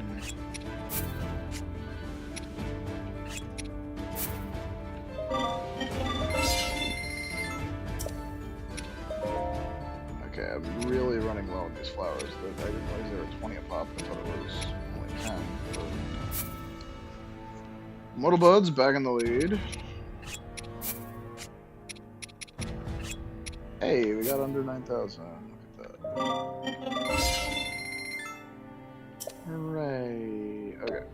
Okay, I'm really running low on these flowers. I didn't realize they were 20 a pop. I thought it was only 10. But... Mortal Buds back in the lead. Hey, we got under 9,000. Look at that. Hooray. Okay.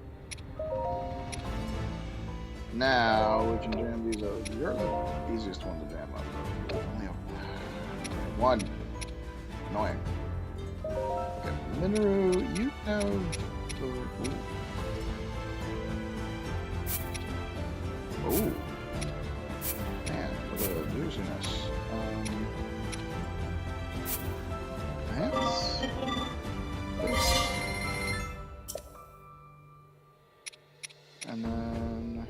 Now we can jam these up. You're the easiest one to jam up. Only have one. Annoying. Okay, Minoru, you have the... Ooh. Man, what a juiciness. That's... This. And then...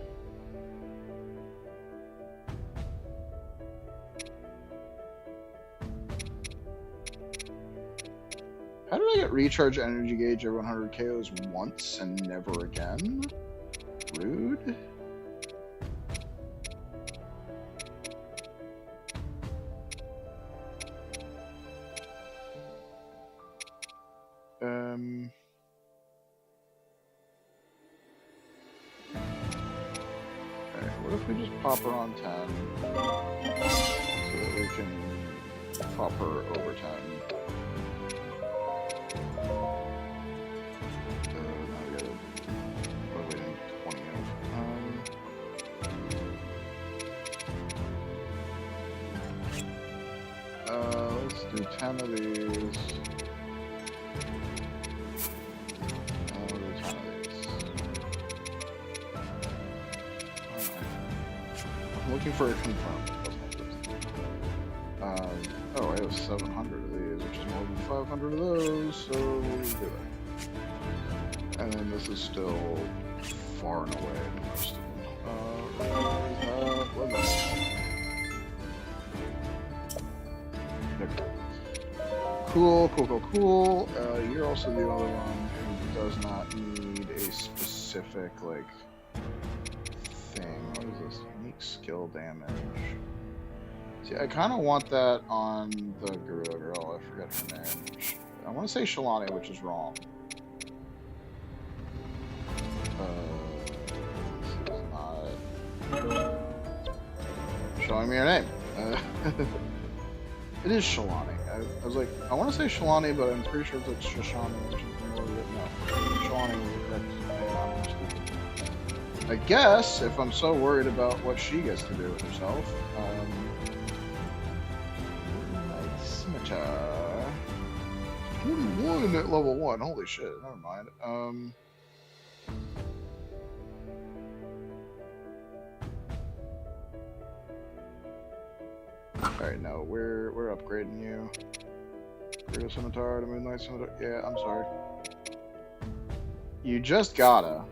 How did I get recharge energy gauge every 100 KOs once and never again? Rude. Alright, what if we just pop her on 10? So that we can pop her over 10. Now we gotta... What are we doing? 20 let's do 10 of these. Looking for a confirm. Oh, I have 700 of these, which is more than 500 of those, so we'll do that. And then this is still far and away the most of them. Okay. Cool. You're also the only one who does not need a specific, like, thing. What is this? Unique skill damage. See, I kind of want that on the Gorilla Girl. I forget her name. I want to say Shalani, which is wrong. This is not showing me her name. It is Shalani. I was like, I want to say Shalani, but I'm pretty sure it's like Shoshani or something. Or no, Shalani was the correct name. I'm stupid. I guess, if I'm so worried about what she gets to do with herself, Scimitar. 41 at level 1, holy shit, never mind. Alright, no, we're upgrading you. Greater Scimitar to Moonlight Scimitar. Yeah, I'm sorry. You just gotta.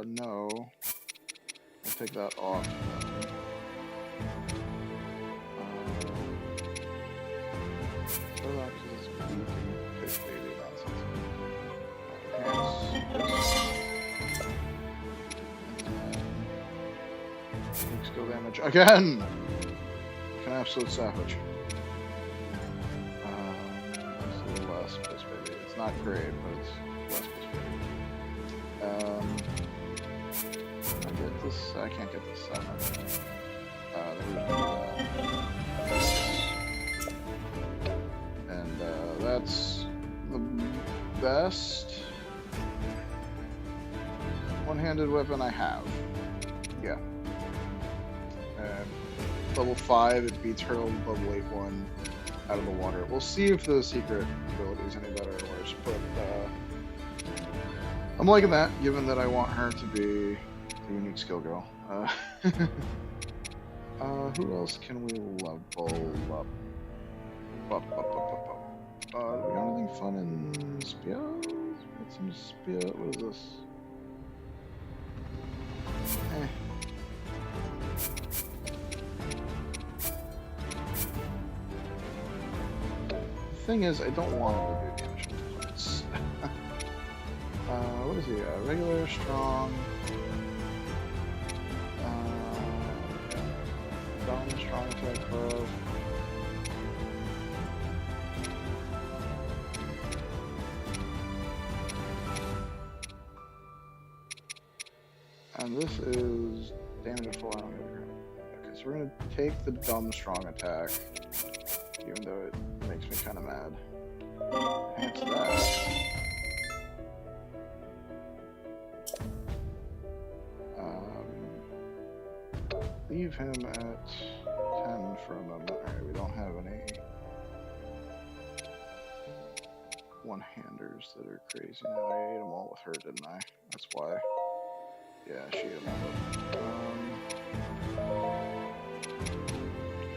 No. I'll take that off. Go back to this weak piss baby nonsense. Take skill damage again! Like an absolute savage. It's a little less piss baby. It's not great, but it's less piss baby. I can't get this 7. And that's the best one-handed weapon I have. Yeah. Level 5, it beats her level 8 one out of the water. We'll see if the secret ability is any better or worse, but I'm liking that, given that I want her to be the unique skill girl. Who else can we level up? We got anything fun in Spears? Get some Spear. What is this? Eh. The thing is, I don't want him to do damage points. What is he? Regular, strong. Dominant, strong attack, buff. And this is damage at full armor. Okay, so we're gonna take the dumb strong attack, even though it makes me kind of mad. Hence that. Leave him at 10 for a moment. Alright, we don't have any one-handers that are crazy now. I ate them all with her, didn't I? That's why. Yeah, she ate them all up.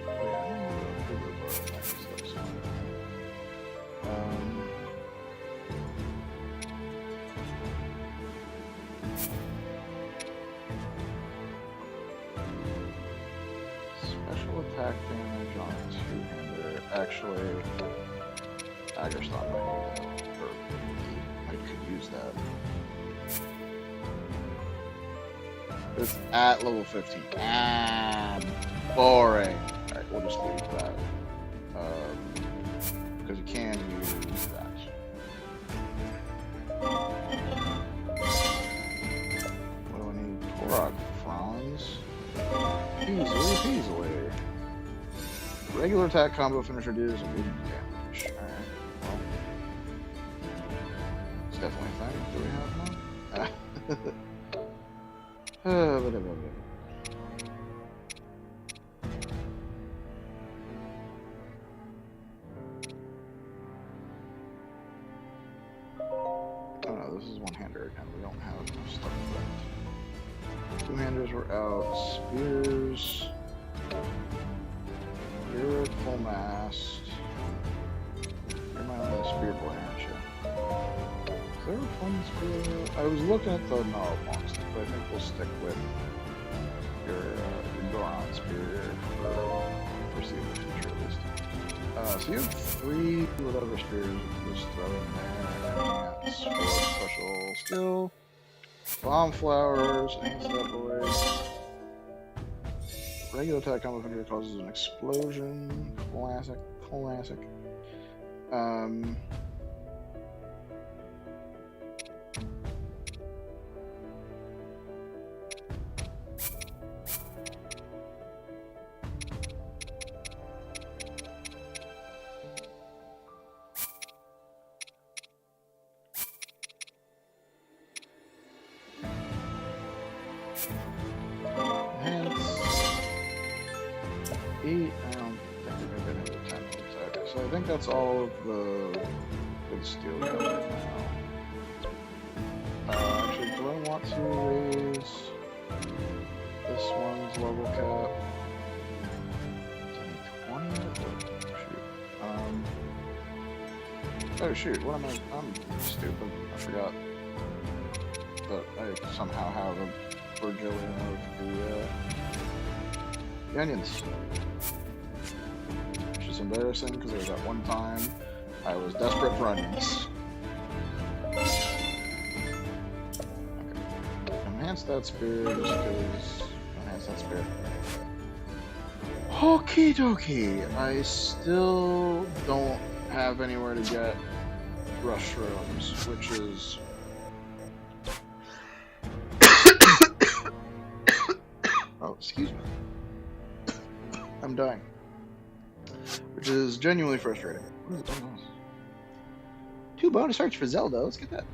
Oh yeah, I don't know if we're both next episode. Special attack damage on a two-hander. Actually, Daggerstone might need that. Or I could use that. It's at level 15. Ah, boring. Alright, we'll just leave that. Because you can use that. What do I need? Korok Franz. Easily. Regular attack combo finisher deals immediate damage. Alright, well. It's definitely a thing. Do we have one? Oh no, this is one-hander again. We don't have enough stuff for that. Two-handers were out. Spears. You're at full mast. You're my only spear boy, aren't you? Is there a fun spear? I was looking at the gnarl monster, but I think we'll stick with your Goron spear for foreseeable future at least. So you have 3 whatever spears you can just throw in there. Enhance for special skill. Bomb flowers, enhance that boy. Regular attack combo finisher causes an explosion. Classic. I don't think we're gonna get into 10 minutes. Okay, so I think that's all of the good steel we have right now. Actually, do I want to raise this one's level cap? Is it 20? Oh shoot, what am I? I'm stupid. I forgot that I somehow have a Virgilian of the onions. Which is embarrassing because there was that one time I was desperate for onions. Okay. Enhance that spear just because. Enhance that spear. Okie dokie. I still don't have anywhere to get mushrooms, which is. Oh, excuse me. I'm dying. Which is genuinely frustrating. What is going on? 2 bonus hearts for Zelda. Let's get that.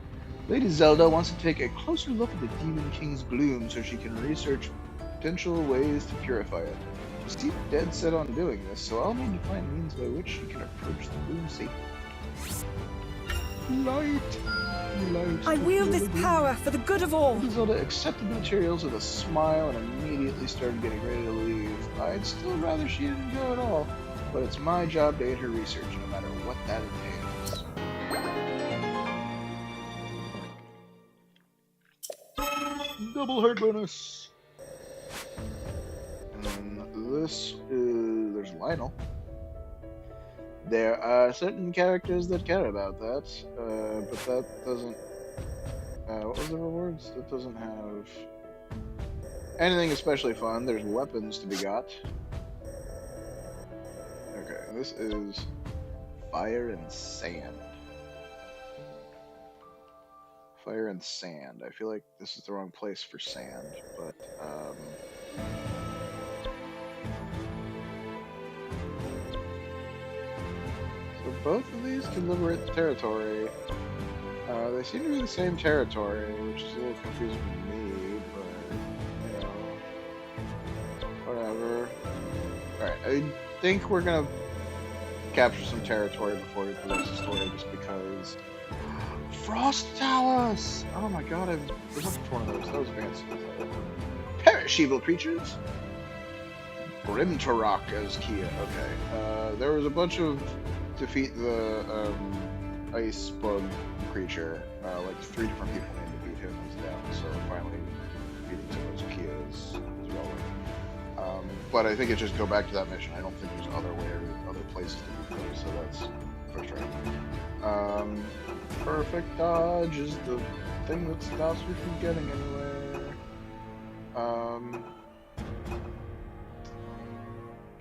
Lady Zelda wants to take a closer look at the Demon King's gloom so she can research potential ways to purify it. She seems dead set on doing this, so I'll need to find means by which she can approach the gloom safely. Light! I wield this power for the good of all. Zelda accepted the materials with a smile and immediately started getting ready to leave. I'd still rather she didn't go at all, but it's my job to aid her research, no matter what that entails. Double heart bonus. And this is... there's Lionel. There are certain characters that care about that, but that doesn't... what was the rewards? That doesn't have anything especially fun. There's weapons to be got. Okay, this is Fire and Sand. Fire and Sand. I feel like this is the wrong place for sand, but, so both of these can liberate the territory. They seem to be the same territory, which is a little confusing to me, but, you know, whatever. Alright, I think we're gonna capture some territory before we progress the story, just because... Frost Talus! Oh my god, I was looking for one of those. That was advanced. Perish, evil creatures! Grimtarok as Kia. Okay. There was a bunch of defeat the ice bug creature. Like 3 different people had to beat him. He's down, so finally beating some of those Kias as well. But I think it just go back to that mission. I don't think there's other places to beat them, so that's frustrating. Perfect dodge is the thing that stops me from getting anywhere.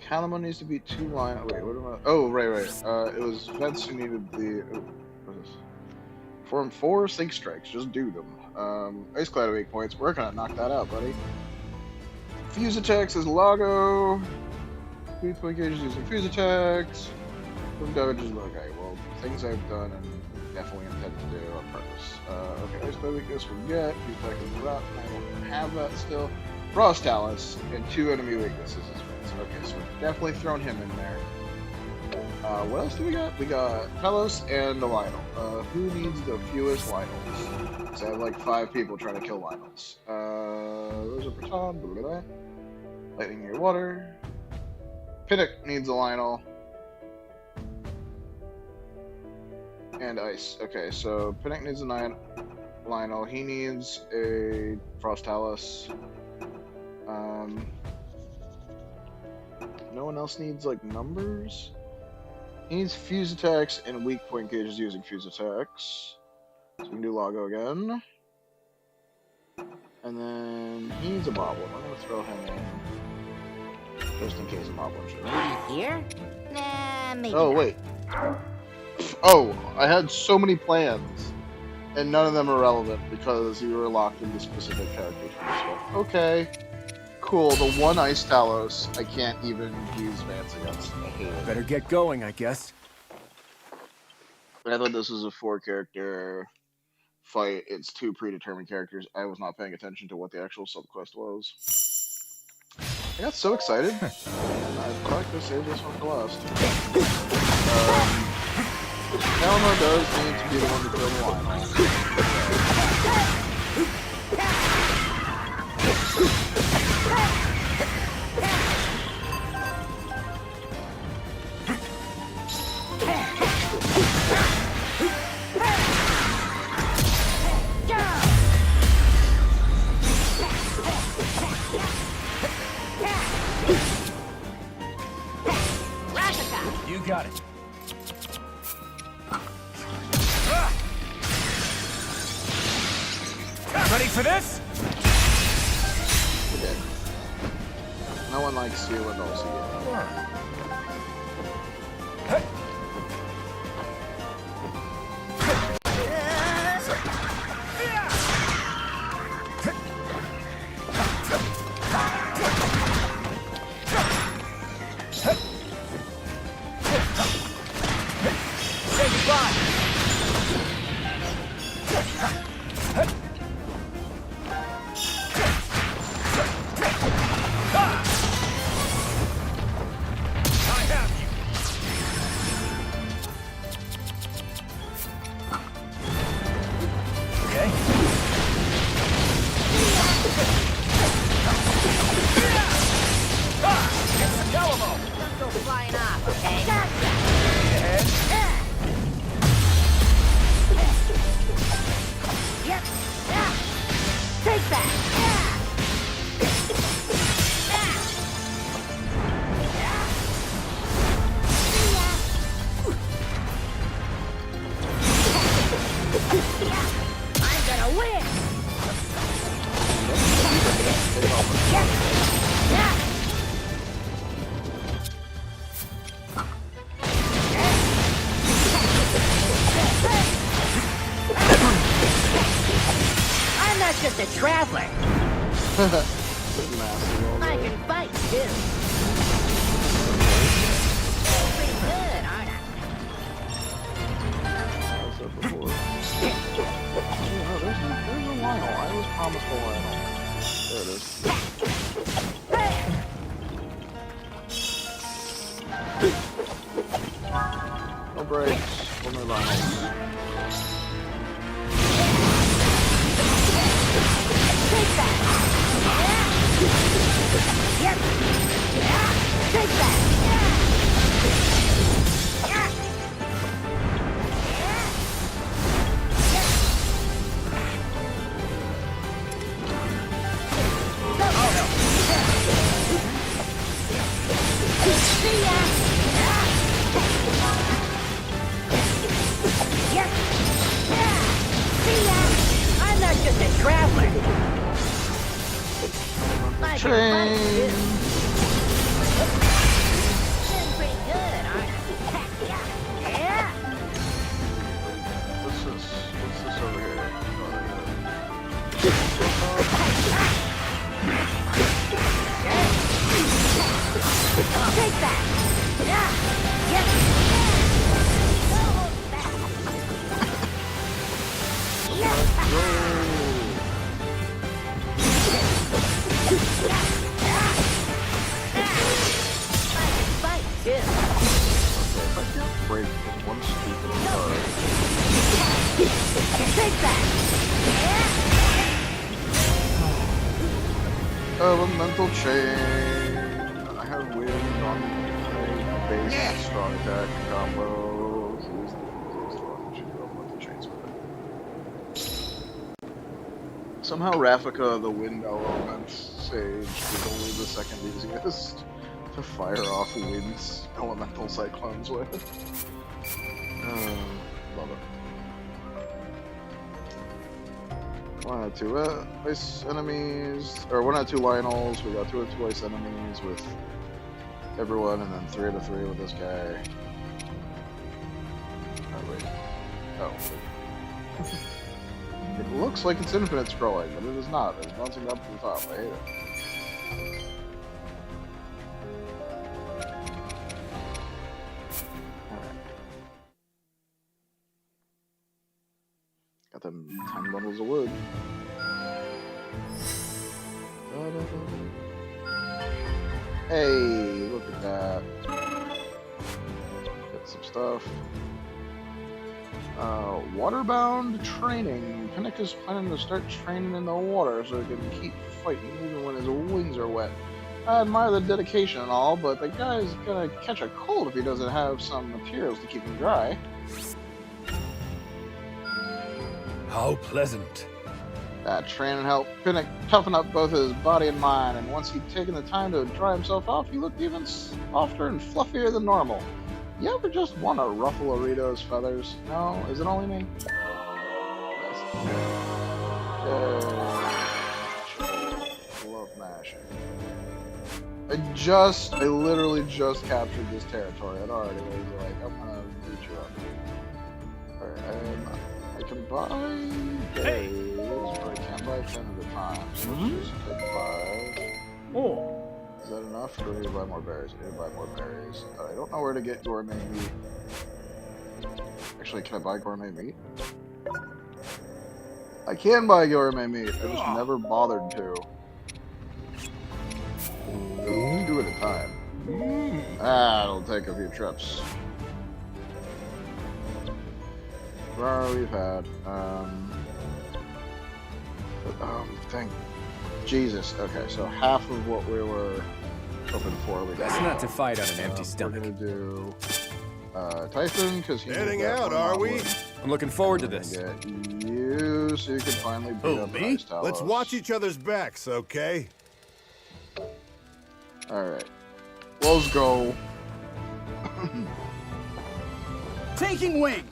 Kalamo needs to beat 2 line. Wait, what am I? Oh, right. It was Vents who needed the. What is this? Form 4 Sync Strikes. Just do them. Ice Cloud at 8 points. We're gonna knock that out, buddy. Fuse attacks is Lago. 3 point gauges using fuse attacks. From damages. Okay, well, things I've done and definitely intend to do on purpose. Okay, Ice Cloud weakness forget. Fuse attack is rough. I don't have that still. Frost Talus and 2 enemy weaknesses is Vince. Okay, so we've definitely thrown him in there. What else do we got? We got Telos and the Lionel. Who needs the fewest Lionels? Because I have like 5 people trying to kill Lionels. Those are Breton, blah, blah, blah. Lightning near water. Pinnock needs a Lionel. And ice. Okay, so Pinnock needs a Lionel. He needs a Frost Talus. No one else needs like numbers. He needs fuse attacks and weak point gauges using fuse attacks. So we can do Lago again. And then he needs a Moblin. I'm gonna throw him in. Just in case a Moblin should. Maybe here? Nah, maybe Oh, not. wait. Oh, I had so many plans. And none of them are relevant because you were locked into specific characters for this one. Okay. Cool. The one Ice Talos I can't even use Vance against. I hate it. Better get going, I guess. I thought this was a 4-character fight. It's 2 predetermined characters. I was not paying attention to what the actual subquest was. I got so excited. I thought I could save this one for last. Kalamo does need to be the one to kill the Lionel. You got it. Ready for this? Okay. No one likes you and also you. Say goodbye. Massive I already. can fight too. Pretty good, aren't I? I said before. Oh, no, there's a Lionel. I was promised a Lionel. There it is. No breaks. Only Lionels. Take that! Yep! Take that! See ya! Yep! See ya! I'm not just a traveler. I can fight too. Doing pretty good, aren't I? Yeah! What's this over here? Take that! Yeah! Yep! I can fight too. If I can't break this one stupid card. Take that! Elemental chain. I have wind on my base strong attack combo. Use the one. Should do elemental chains with it. Somehow Raffica, the wind element sage, is only the second easiest to fire off winds elemental cyclones with. Love it. One out of two ice enemies, or 1 out of 2 Lionels. We got 2 out of 2 ice enemies with everyone, and then 3 out of 3 with this guy. Oh wait. Oh. Wait. It looks like it's infinite scrolling, but it is not. It's bouncing up to the top. I hate it. Got them 10 bundles of wood. Hey, look at that. Get some stuff. Waterbound training. Pinnock is planning to start training in the water so he can keep fighting even when his wings are wet. I admire the dedication and all, but the guy's gonna catch a cold if he doesn't have some materials to keep him dry. How pleasant. That training helped Pinnock toughen up both his body and mind, and once he'd taken the time to dry himself off, he looked even softer and fluffier than normal. You ever just want to ruffle a Rito's feathers? No? Is it only me? Love mashing. I literally just captured this territory. It already was like, I'm gonna beat you up. Alright, I can buy berries, but I can't buy 10 at a time. So let's just take 5. Oh. Is that enough, or do I need to buy more berries? I need to buy more berries. I don't know where to get gourmet meat. Actually, can I buy gourmet meat? I can buy gourmet meat. I just never bothered to. 2 at a time. It'll take a few trips. We've had. Thank Jesus. Okay, so half of what we were hoping for. We got. That's not to fight on an empty stomach. We're gonna do Typhon because he's Heading out, are we? I'm looking forward to this. Get you so you can finally beat up me? Ice Talos. Let's watch each other's backs, okay? All right, let's go. Taking wing.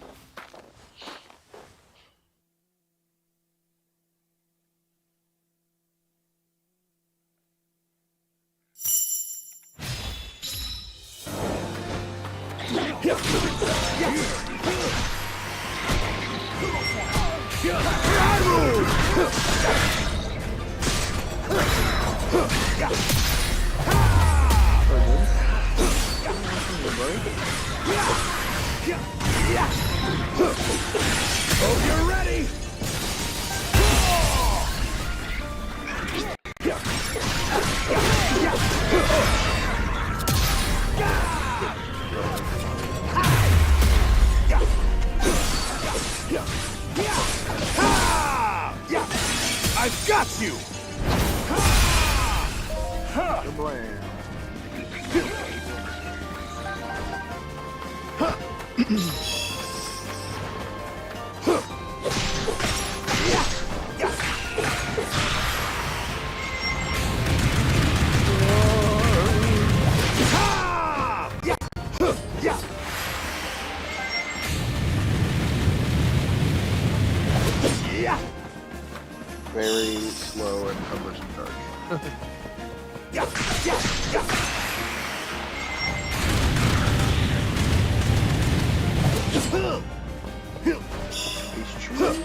Hope you're ready! I've got you! Very slow and cumbersome charge. He's chewing.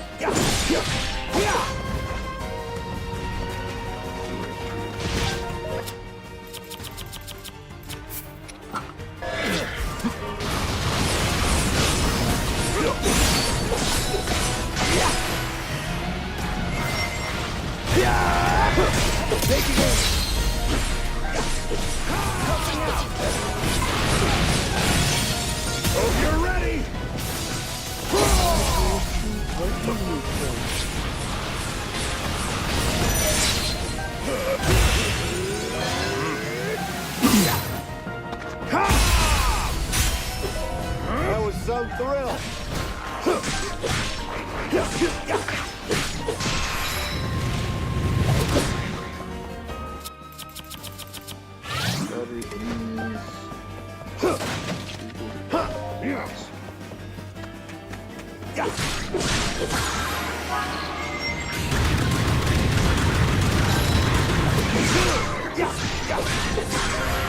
Hope you're ready! That was some thrill. Yes.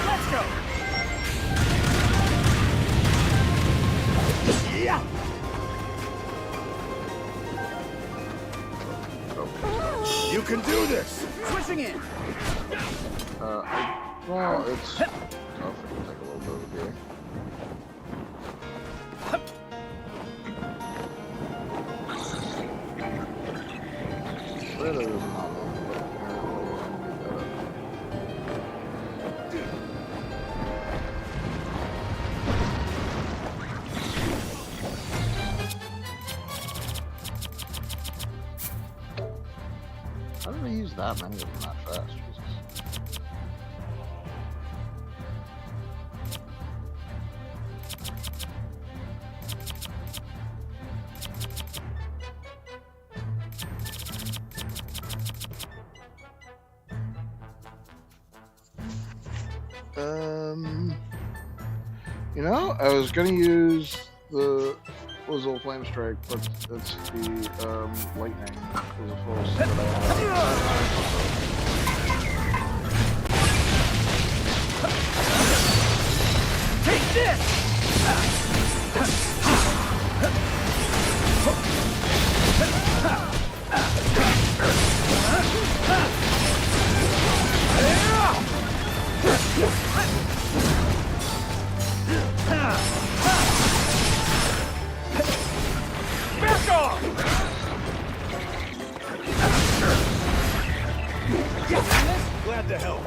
Let's go! Yeah! You can do this! Switching in! Well, it's tough. It'll take a little bit of gear. Really doesn't matter. How did I use that many of them that fast? Jesus. You know, I was gonna use the Blizzle Flame Strike, but it's the lightning is a force that I have. Take this! Back off! Glad to help.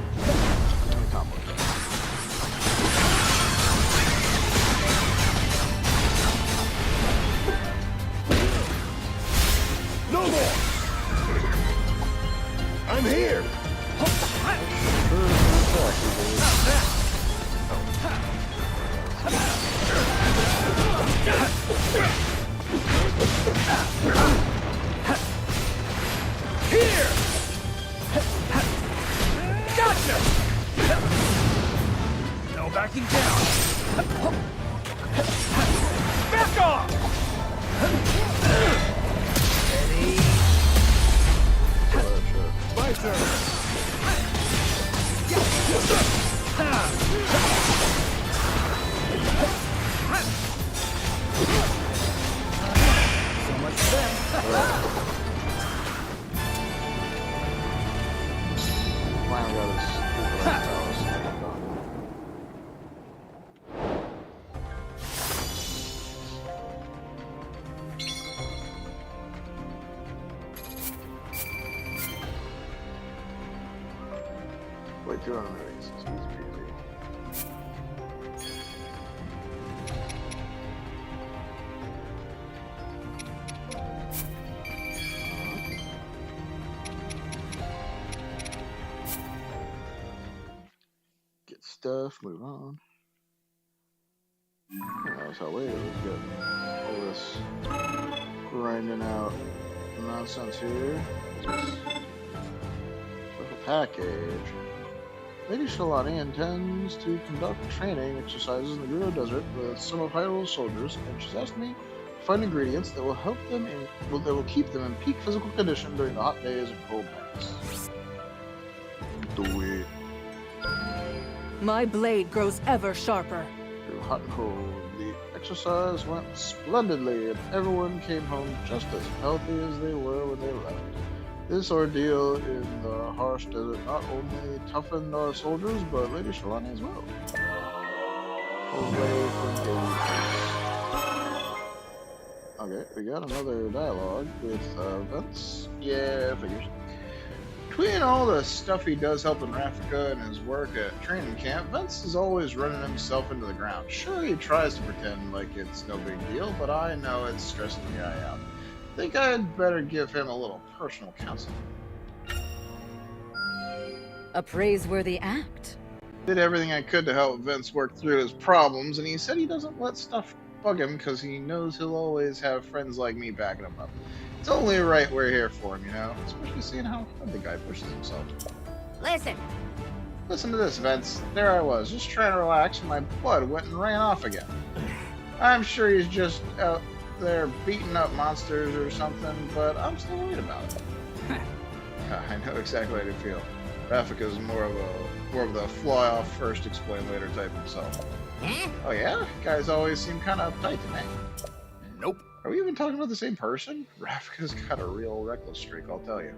No more! I'm here! Here! Gotcha! No backing down! Back off! Ready? My turn! So much for them. Wait, 200 movies. It's pretty Get stuff, move on. That's how late it was getting. All this grinding out nonsense here. Special package. Lady Shalani intends to conduct training exercises in the Hyrule Desert with some of Hyrule's soldiers, and she's asked me to find ingredients that will help them that will keep them in peak physical condition during the hot days and cold nights. Do it. My blade grows ever sharper. Through hot and cold, the exercise went splendidly, and everyone came home just as healthy as they were when they left. This ordeal in the harsh desert not only toughened our soldiers, but Lady Shalani as well. Hooray for Davis. Okay, we got another dialogue with Vince. Yeah, figures. Between all the stuff he does helping Rafika and his work at training camp, Vince is always running himself into the ground. Sure, he tries to pretend like it's no big deal, but I know it's stressing the guy out. Think I'd better give him a little personal counseling. A praiseworthy act. Did everything I could to help Vince work through his problems, and he said he doesn't let stuff bug him because he knows he'll always have friends like me backing him up. It's only right we're here for him, you know? Especially seeing how hard the guy pushes himself. Listen. Listen to this, Vince. There I was, just trying to relax, and my blood went and ran off again. I'm sure he's just out there beating up monsters or something, but I'm still worried about it. I know exactly how you feel. Rafika's more of the fly off first, explain later type himself. Oh yeah? Guys always seem kind of uptight to me. Nope. Are we even talking about the same person? Rafika's got a real reckless streak, I'll tell you.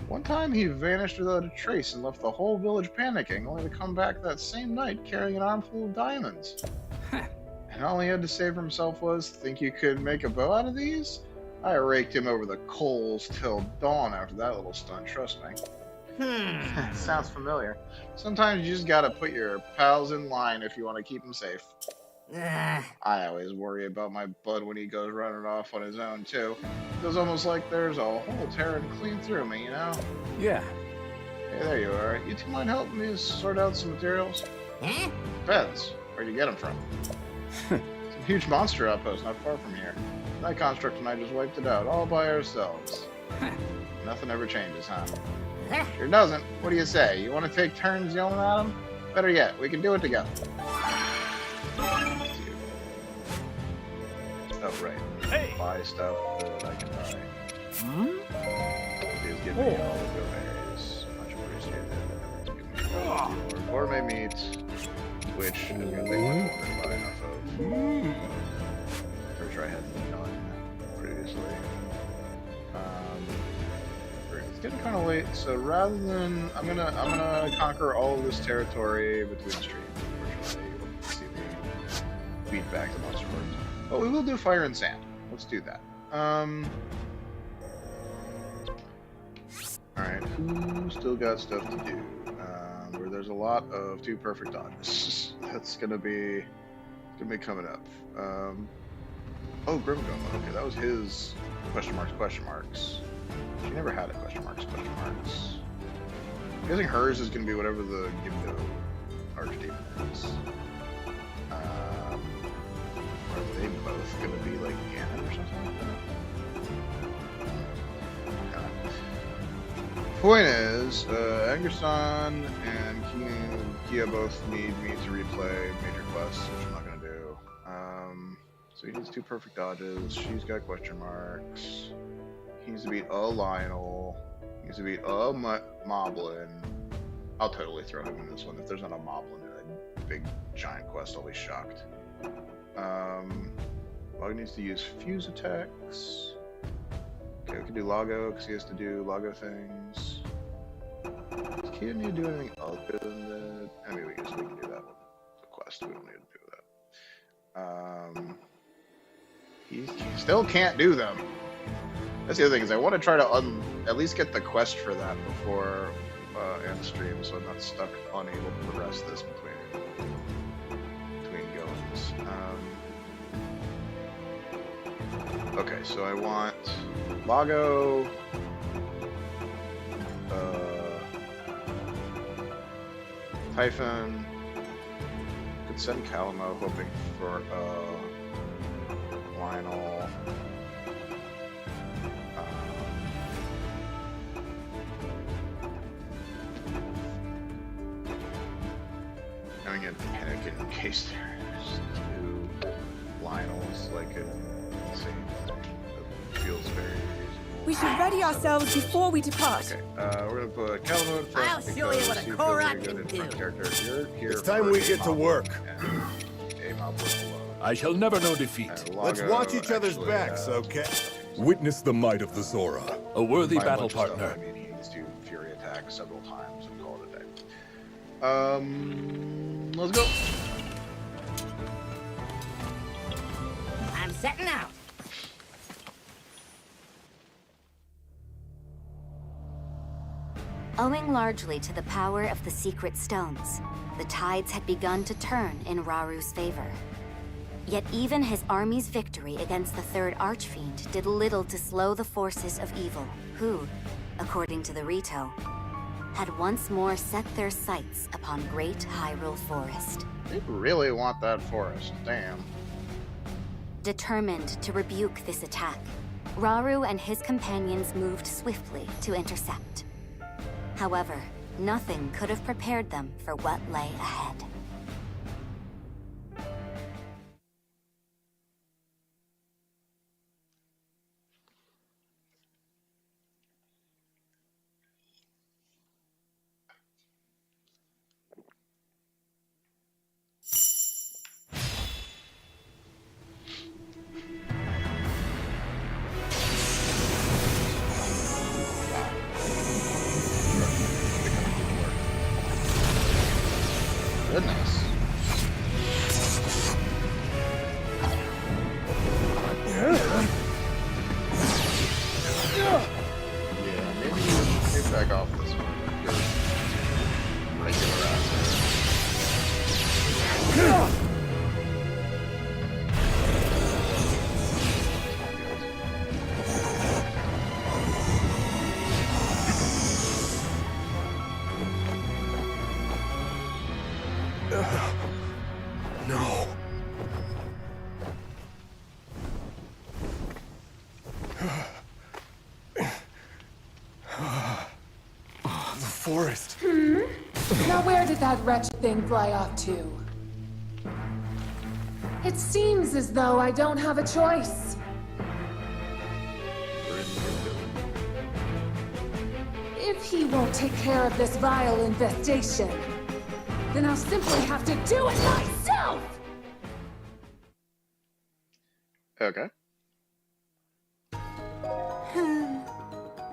One time he vanished without a trace and left the whole village panicking, only to come back that same night carrying an armful of diamonds. And all he had to say for himself was, "Think you could make a bow out of these?" I raked him over the coals till dawn after that little stunt, trust me. Sounds familiar. Sometimes you just gotta put your pals in line if you want to keep them safe. I always worry about my bud when he goes running off on his own, too. It feels almost like there's a hole tearing clean through me, you know? Yeah. Hey, there you are. You two mind helping me sort out some materials? Beds. Where'd you get them from? Some huge monster outpost not far from here. That construct and I just wiped it out, all by ourselves. Nothing ever changes, huh? Sure doesn't. What do you say? You want to take turns yelling at him? Better yet, we can do it together. Oh, right. Hey. Buy stuff that I can buy. Please give me all the blueberries. Much appreciated. Gourmet meat, which is going to be much more than buy enough of. Pretty sure I had none previously. It's getting kind of late, so rather than I'm gonna conquer all of this territory between the streams. Unfortunately, you won't see me beat back the monster hordes. But we will do fire and sand. Let's do that. Alright, who still got stuff to do? Where there's a lot of too perfect dodges. That's gonna be coming up. Oh, Grimgum. Okay, that was his question marks. She never had a question marks. I'm guessing hers is gonna be whatever the Gimdo Archdemon is. Are they both gonna be like Ganon or something like that? Point is, Angerson and Kia both need me to replay major quests, which I'm not gonna do. So he needs 2 perfect dodges. She's got question marks. He needs to beat a Lionel. He needs to beat a Moblin. I'll totally throw him in this one. If there's not a Moblin in a big giant quest, I'll be shocked. Log needs to use fuse attacks. Okay, we can do Lago because he has to do Lago things. Does Kia need to do anything other than that? I mean, we can do that with the quest. We don't need to do that. He still can't do them. That's the other thing, is I want to try to at least get the quest for that before and stream, so I'm not stuck unable to progress this between goings. Okay, so I want Lago, Typhon. Could send Calamo, hoping for Lionel. I'm gonna panic in case there's two Lionels, like it seems. It feels very reasonable. We should ready ourselves before we depart. Okay, we're gonna put Calamo in front. I'll show you what a Korok can do. You're here. It's time we get to work. I shall never know defeat. Let's watch each other's backs, okay? Witness the might of the Zora. A worthy battle partner. I mean, he needs to Fury attack several times and call it a day. Let's go. I'm setting out. Owing largely to the power of the secret stones, the tides had begun to turn in Raru's favor. Yet even his army's victory against the Third Archfiend did little to slow the forces of evil, who, according to the Rito, had once more set their sights upon Great Hyrule Forest. They really want that forest, damn. Determined to rebuke this attack, Raru and his companions moved swiftly to intercept. However, nothing could have prepared them for what lay ahead. Goodness. Yeah, maybe back off this one. You're regular No. The forest. Now where did that wretched thing fly off to? It seems as though I don't have a choice. If he won't take care of this vile infestation, then I'll simply have to do it myself! Okay.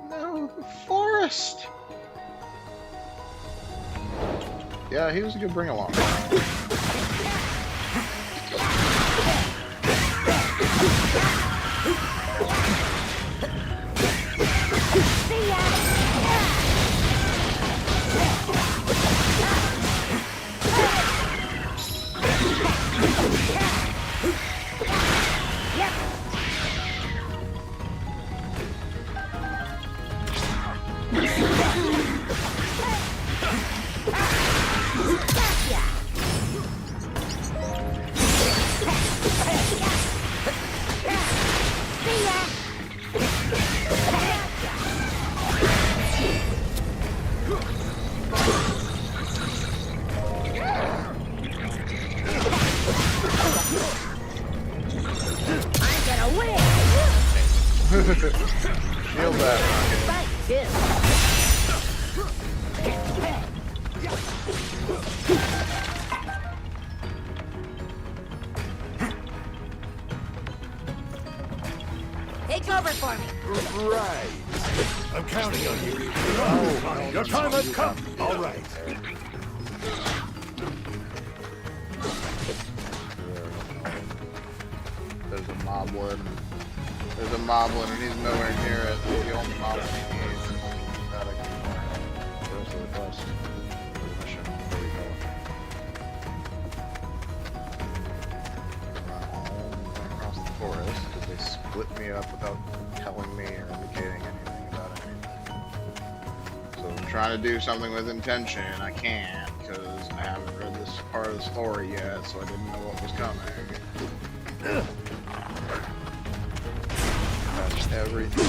No, the forest! Yeah, he was a good bring along. See ya! Feel that. Take over for me. Right. I'm counting on you. Oh, your time has come. All right. There's a moblin. There's a moblin and he's nowhere near it. The only moblin he needs is that I can. quest. Or the mission, whatever you call it. Run all the way across the forest because they split me up without telling me or indicating anything about anything. So I'm trying to do something with intention. I can't because I haven't read this part of the story yet, so I didn't know what was coming. That's everything.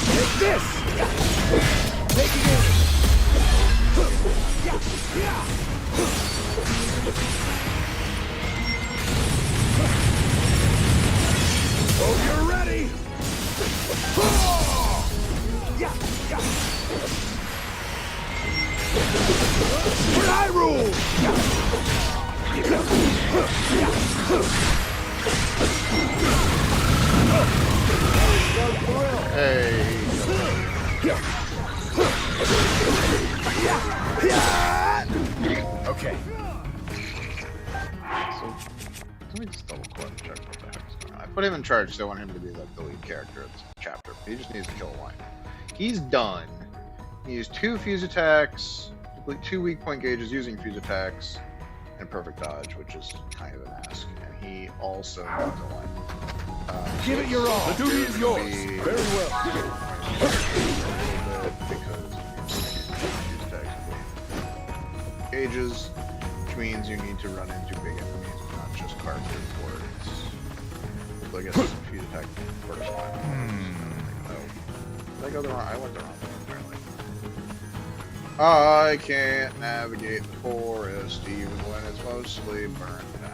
Take this! Taking it! Oh, you're ready! For Hyrule! Hey! Okay. So, let me just double check what the heck's going on. I put him in charge because I want him to be like the lead character of this chapter. He just needs to kill a lion. He's done. He used 2 fuse attacks, complete 2 weak point gauges using fuse attacks, and perfect dodge, which is kind of an ask. And he also needs a lion. Give it your all. The duty is yours. Very well. Gauges, which means you need to run into big enemies, not just cardboard boards. So I guess it's a fuse attack first time. Did I go the wrong? I went the wrong way apparently. I can't navigate the forest even when it's mostly burned down.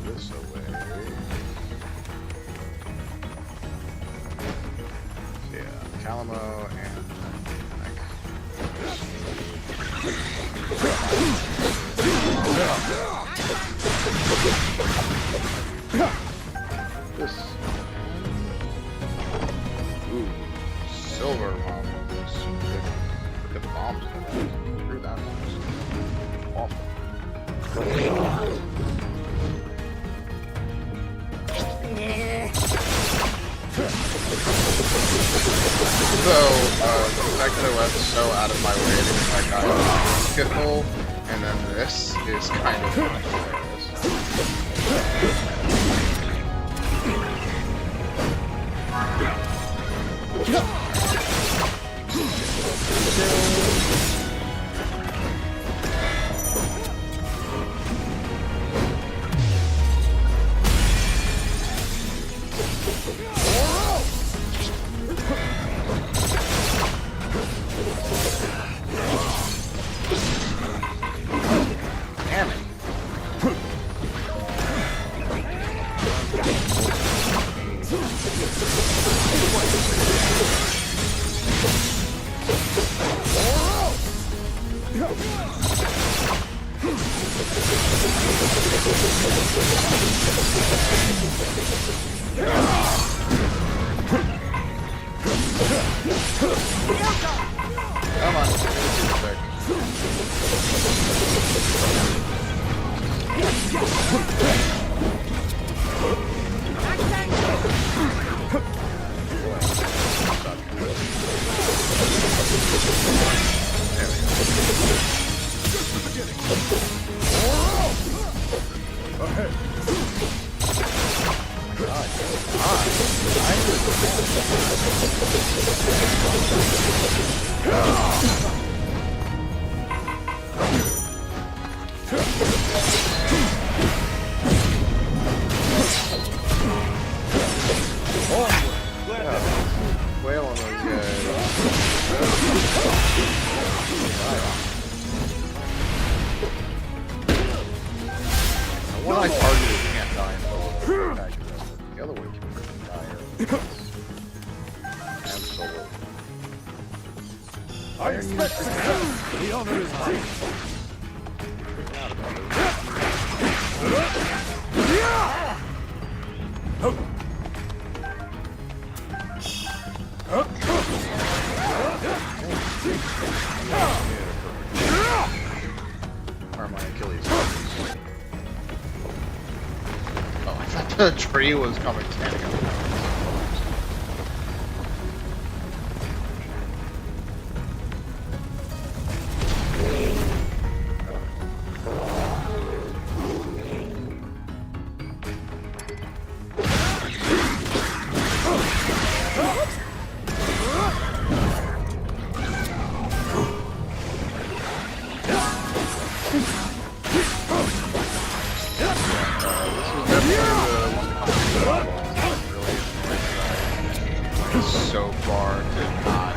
This away. Yeah, Calamo and this. Ooh, silver bombs. Look at the bombs. Screw that one. Awful. So, the fact that I went so out of my way to get that guy skiffle, and then this is kind of hilarious. Damn it. Come on, give me a sec. Whale on those guys. The one I targeted can't die until the attack is over. The other one can freaking die. Absolutely. I expect success. The honor is mine. The tree was coming standing up. So far did not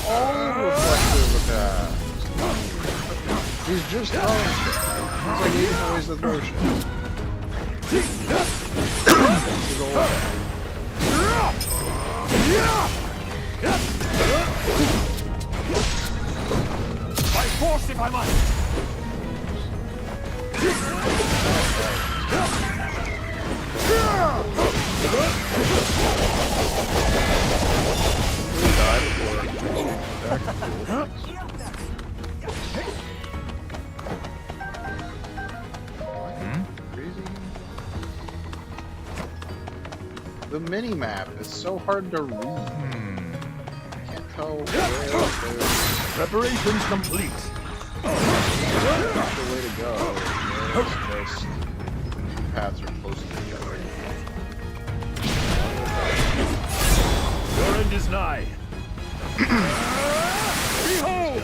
all reflective of that. He's just throwing shit. It's like he's always the throw shit. By force if I must! The mini map is so hard to read. I can't tell where Preparations complete. That's the way to go. It's just two paths are close to each other. Your end is nigh. Behold!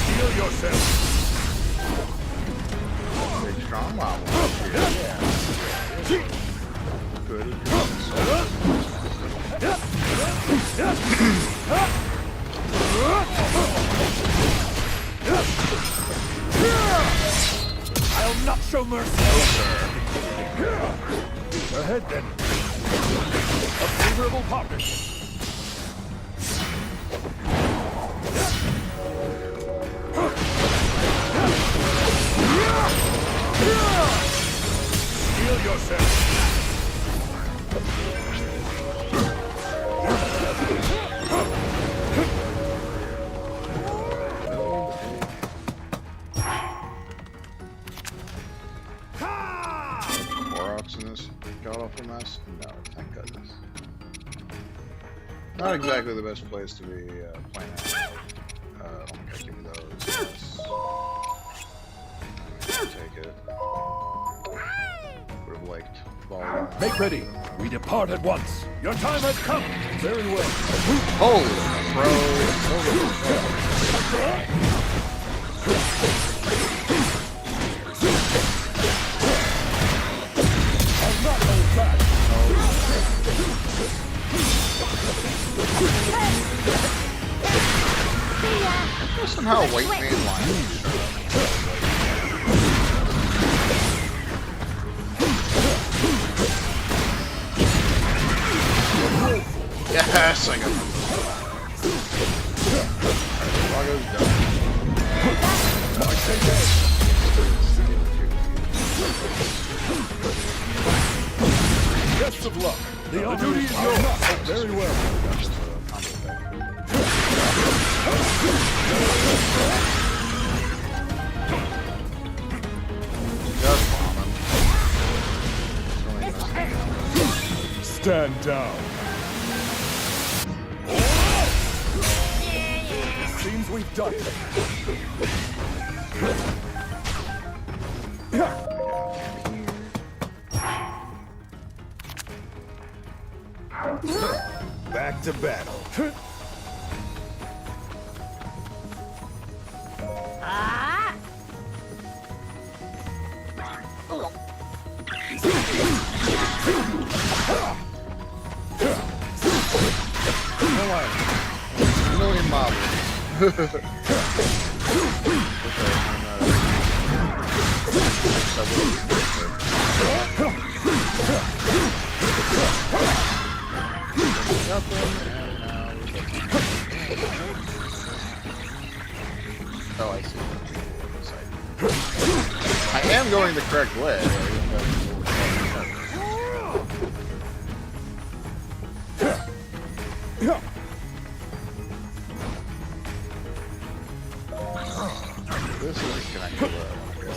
Heal yourself. Big strong mob. Yeah. Good. I'll not show mercy. No, sir. Ahead then. A favorable pocket. Heal yourself. In this god-awful mess? No, thank goodness. Not exactly the best place to be playing out. Oh my god, give me those. Yes. Take it. Would have liked volume. Make ready. We depart at once. Your time has come. Very well. Holy Not hold back. Somehow white man lion. Yes, I got it. Wago's Best of luck. The duty is yours. Very well. Stand down. Seems we've done it. Back to battle. Million marbles. Oh, I see. I am going the correct way. This is connected where I want to go.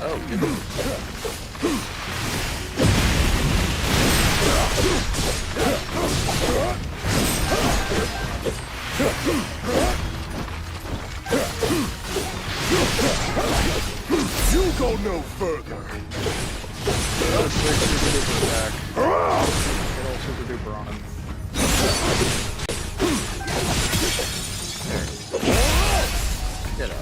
Oh, good. You go no further. Oh, sick, super duper attack. Get all super duper on him. There. Get up.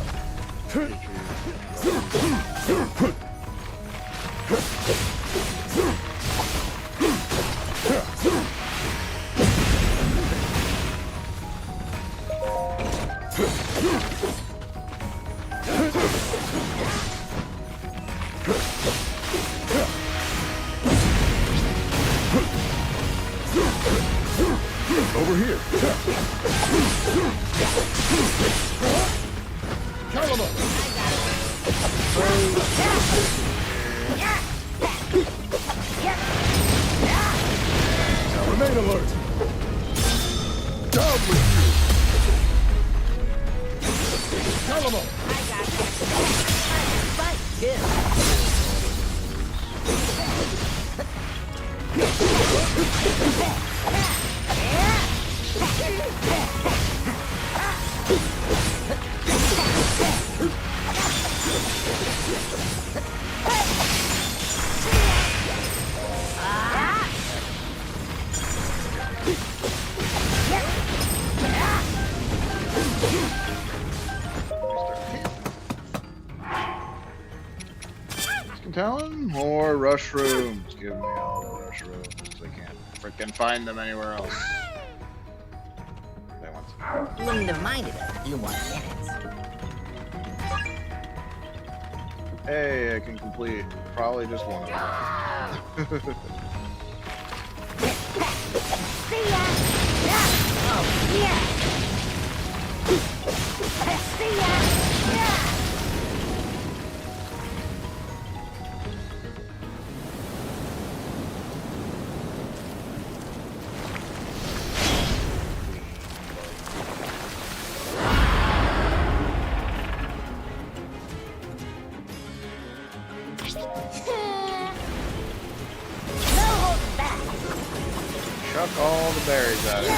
Over here. Caliber. Remain alert. Down with you. Caliber. Fight, kid. Talon? More rush rooms. Give me all the rush rooms. I can't freaking find them anywhere else. They want to. Wouldn't have minded a few more minutes. Hey, I can complete probably just one of them. See ya! Oh, yeah! See ya! Yeah! Chuck all the berries at it.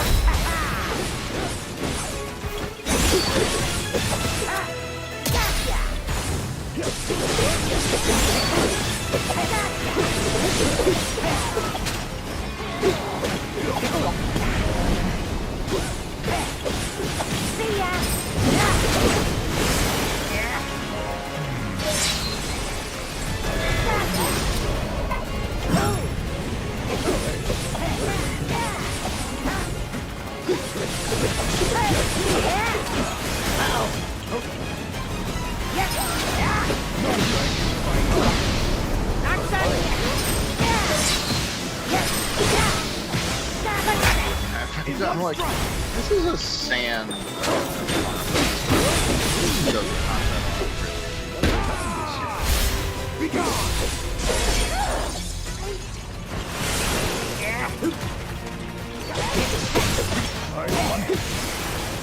I'm like, this is a sand. Be gone.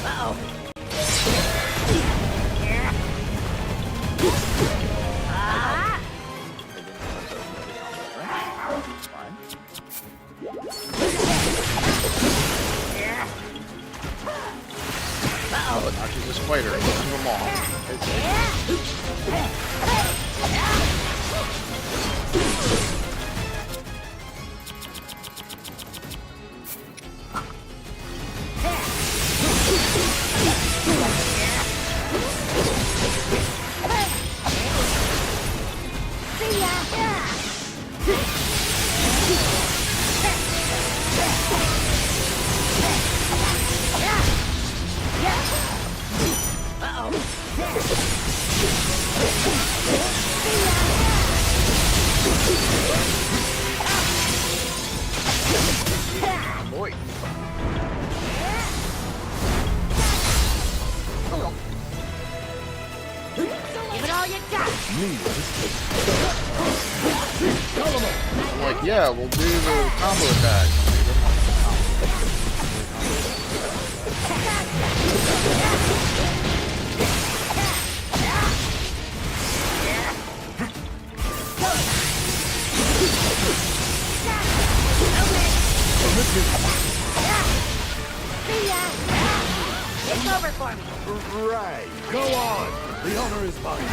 Uh-oh. Oh, it notches the spider and kills them all. See ya! Boy. Give it all you got! I'm like, yeah, we'll do the combo attack. See ya! It's over for me! Right, go on! The honor is mine.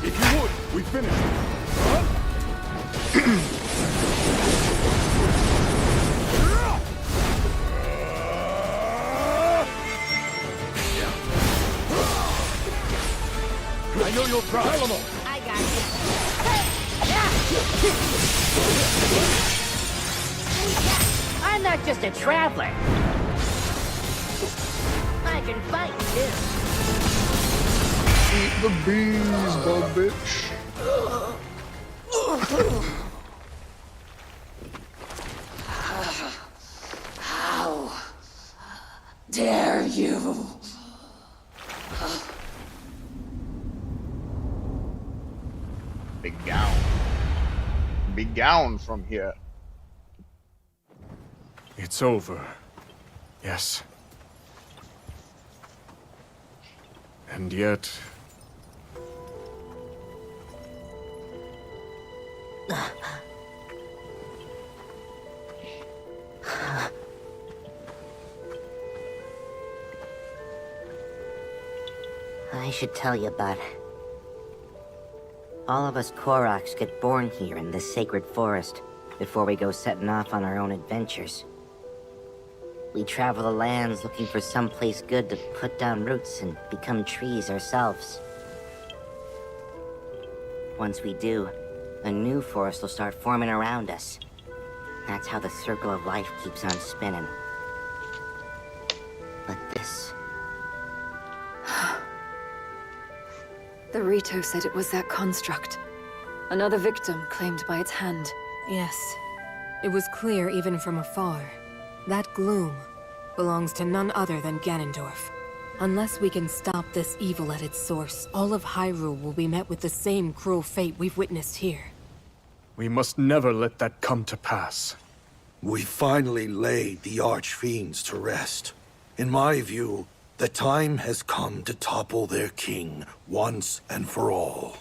If you would, we finished. Huh? I know your pride. I got you. I'm not just a traveler. I can fight too. Eat the bees, bug bitch. How dare you? Be gone. Be gone from here. It's over. Yes. And yet... I should tell you, but all of us Koroks get born here in this sacred forest before we go setting off on our own adventures. We travel the lands looking for someplace good to put down roots and become trees ourselves. Once we do, a new forest will start forming around us. That's how the circle of life keeps on spinning. But this... The Rito said it was that construct. Another victim claimed by its hand. Yes. It was clear even from afar. That gloom belongs to none other than Ganondorf. Unless we can stop this evil at its source, all of Hyrule will be met with the same cruel fate we've witnessed here. we must never let that come to pass. We finally laid the Archfiends to rest. In my view, the time has come to topple their king once and for all.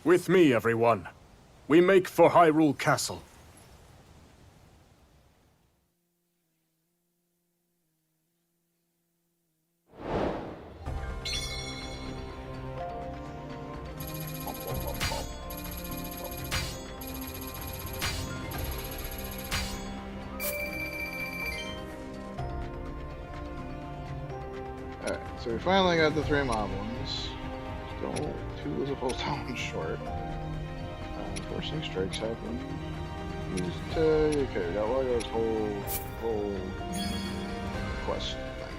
With me, everyone. We make for Hyrule Castle. Alright, so we finally got the 3 moblins. Still 2 visible towns short. Forcing strikes happen. Okay, we got all those whole quest thing.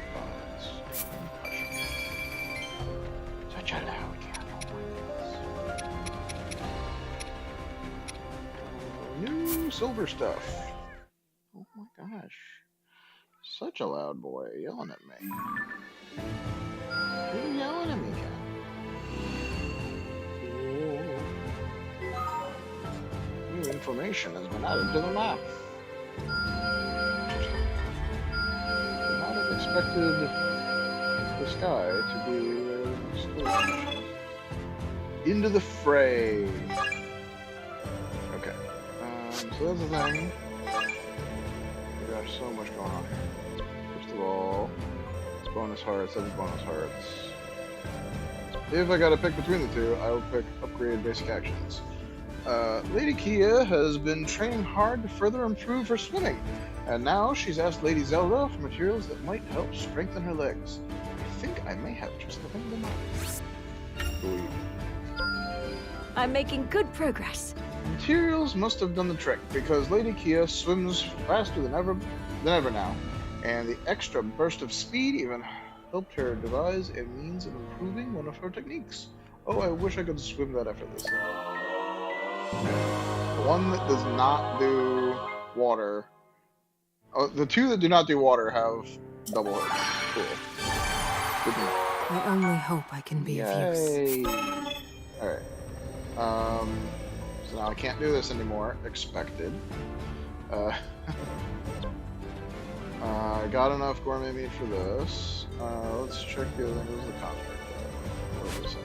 Such a loud new silver stuff. Oh my gosh. Such a loud boy yelling at me. Who are you yelling at me, cat? New information has been added to the map. Would not have expected the sky to be exclusive. Into the fray. Okay. So that's the thing. We got so much going on here. First of all, it's bonus hearts, that's bonus hearts. If I gotta pick between the two, I will pick upgrade basic actions. Lady Kia has been training hard to further improve her swimming, and now she's asked Lady Zelda for materials that might help strengthen her legs. I think I may have just the thing to mind. I'm making good progress. Materials must have done the trick, because Lady Kia swims faster than ever now. And the extra burst of speed even helped her devise a means of improving one of her techniques. Oh, I wish I could swim that effortlessly. The one that does not do water. Oh, the two that do not do water have double hits. Cool. Good to know. I only hope I can be of use. Yay! Alright. So now I can't do this anymore. Expected. I got enough gourmet meat for this. Let's check the other thing. What was the contract? What was that?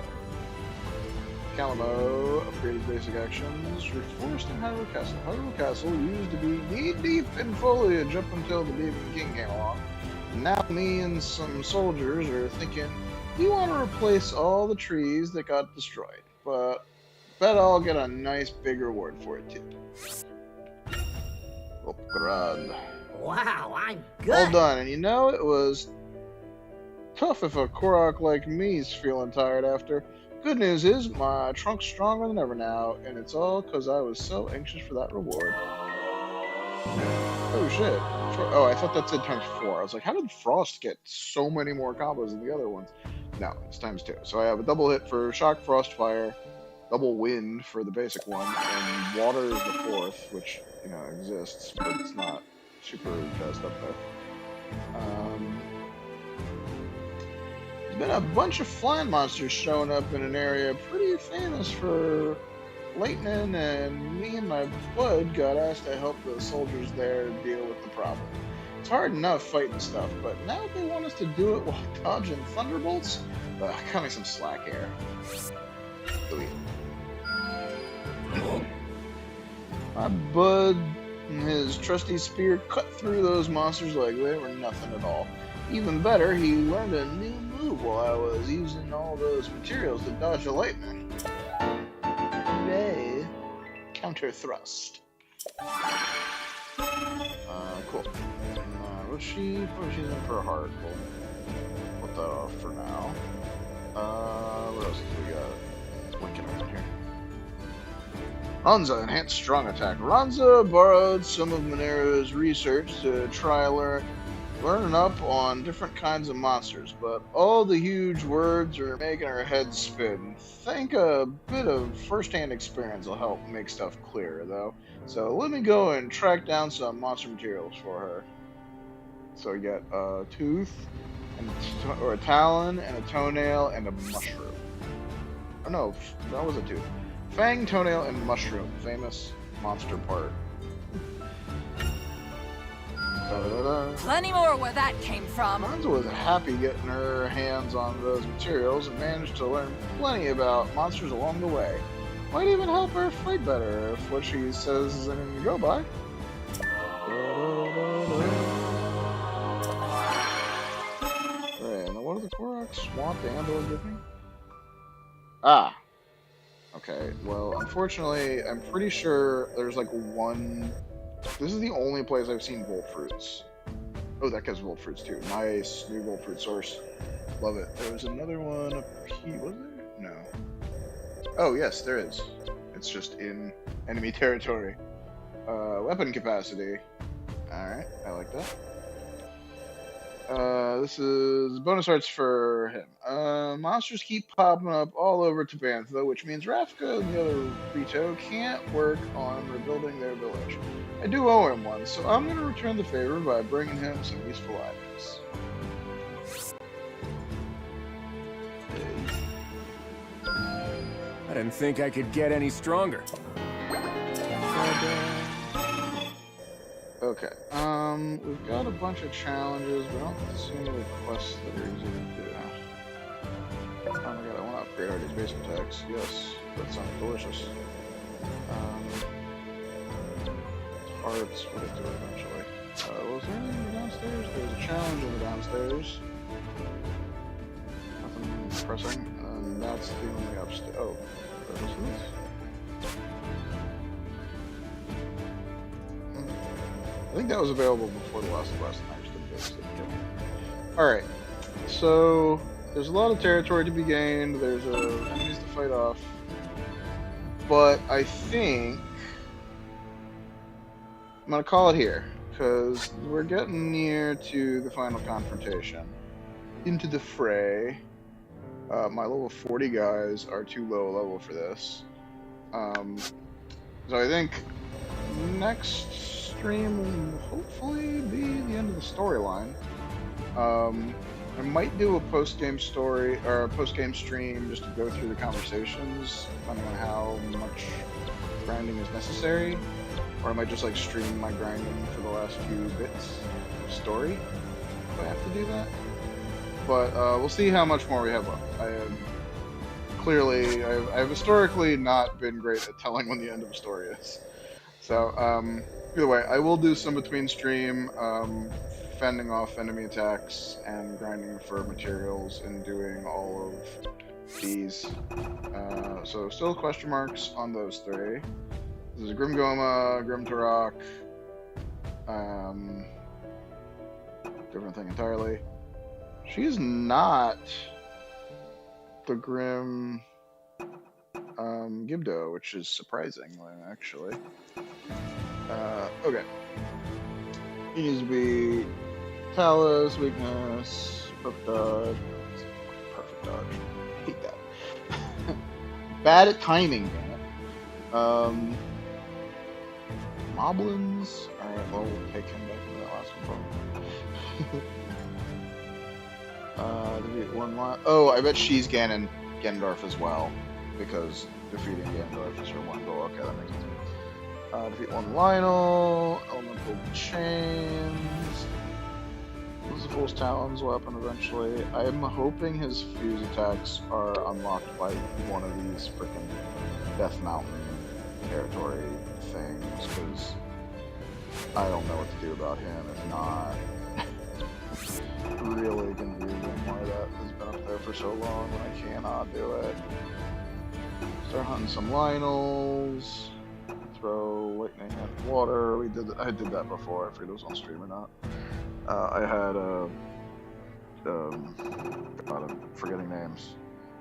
Calamo upgraded basic actions. Reforced in Hyrule Castle. Hyrule Castle used to be knee-deep in foliage up until the Demon King came along. And now me and some soldiers are thinking, we want to replace all the trees that got destroyed. But bet I'll get a nice big reward for it too. Upgrade. Wow, I'm good. All done, and you know, it was tough if a Korok like me's feeling tired after. Good news is, my trunk's stronger than ever now, and it's all because I was so anxious for that reward. Oh shit. Oh, I thought that said times 4. I was like, how did Frost get so many more combos than the other ones? No, it's times 2. So I have a double hit for Shock, Frost, Fire, double Wind for the basic one, and Water is the 4th, which, you know, exists, but it's not super fast up there. There's been a bunch of flying monsters showing up in an area pretty famous for lightning, and me and my bud got asked to help the soldiers there deal with the problem. It's hard enough fighting stuff, but now they want us to do it while dodging thunderbolts? Cut me some slack here. My bud and his trusty spear cut through those monsters like they were nothing at all. Even better, he learned a new move while I was using all those materials to dodge the lightning. Yay. Counter thrust. Cool. What's she's in for a heart. We'll put that off for now. What else do we got? Linking around here. Ranza, enhanced strong attack. Ranza borrowed some of Minero's research to try learning up on different kinds of monsters, but all the huge words are making her head spin. Think a bit of first-hand experience will help make stuff clearer, though. So let me go and track down some monster materials for her. So we got a tooth, or a talon, and a toenail, and a mushroom. Oh no, that was a tooth. Fang, toenail, and mushroom. Famous monster part. Plenty more where that came from. Ranza was happy getting her hands on those materials and managed to learn plenty about monsters along the way. Might even help her fight better if what she says is anything to go by. Right, and what are the Koroks? Swamp and or give me? Ah. Okay, well, unfortunately, I'm pretty sure there's like one... This is the only place I've seen Volt Fruits. Oh, that guy's Volt Fruits too. Nice, new Volt Fruit source. Love it. There was another one up here, was there? No. Oh, yes, there is. It's just in enemy territory. Weapon capacity. Alright, I like that. This is bonus arts for him. Monsters keep popping up all over Tabantha, which means Rafka and the other Rito can't work on rebuilding their village. I do owe him one, so I'm going to return the favor by bringing him some useful items. I didn't think I could get any stronger. Okay, we've got a bunch of challenges, but I don't see any quests that are easy to do. Oh my god, I want to upgrade all these basic attacks. Yes, that sounds delicious. Hearts, we'll get to it eventually. Was there anything downstairs? There was a challenge in the downstairs. Nothing pressing, and that's the only upstairs. Oh, what was this? I think that was available before the last night. Alright, so there's a lot of territory to be gained, there's enemies to fight off, but I think I'm going to call it here, because we're getting near to the final confrontation. Into the fray. My level 40 guys are too low level for this. So I think next stream will hopefully be the end of the storyline. I might do a post-game story or a post-game stream just to go through the conversations, depending on how much grinding is necessary, or I might just like stream my grinding for the last few bits of story if I have to do that. But we'll see how much more we have left. I've historically not been great at telling when the end of a story is. So either way, I will do some between stream, fending off enemy attacks and grinding for materials and doing all of these. So still question marks on those three. This is Grim Goma, Grim Turok, different thing entirely. She's not the Grim Gibdo, which is surprising, actually. Okay. He needs to be Talus, Weakness, Perfect Dodge. Perfect Dodge. I hate that. Bad at timing, damn it. Moblins? Alright, well, we'll take him back in that last one. Defeat one line. Oh, I bet she's Ganon Gendorf as well, because defeating Gendorf is her one goal. Okay, that makes sense. Defeat one Lionel, Elemental Chains. This is Fool's Talons will happen eventually. I'm hoping his fuse attacks are unlocked by one of these freaking Death Mountain territory things, because I don't know what to do about him if not. Really confusing why that has been up there for so long when I cannot do it. Start hunting some Lionels. Throw lightning at water. I did that before. I forget it was on stream or not. I had God, I'm forgetting names.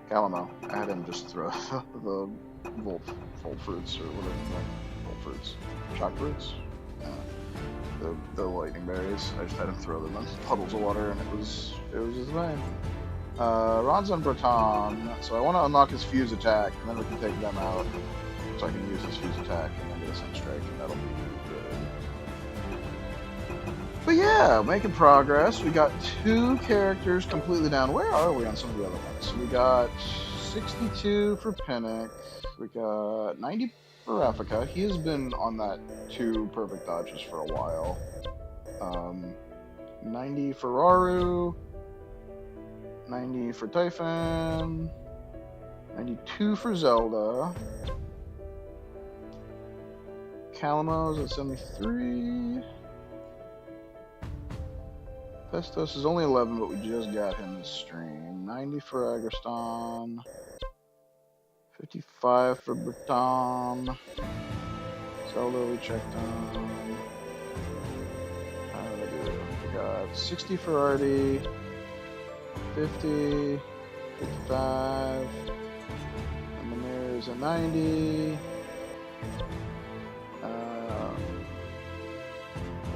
Calamo. I had him just throw the Volt fruits or whatever. Volt fruits. Shock fruits. The lightning berries. I just had him throw them in puddles of water, and it was just fine. Ronzon Breton. So I want to unlock his fuse attack, and then we can take them out. So I can use his fuse attack and then get a Sun Strike, and that'll be good. But yeah, making progress. We got 2 characters completely down. Where are we on some of the other ones? We got 62 for Pinnock. We got 90 for Rafika. He has been on that 2 perfect dodges for a while. 90 for Raru. 90 for Typhon. 92 for Zelda. Calamo's at 73. Pestos is only 11, but we just got him this stream. 90 for Agreston. 55 for Breton. Zelda we checked on. How did I do? We got 60 for Artie. 50. 55. And the mirror's at 90.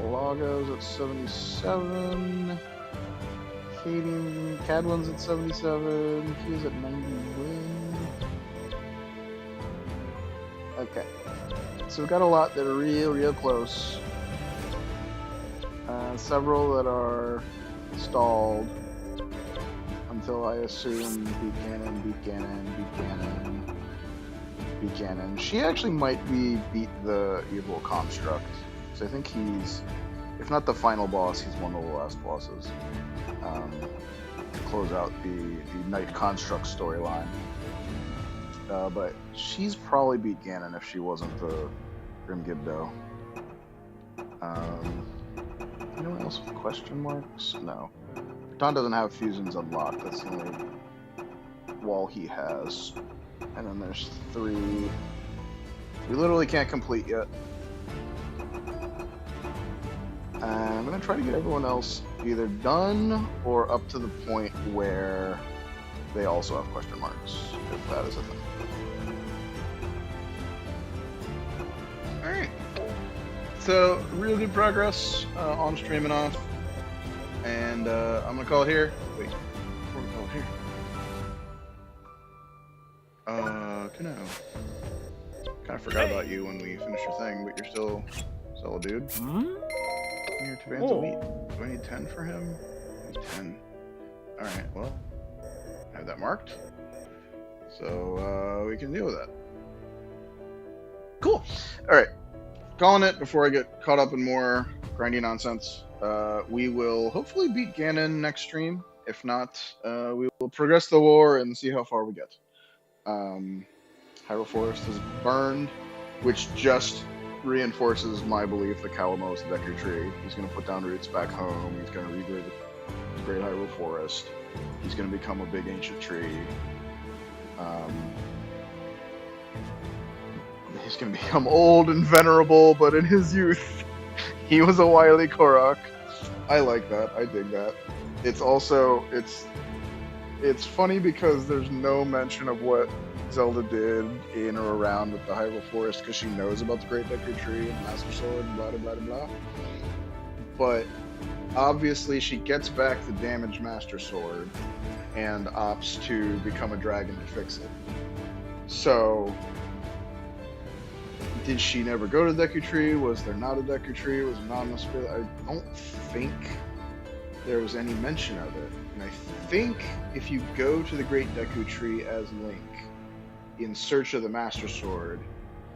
Lagos at 77. Cadwin's at 77. He's at 91. Okay. So we've got a lot that are real close. Several that are stalled until I assume beat Ganon. She actually might beat the evil construct. So I think he's, if not the final boss, he's one of the last bosses. To close out the Knight Construct storyline. But she's probably beat Ganon if she wasn't the Grim Gibdo. Anyone else with question marks? No. Don doesn't have fusions unlocked. That's the only wall he has. And then there's 3 we literally can't complete yet. I'm going to try to get everyone else either done or up to the point where they also have question marks, if that is a thing. Alright. So, real good progress on stream and off. And I'm gonna call it here. Wait, before we call it here. Kano. Kind of forgot about you when we finished your thing, but you're still a dude. You're 2 bands of wheat. Do I need 10 for him? I need 10. Alright, well, I have that marked. So, we can deal with that. Cool. Alright. Calling it before I get caught up in more grindy nonsense. We will hopefully beat Ganon next stream. If not, we will progress the war and see how far we get. Hyrule Forest is burned, which just reinforces my belief that Kalamo is the Deku Tree. He's going to put down roots back home. He's going to rebuild the Great Hyrule Forest. He's going to become a big ancient tree. He's going to become old and venerable, but in his youth, he was a wily Korok. I like that. I dig that. It's also, it's funny because there's no mention of what Zelda did in or around with the Hyrule Forest because she knows about the Great Deku Tree and Master Sword and blah blah blah blah. But obviously she gets back the damaged Master Sword and opts to become a dragon to fix it. So did she never go to the Deku Tree? Was there not a Deku Tree? Was there not enough spirit? I don't think there was any mention of it. And I think if you go to the Great Deku Tree as Link in search of the Master Sword,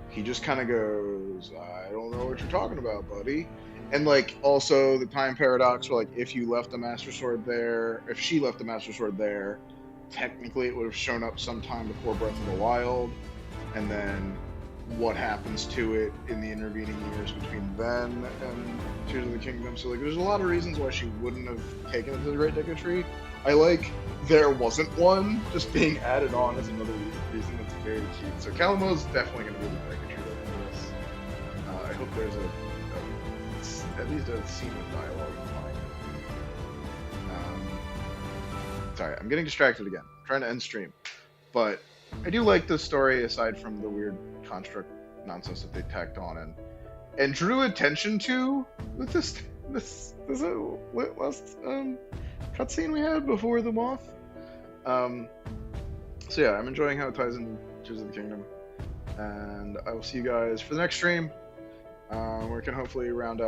he just kind of goes, I don't know what you're talking about, buddy. And like also the time paradox where like if you left the Master Sword there, if she left the Master Sword there, technically it would have shown up sometime before Breath of the Wild, and then what happens to it in the intervening years between then and Tears of the Kingdom. So like there's a lot of reasons why she wouldn't have taken it to the Great Deku Tree. I like there wasn't one just being added on as another reason that's very cute. So Kalamo's definitely going to be the Deku Tree for this. I hope there's at least a scene with dialogue in sorry, I'm getting distracted again. I'm trying to end stream. But I do like this story aside from the weird construct nonsense that they tacked on and drew attention to with this last cutscene we had before the moth. So yeah, I'm enjoying how it ties into Tears of the Kingdom, and I will see you guys for the next stream. We can hopefully round out